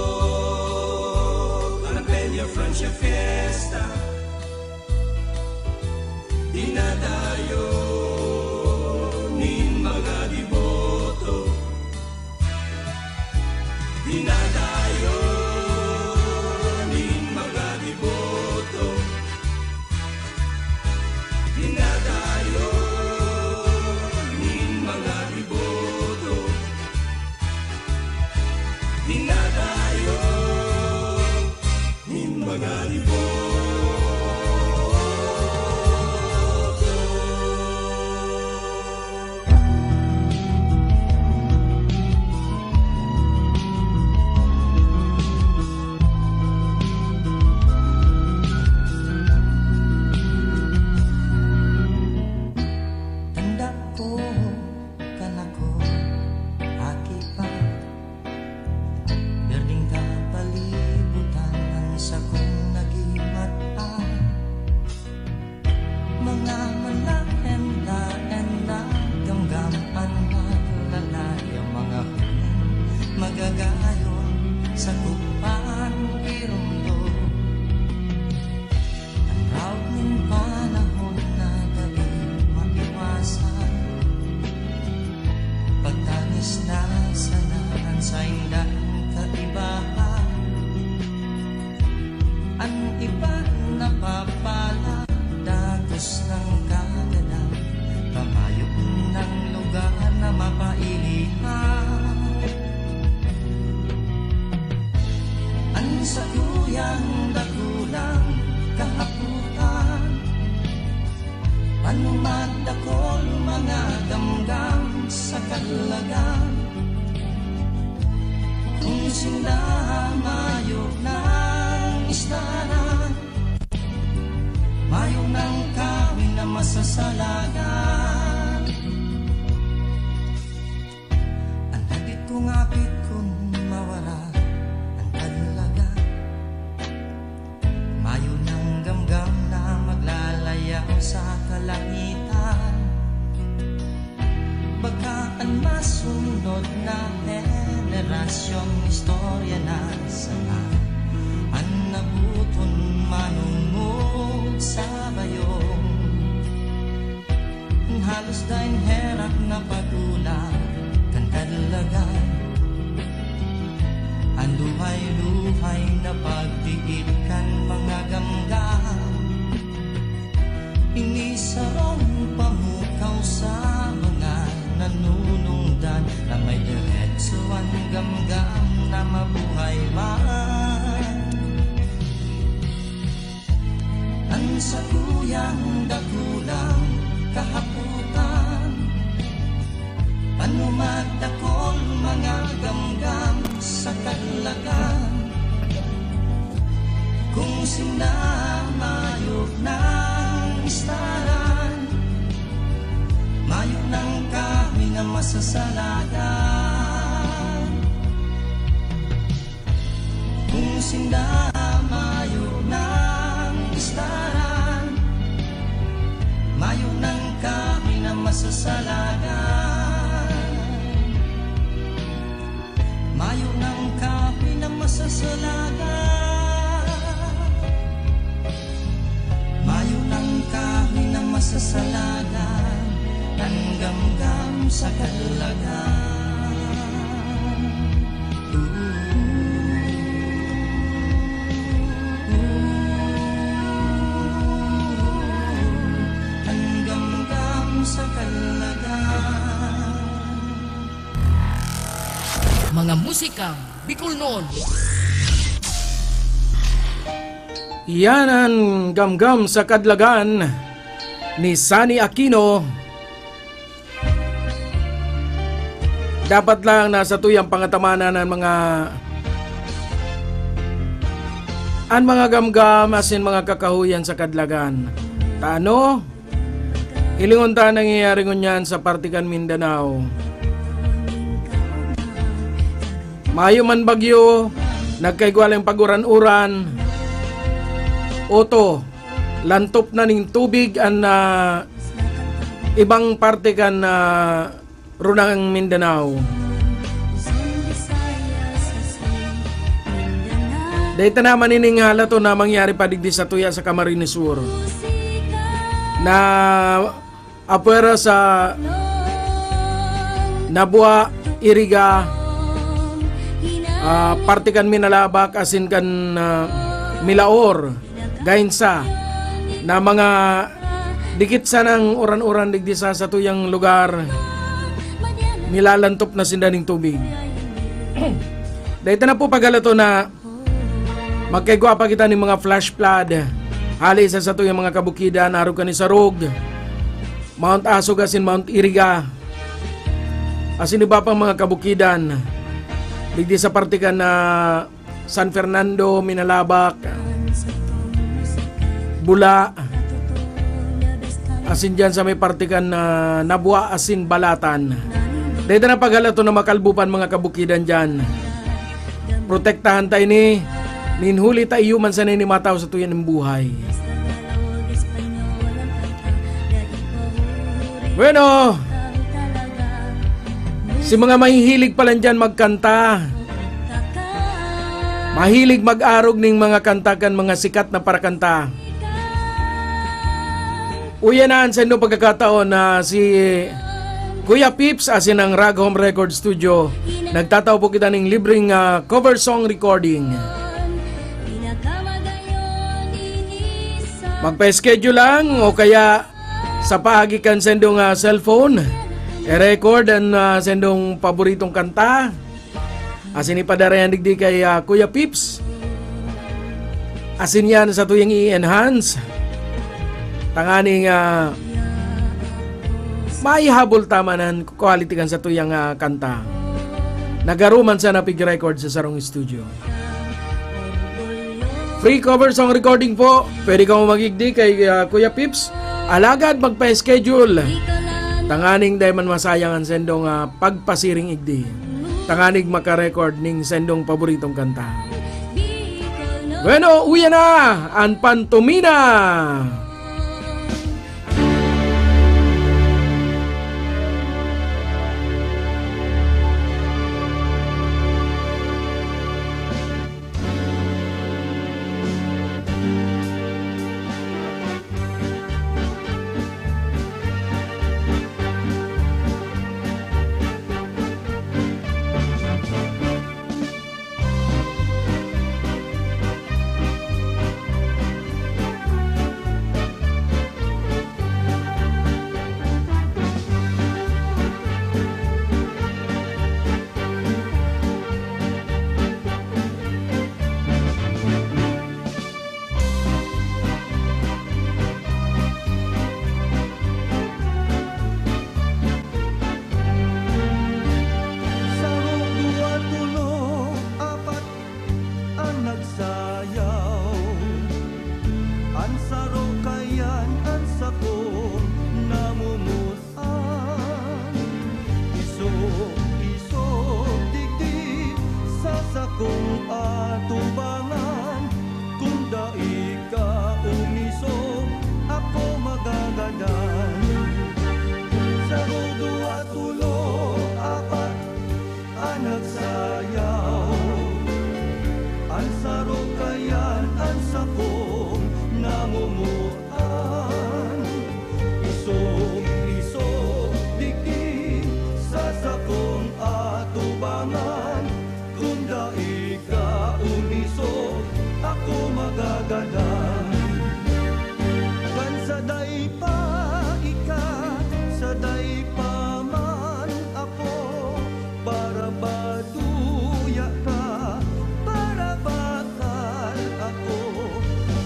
Bandok ang Peña Francia Fiesta dinadayo nin mga diboto dinadayo nin mga diboto dinadayo nin mga diboto dinadayo nin mga diboto Tanda ko, kanako, aki pa Berding ka palibutan ng sakong nagimata Mga manahenda-enda Gamgaman maglalaya mga huling Magagayon sa kupan irundo Ang raw ng panahon na gabi maiwasan Pagtangis na sanahan sa indang kaibahan Ang iba napapala dagos ng kagalang Pamayok ng lugar na mapailihan Ang sakuyang dagulang kahaputan Panumadakol mga gamgam sa kalagan Kung sila mayok ng istaran Mayok ng kawin na masasalagan Ang hagit kong apit kung mawala ang kalaga Mayo ng gamgam na maglalayaw sa kalangitan Baka masunod na henerasyon istorya na sana Ang nabuton manungog sa bayong Halos dahil herap na patulang kan kadalagan Ang luhay-luhay na pagdiit kan mga gamgam Inisarong pamukaw sa mga nanunungdan Na may diretsuan gamgam na mabuhay man. Ang sa tuyang dakulang kahaputan, ano magdakol mga gamgam sa kadlagan. Kung sinamayog ng istaran, mayo ng kahoy na masasalagan. Kung sinamayog ng istaran, mayo ng kahoy na masasalagan. Mayo ng kahoy na masasalagan. Mayo ng kahoy na masasalagan, ang gamgam sa kadlagan. Ang gamgam sa kadlagan. Mga musikang Bicol noon. Yan ang gamgam sa kadlagan ni Sunny Aquino. Dapat lang nasa tuyang pangatamanan ng mga gamgam asin mga kakahuyan sa kadlagan. Tano? Ilingon ta nangyayari ngunyan sa Partikan Mindanao. Mayo man bagyo, nagkaigwalang paguran-uran. Oto, lantop na ning tubig ang ibang parte kan runang Mindanao. Dahito naman ininghala to na mangyari pa digdi sa tuya sa Camarines Sur. Na apwera sa Nabua, Iriga, parte kan Minalabak, asin kan Milaor, Gainsa, na mga dikit sa ng uran-uran digdi sa tuyang lugar, nilalantop na sindaning tubig. Dahito na po pagalato na magkaigwa pa kita ng mga flash flood. Hali sa tuyang mga kabukidan, araw ka ni Sarog, Mount Asog asin Mount Iriga, asin iba pang mga kabukidan digdi sa partikan na San Fernando, Minalabak, Bula, asin dyan sa may partikan na Nabua asin Balatan. Dahito na paghalato na makalbupan mga kabukidan dyan. Protektahan tayo ni ninhuli tayo man sanay ni mataw sa tuyan ng buhay. Bueno, si mga mahihilig pala dyan magkanta, mahilig mag-arog ng mga kantakan, mga sikat na parakanta. Uyanaan sa inyo pagkakataon na si Kuya Pips asin ang Rag Home Record Studio. Nagtataw po kita ng libreng cover song recording. Magpa-schedule lang o kaya sa paagikan sa indong cellphone, i-record ang sa indong paboritong kanta. Asin ipadarayan digdi kay Kuya Pips. Asin yan sa tuyang i-enhance. Tanganing maihabol tamanan quality kan sa tuyang kanta. Nagaruman sa Napig Record sa Sarong Studio. Free cover song recording po. Pwede kang magigdi kay Kuya Pips. Alagad magpa-schedule. Tanganing dahil man masayang ang sendong pagpasiring igdi. Tanganig makarecord ning sendong paboritong kanta. Bueno, uya na ang Pantomina. sarayaw Ang saro kayan ang sakong namumuan Isog digdi sa sakong atubangan Kung daig ka umisog ako magagalan Kan saday pa ika saday pa man ako para ba duya ka para bakal ako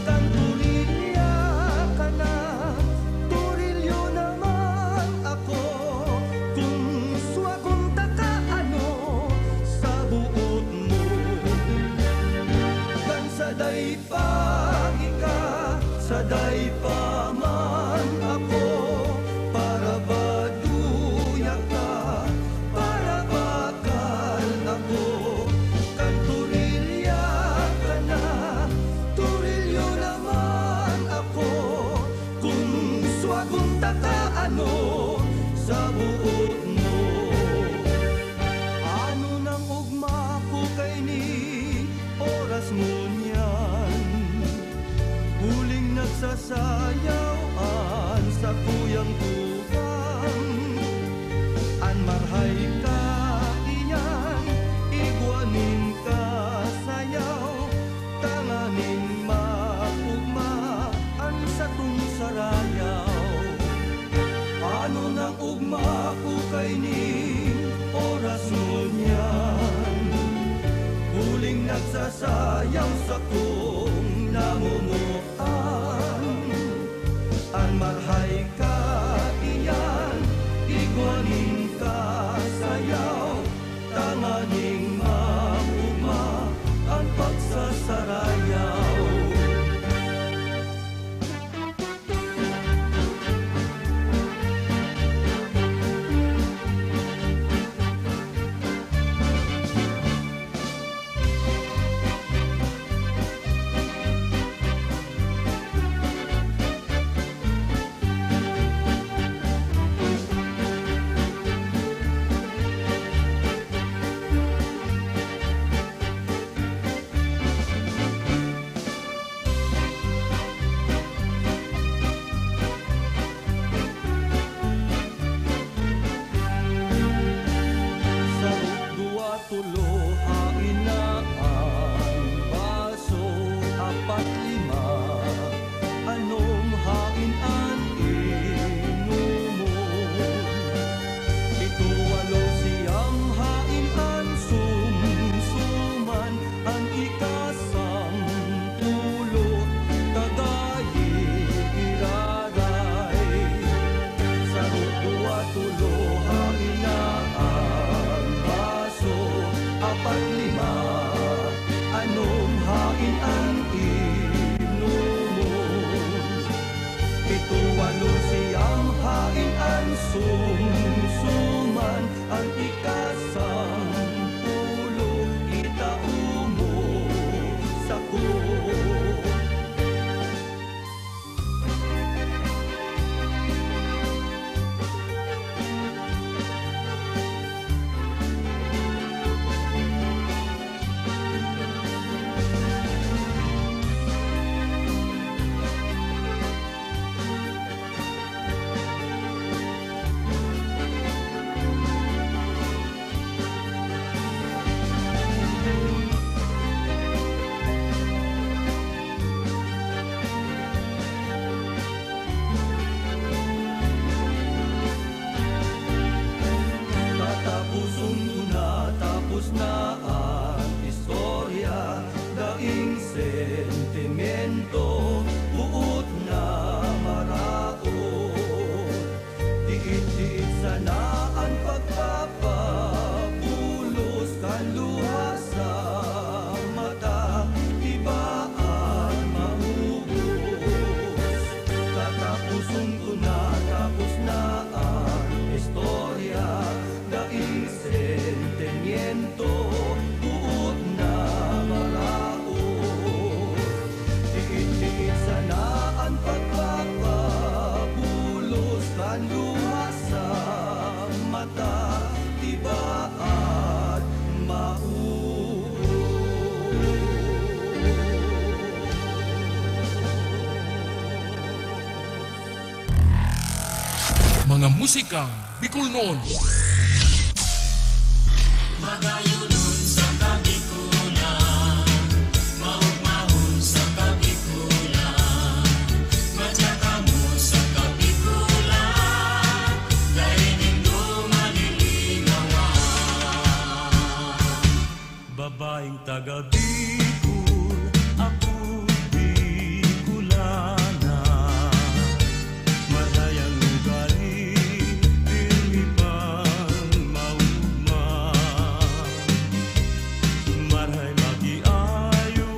kan turilya ka na turilyo naman ako kung swakong takaano sa buot mo kan saday pa ika saday pa man ako para ba duya ka para bakal ako kan turilya ka na turilyo naman ako kung swagong takaano sa buot mo ano nang ugma ko kay ni oras mo niyan huling nagsasayawan sa kuyang tugang an marhay ka iyan igwanin ka sayaw tanganin maugmaan sa tung sarayaw ano nang ugma ko kay ni oras mo niyan huling nagsasayaw sa kong namumuan ang marhay ka iyan igwanin ka sayaw tanganing mauma ang pagsasarayaw sumsuman ang ikasang pulo itaumo sa ko Mga musikang Bicol noon. Magayunon sa Kabikulan, maugmahon sa Kabikulan, matsaka mo sa Kabikulan, dahil nindo malilinawan. Babaeng taga Bicol, ako Bicolana. Madayang ugali, pirmi pang maugma. Marhay magiayo,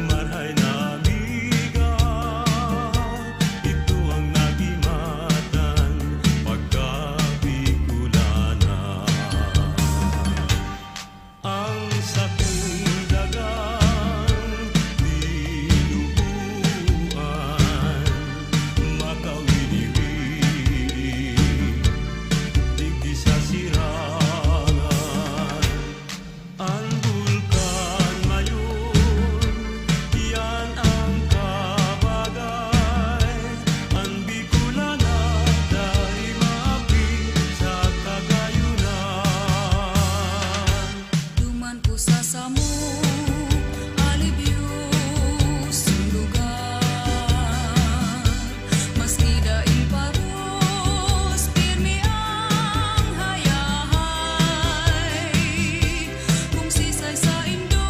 marhay na amiga. Ito ang nagimatan pagka Bicolana. Ang sakong dagang dinubuan, makawili-wili, digdi sa sirangan. Ang bulkan ngayon, yan ang kabagay. Ang Bicolana dahil maapi sa kagayunan. Duman ko sa samo, alibyo sa lugar. Maski daing paros, pirmi ang hayahay. Kung sisay sa indo,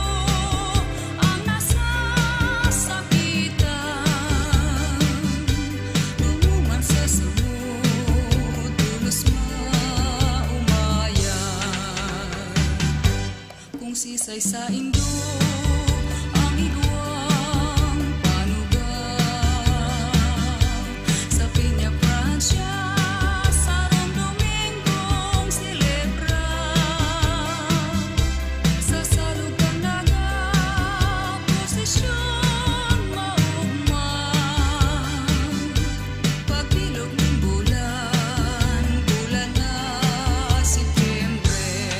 ang nasasakitan. Tumuman sa samud, tulos maumayan. Kung sisay sa indo, ang igwang panugang. Sa Piña Francia, sa Rome Domingong silebra. Sa salugang naga, prosesyon maugmang. Pagbilog ng bulan, bulan na Setyembre.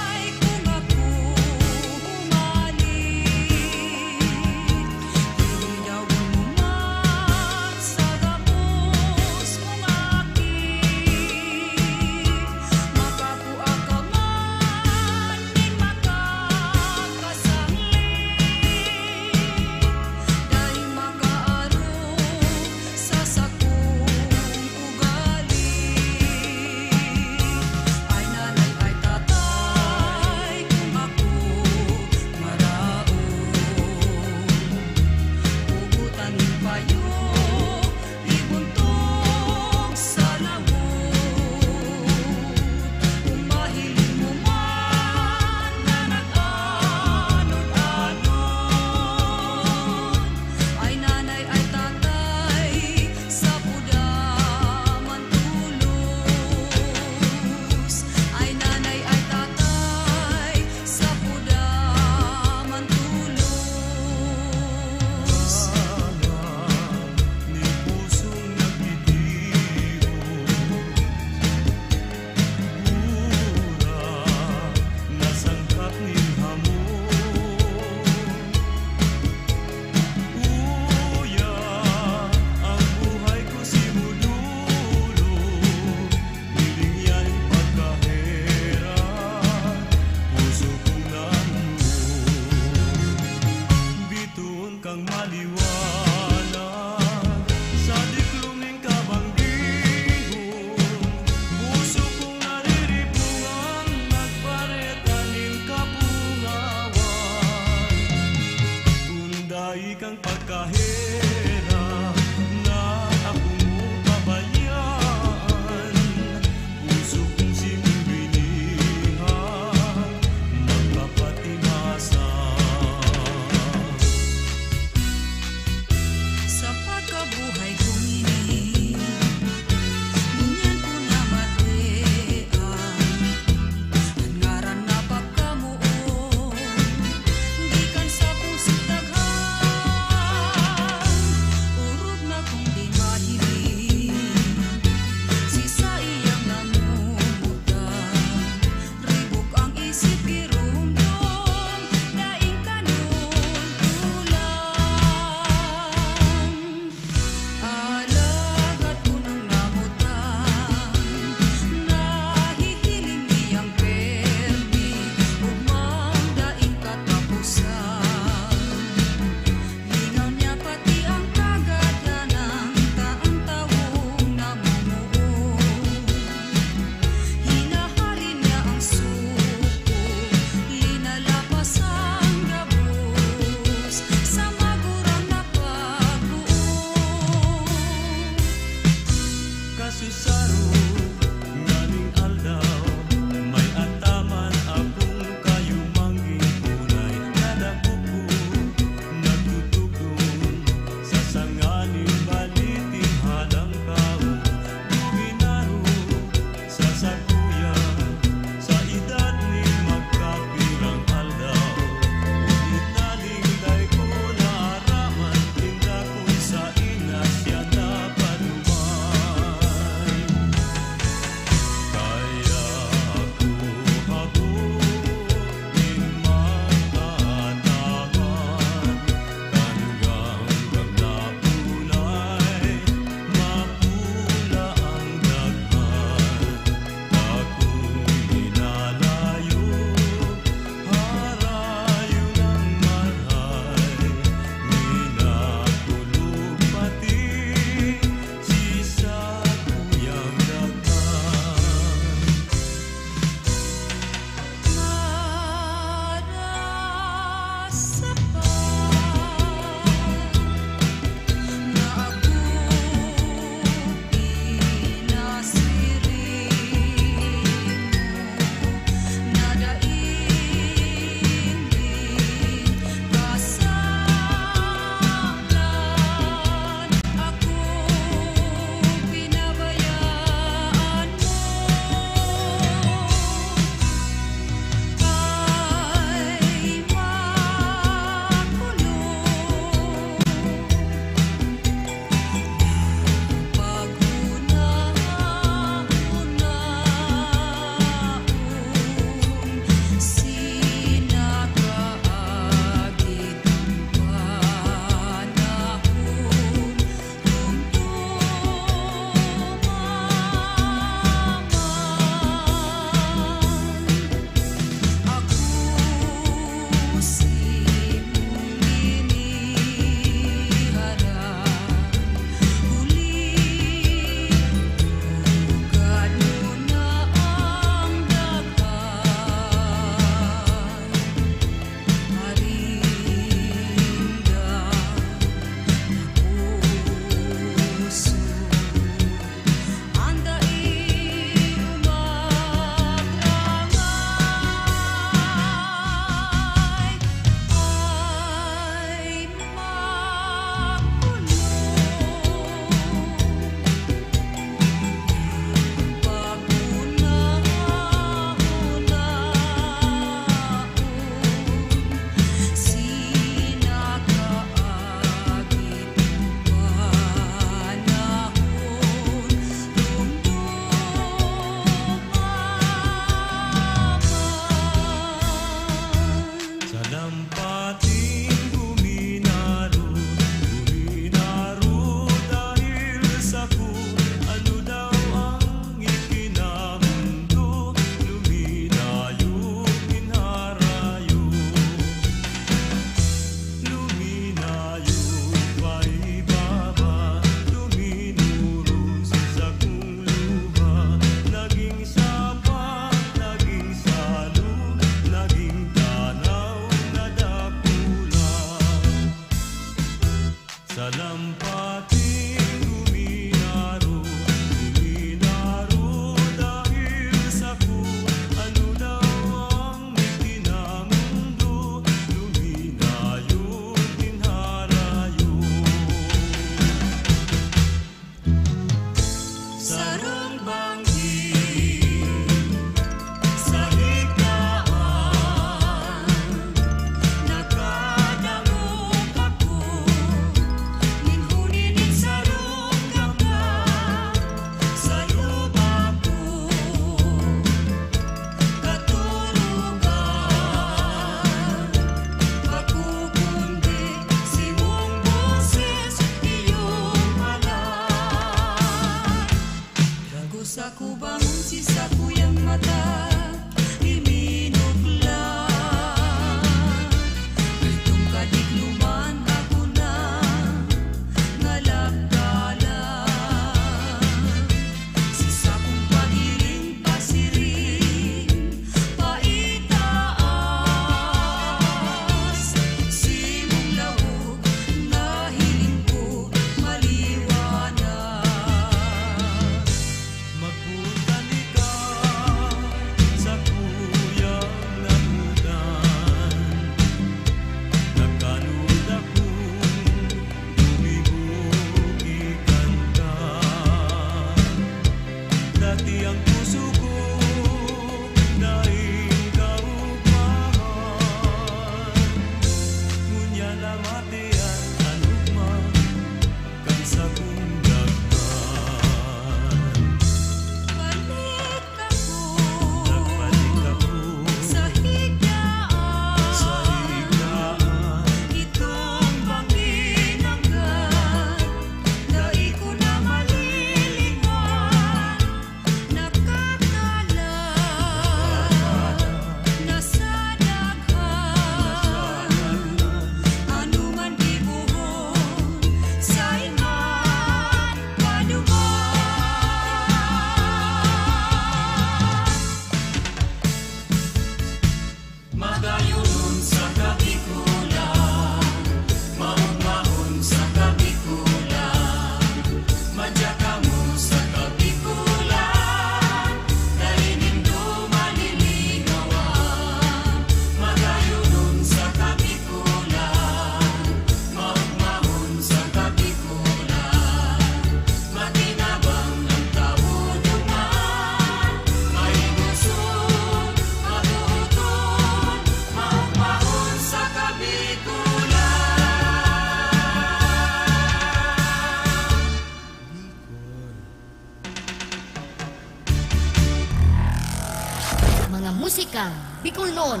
musikang Bicolnon.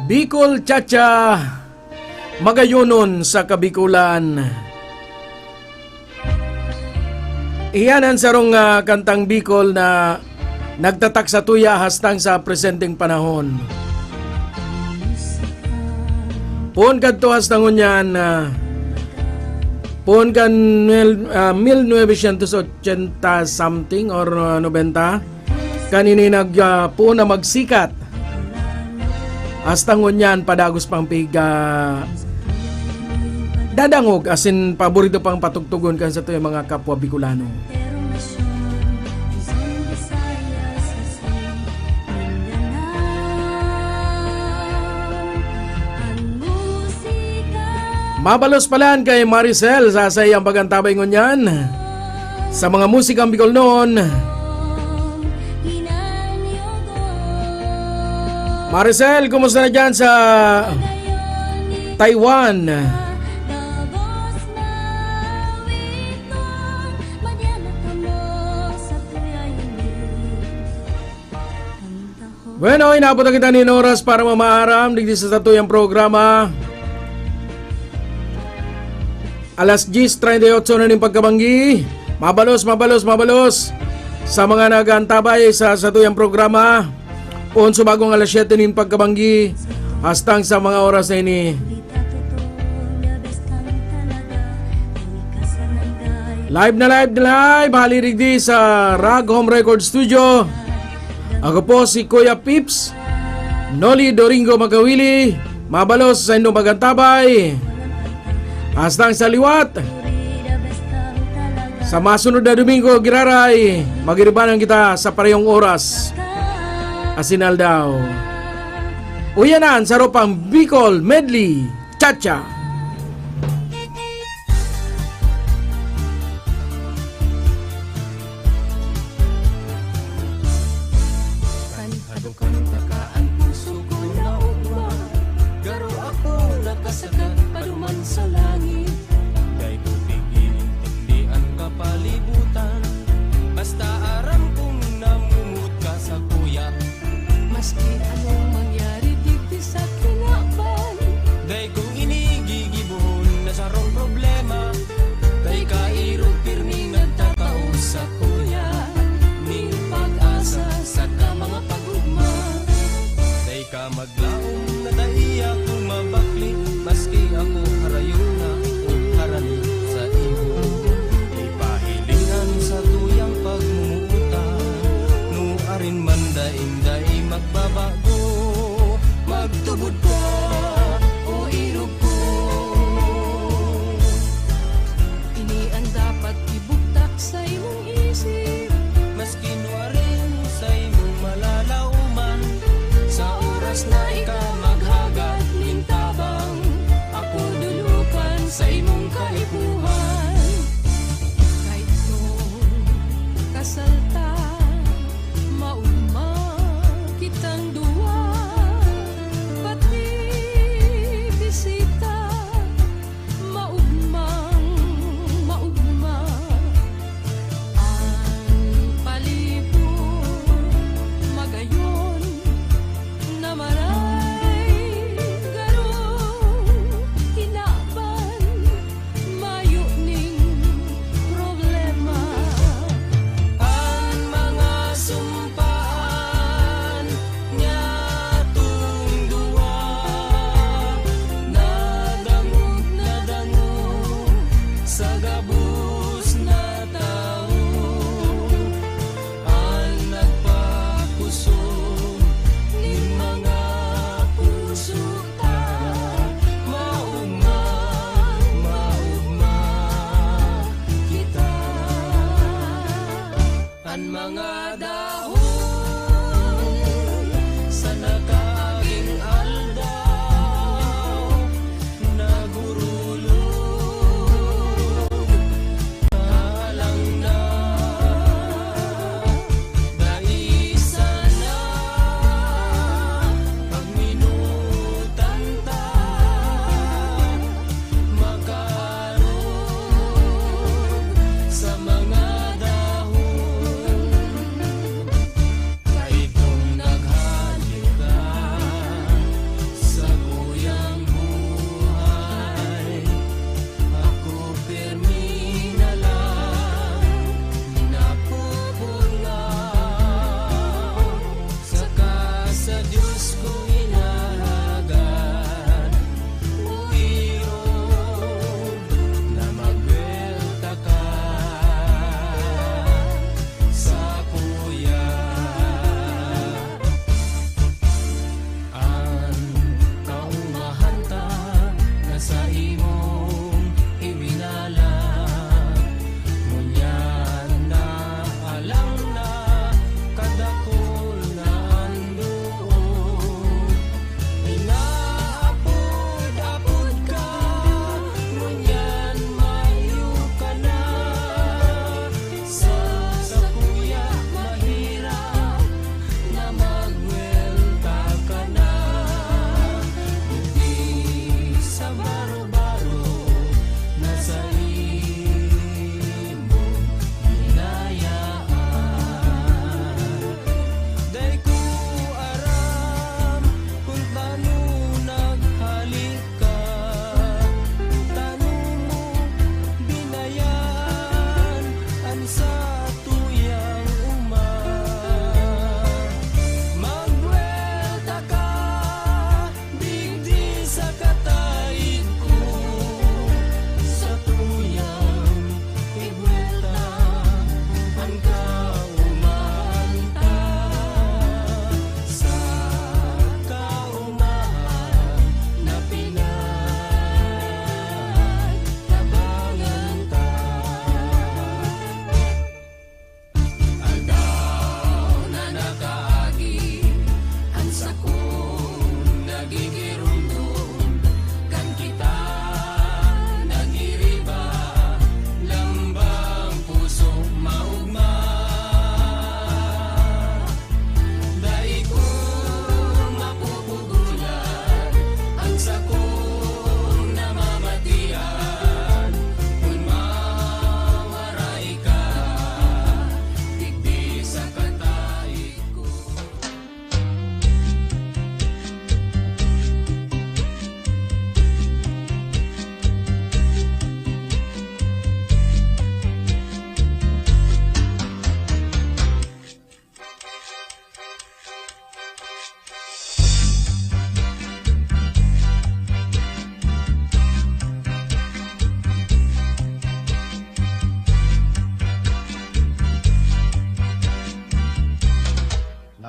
Bicol Chacha, magayonon sa Kabikulan. Iyanan sarong kantang Bicol na nagtatak sa tuya hastang sa presenteng panahon. Puon kadto hastang unyan puon kan 1980 something or 90 kanini puon na magsikat hastang unyan padagos pang piga dadangog asin paborito pang patugtugon kan sa tuya mga kapwa Bicolano. Mabalos palan kay Maricel sa sayang pagantabay ngunyan sa mga musikang Bicolnon. Maricel, kumusta na dyan sa Taiwan? Bueno, inabot na kita ni oras para mamaaram digdi sa satuyang programa. Alas 10:38 na ning pagkabanggi. Mabalos sa mga nagantabay sa satuyang programa. Unso bagong alas 7 ning pagkabanggi hastang sa mga oras na ini. Live na live halirig sa Rag Home Record Studio. Ako po si Kuya Pips Noli Doringo Magawili. Mabalos sa inyong pagantabay hastang sa liwat. Sa masunod na Domingo, giraray, magiribanan kita sa parehong oras. Asinal daw. Uyanan sa ropang Bicol Medley Chacha.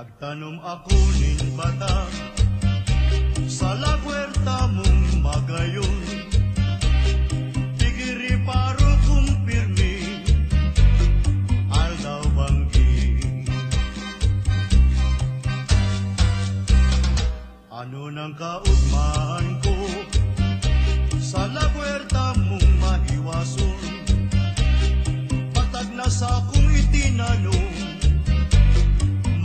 Nagtanom ako nin bata sa lagwerta mong magayon. Tigiri paro kung pirmi, aldaw banggi. Ano nang kaugmaan ko sa lagwerta mong maiwason? Patag na sa kong itinanong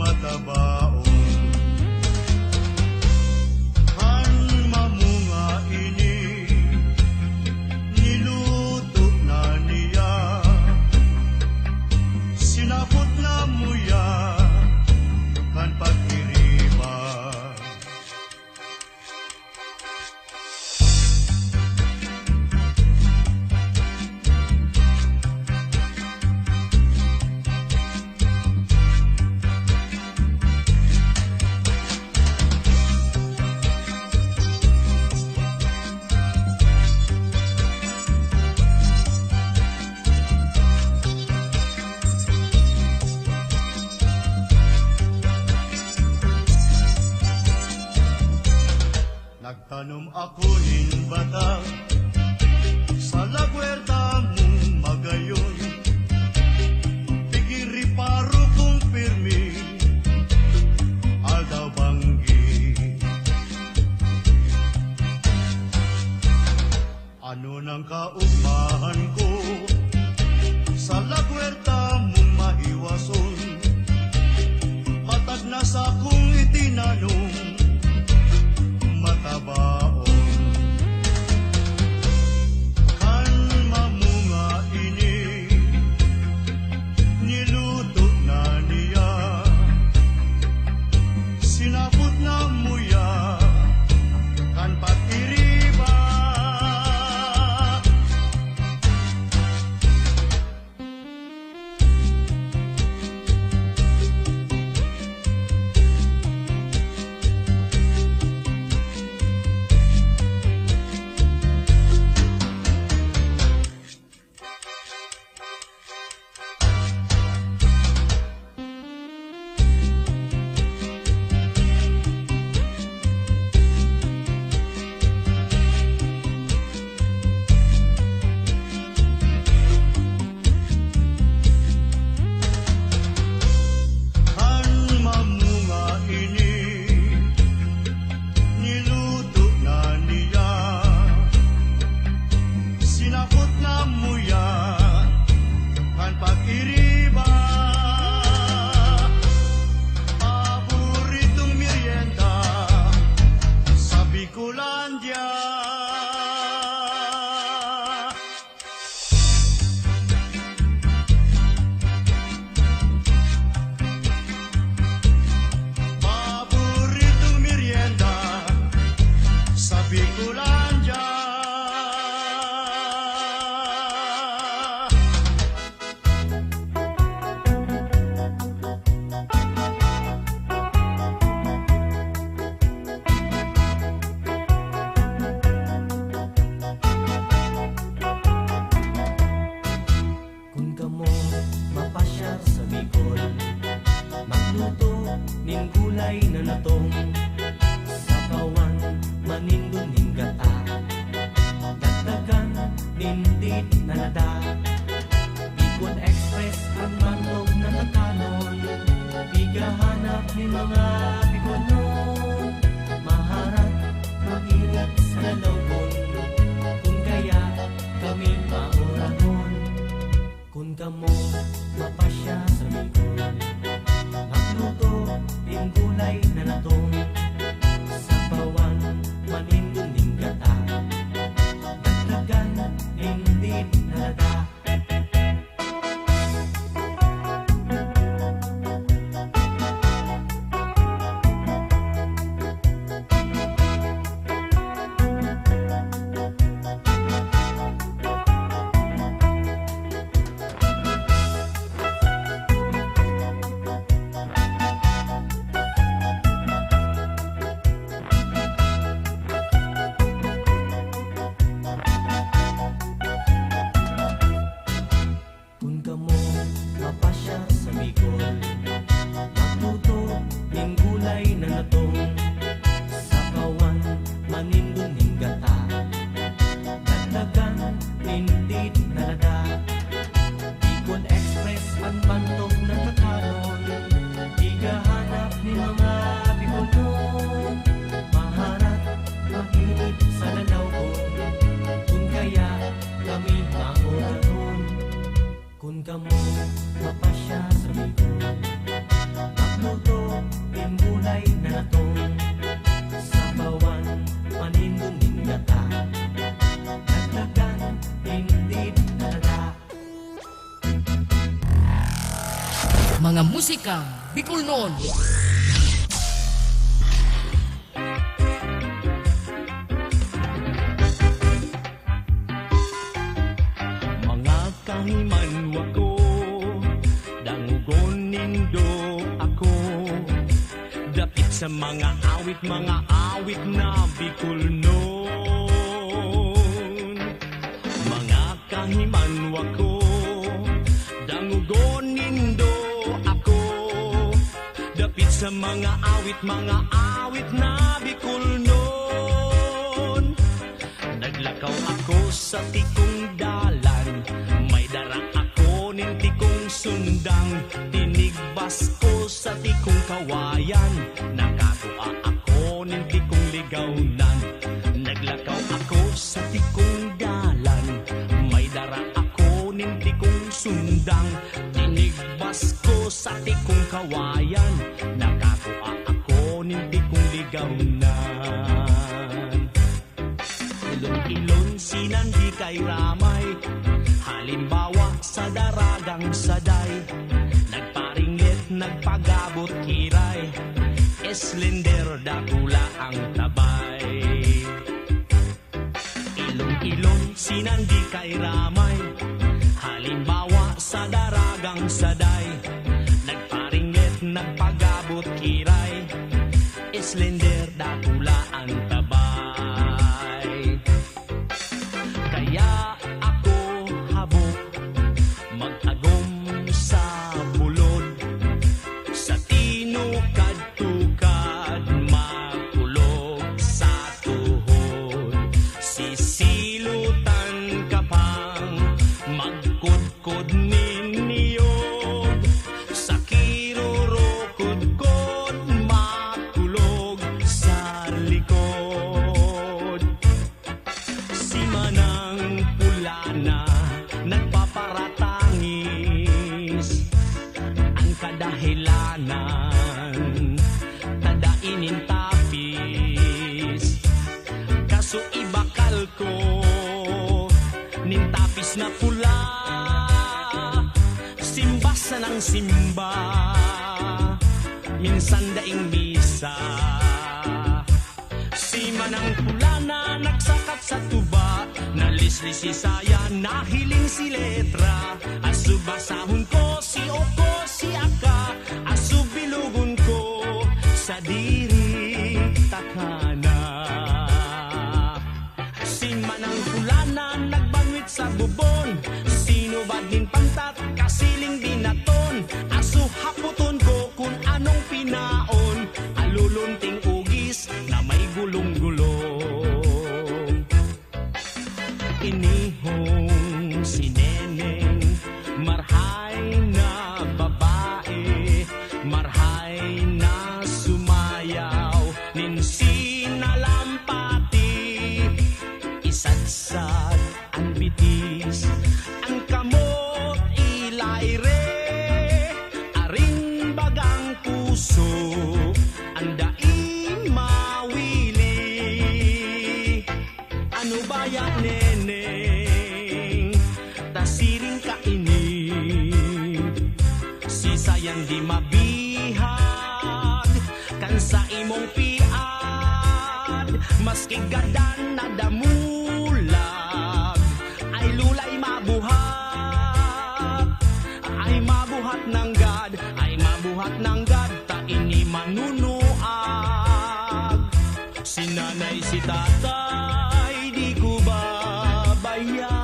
matabaon. Han mamunga ini niluto na niya, sinapot na muya kan pagkiriba. Nagtanom ako nin bata sa lagwerta mong magayon. Tigiri paro kung pirmi, aldaw banggi. Ano nang kaugmahan ko sa lagwerta mong maiwason? Patag na sa kong itinanong matabaon. Kan mamunga ini niluto na niya, sinapot na muya kan patiriba. musikang Bicol noon. Mga kahimanwa ko, dangugon nindo ako. Dapit sa mga awit na Bicol noon. Mga kahimanwa ko, dangugon nindo ako. Dapit sa mga awit na Bicol noon. Naglakaw ako sa tikong dalan, may dara ako ning tikong sundang. Tinigbas ko sa tikong kawayan, nakakuha ako ning tikong ligawnan. Naglakaw ako sa tikong dalan, may dara ako ning tikong sundang. Tinigbas ko sa tikong kawayan, nakakuha ako ning tikong ligawnan. Ilon sinandi kay ramay, halimbawa sa daragang saday. Nagparinglit, nagpagabot kiray, eslender dakula ang tabay. Ilon sinandi kay ramay, halimbawa sa daragang saday. Nagparinglit, nagpagabot kiray, eslender dakula ang tabay. Kaya ako habok, mag-agom sa bulod, sa tinukad-tukad, magkulog sa tuhod. Sisilutan ka pang magkudkod niniyog, sa kirurukod-kod, magkulog sa likod. Si Manang Pulana nagpaparatangis, ang kadahilanan tadainin tapis. Kaso ibakal ko nin tapis na pula, simbasa ng simba, minsan daing misa. Si Manang Pulana nagsakat sa tuba, nalislis si saya, nahiling si letra. Asubasahon ko si Oko, si Aka, asubilugon ko sa diri takana. Si Manang Pulana nagbanwit sa bubon, sinubad nin pantat, kasiling binaton. Asu haputon ko kung anong pinaon, alulunting ugis na may gulong-gulong. Inihong si Neneng, marhay na babae, marhay na sumayaw, nin sinalampati, isadsad ang bitis, ang kamot ilayre, aring bagang puso, ang daing mawili. Ano ba yan, Neneng? Tasiring ka ini, si sayang di mabihag, kan sa imong piad, maski gadan na damulag, ay lulay mabuhat, ay mabuhat ng gad, ay mabuhat ng gad, ta ini manunuag. Si nanay, si tatay, di ko babayaan,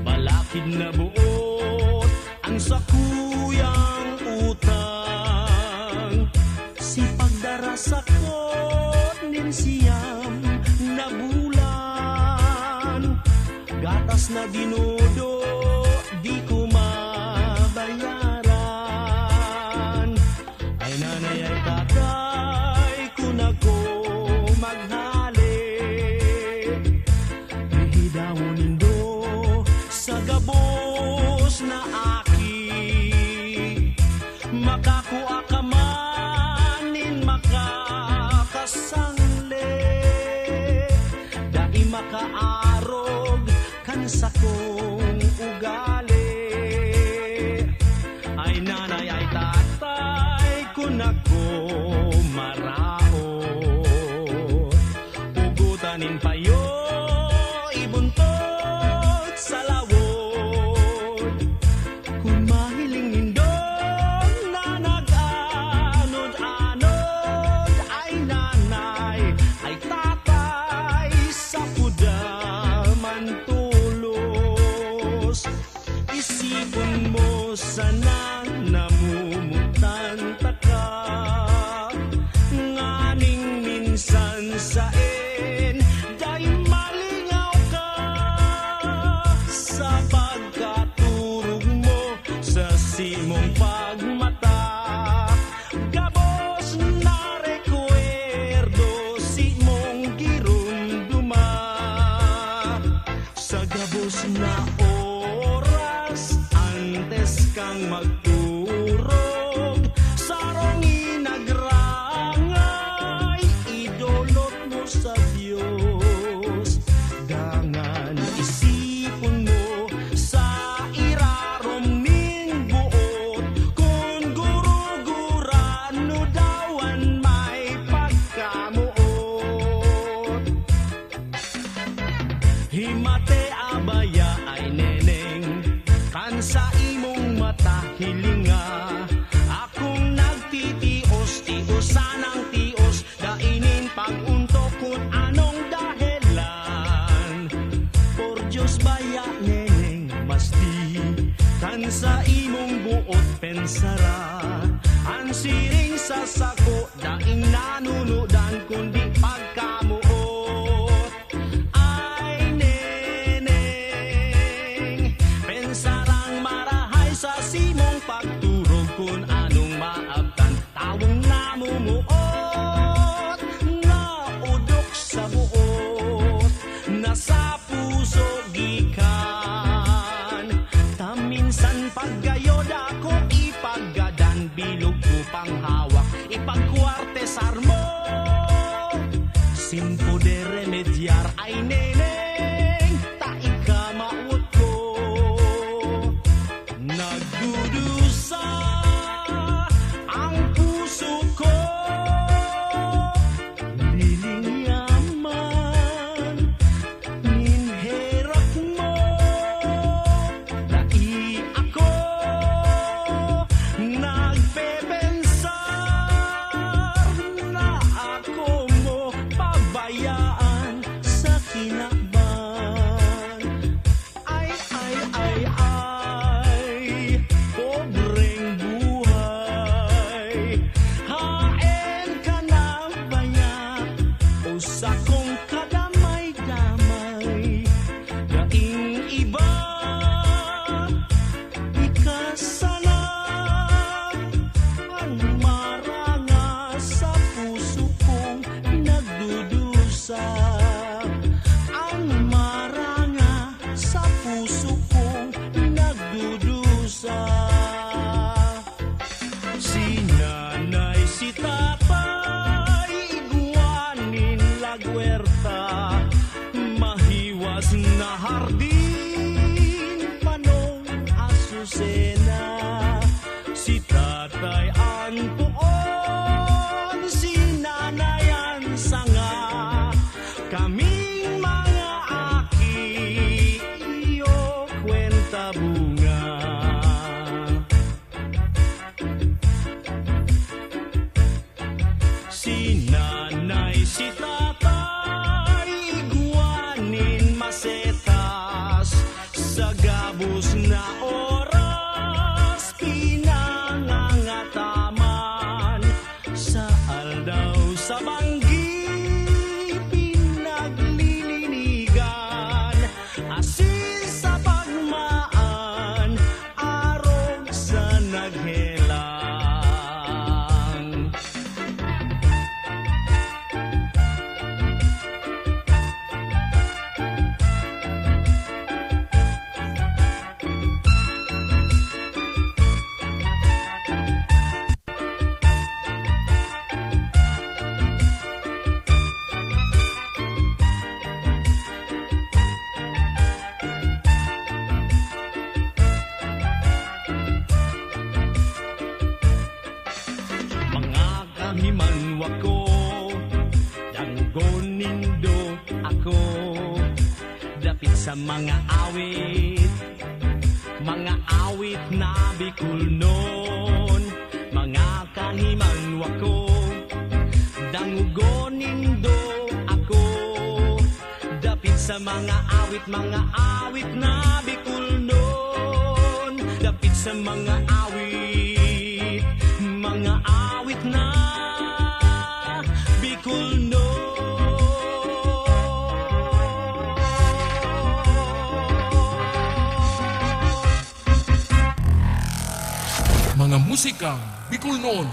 balakid na buot ang sakuyang utang. Si pagdarasakot nin siyam na bulan, gatas na dinudo, di ko mabayaran. Ay nanay, ay tatay, kung ako maghali, ihidawon nindo sa gabos na aki. Makakuha ka man nin makakasangli, dai makaarog kan sa kong ugali. Ay ay tatay kun ako maraot. Pugutanin payo ibuntot sa lawod. Kung mahiling indong na nag-anod-anod ay nanay, ay tatay sa pudaman tulos. Isipon mo sana namumutan taka, nganing minsan saen day malingaw ka sa pagkaturog mo sa simong pagmata. Gabos na recuerdo simong girumduma sa gabos na oras antes kang magturog. Sarong inagrangay idolot mo sa Diyos. Dangan isipon mo sa irarom ning buot, kung guro-gurano dawan may pagkamuot. Himate abaya ay neneng, kan sa imong mata hilinga. Akong nagtitios-tiosan ang tios, dainin pag-untok kung anong dahilan. Por Diyos baya neneng, mas di kan sa imong buot pensara. Ang siring sa sako, daing nanunudan kundi pagkamuot. Ay neneng, pensarang marahay sa simong pagturog kung anong maabtan. Tawong namumuot, naudok sa buot, nasa puso gikan. Taminsan paggayod ako ipaggadan, bilog upang hawak ipagkuartesar mo. Simpo de remediar ay neneng, taig ka maut ko. Nagdudusa ang puso ko, liling yaman ninherak mo. Dai ako nagpepensar na ako mo pabayaan sa kinakban. Ay, pobreng buhay. Haen ka na baya o sa kong kadamay-damay. Daing iba ikasala ang maranga sa puso kong nagdudusa. Ang maranga sa puso kong nagdudusa. Si nanay, si tatay, iguanin lagwerta, mahiwas na hardin, panong asusena. Si tatay ang puon, si nanay ang sanga, kaming mga aki, iyo kwenta bunga. Si nanay, si tatay, iguanin masetas, sa gabos na oras pinangangatama. kahiman wako Dangugon nindo ako Dapit sa mga awit na Bicolnon Mga kahiman wako Dangugon nindo ako Dapit sa mga awit na Bicolnon Dapit sa mga awit na Bicolnon Mga musikang Bicolnon.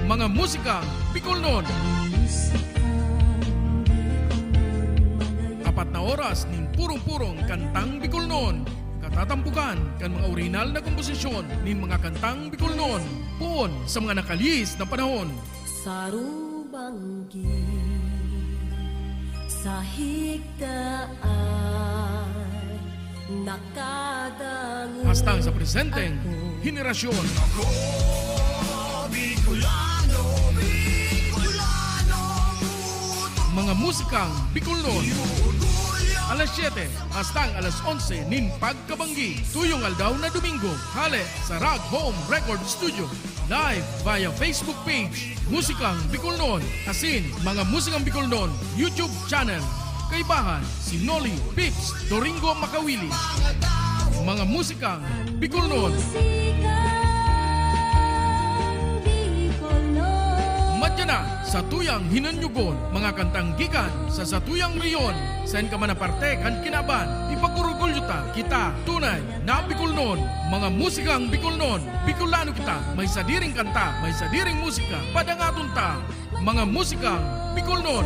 Mga musikang Bicolnon. 4 na oras nin purong-purong kantang Bicolnon. Katatampukan kan mga original na komposisyon nin mga kantang Bicolnon. Puon sa mga nakalis na panahon. Sarubanggi sa higdaan nakadangon Hastang sa presenteng henerasyon. Mga musikang Bicolnon. Alas 7 hastang alas 11 nin pagkabanggi. Tuyong aldaw na Domingo. Hale sa Rock Home Record Studio. Live via Facebook page Musikang Bicolnon. Asin mga musikang Bicolnon YouTube channel. Kaibahan si Noli Pips Doringo Makawili. Mga musikang Bicolnon. Madya na sa tuyang hinanyugon. Mga kantang gikan sa satuyang riyon. Sen ka man aparte kan kinaban. Ipagurugulyo ta kita tunay na Bicolnon. Mga musikang Bicolnon. Bicolano kita. May sadiring kanta, may sadiring musika. Padangaton ta. Mga musikang Bicolnon.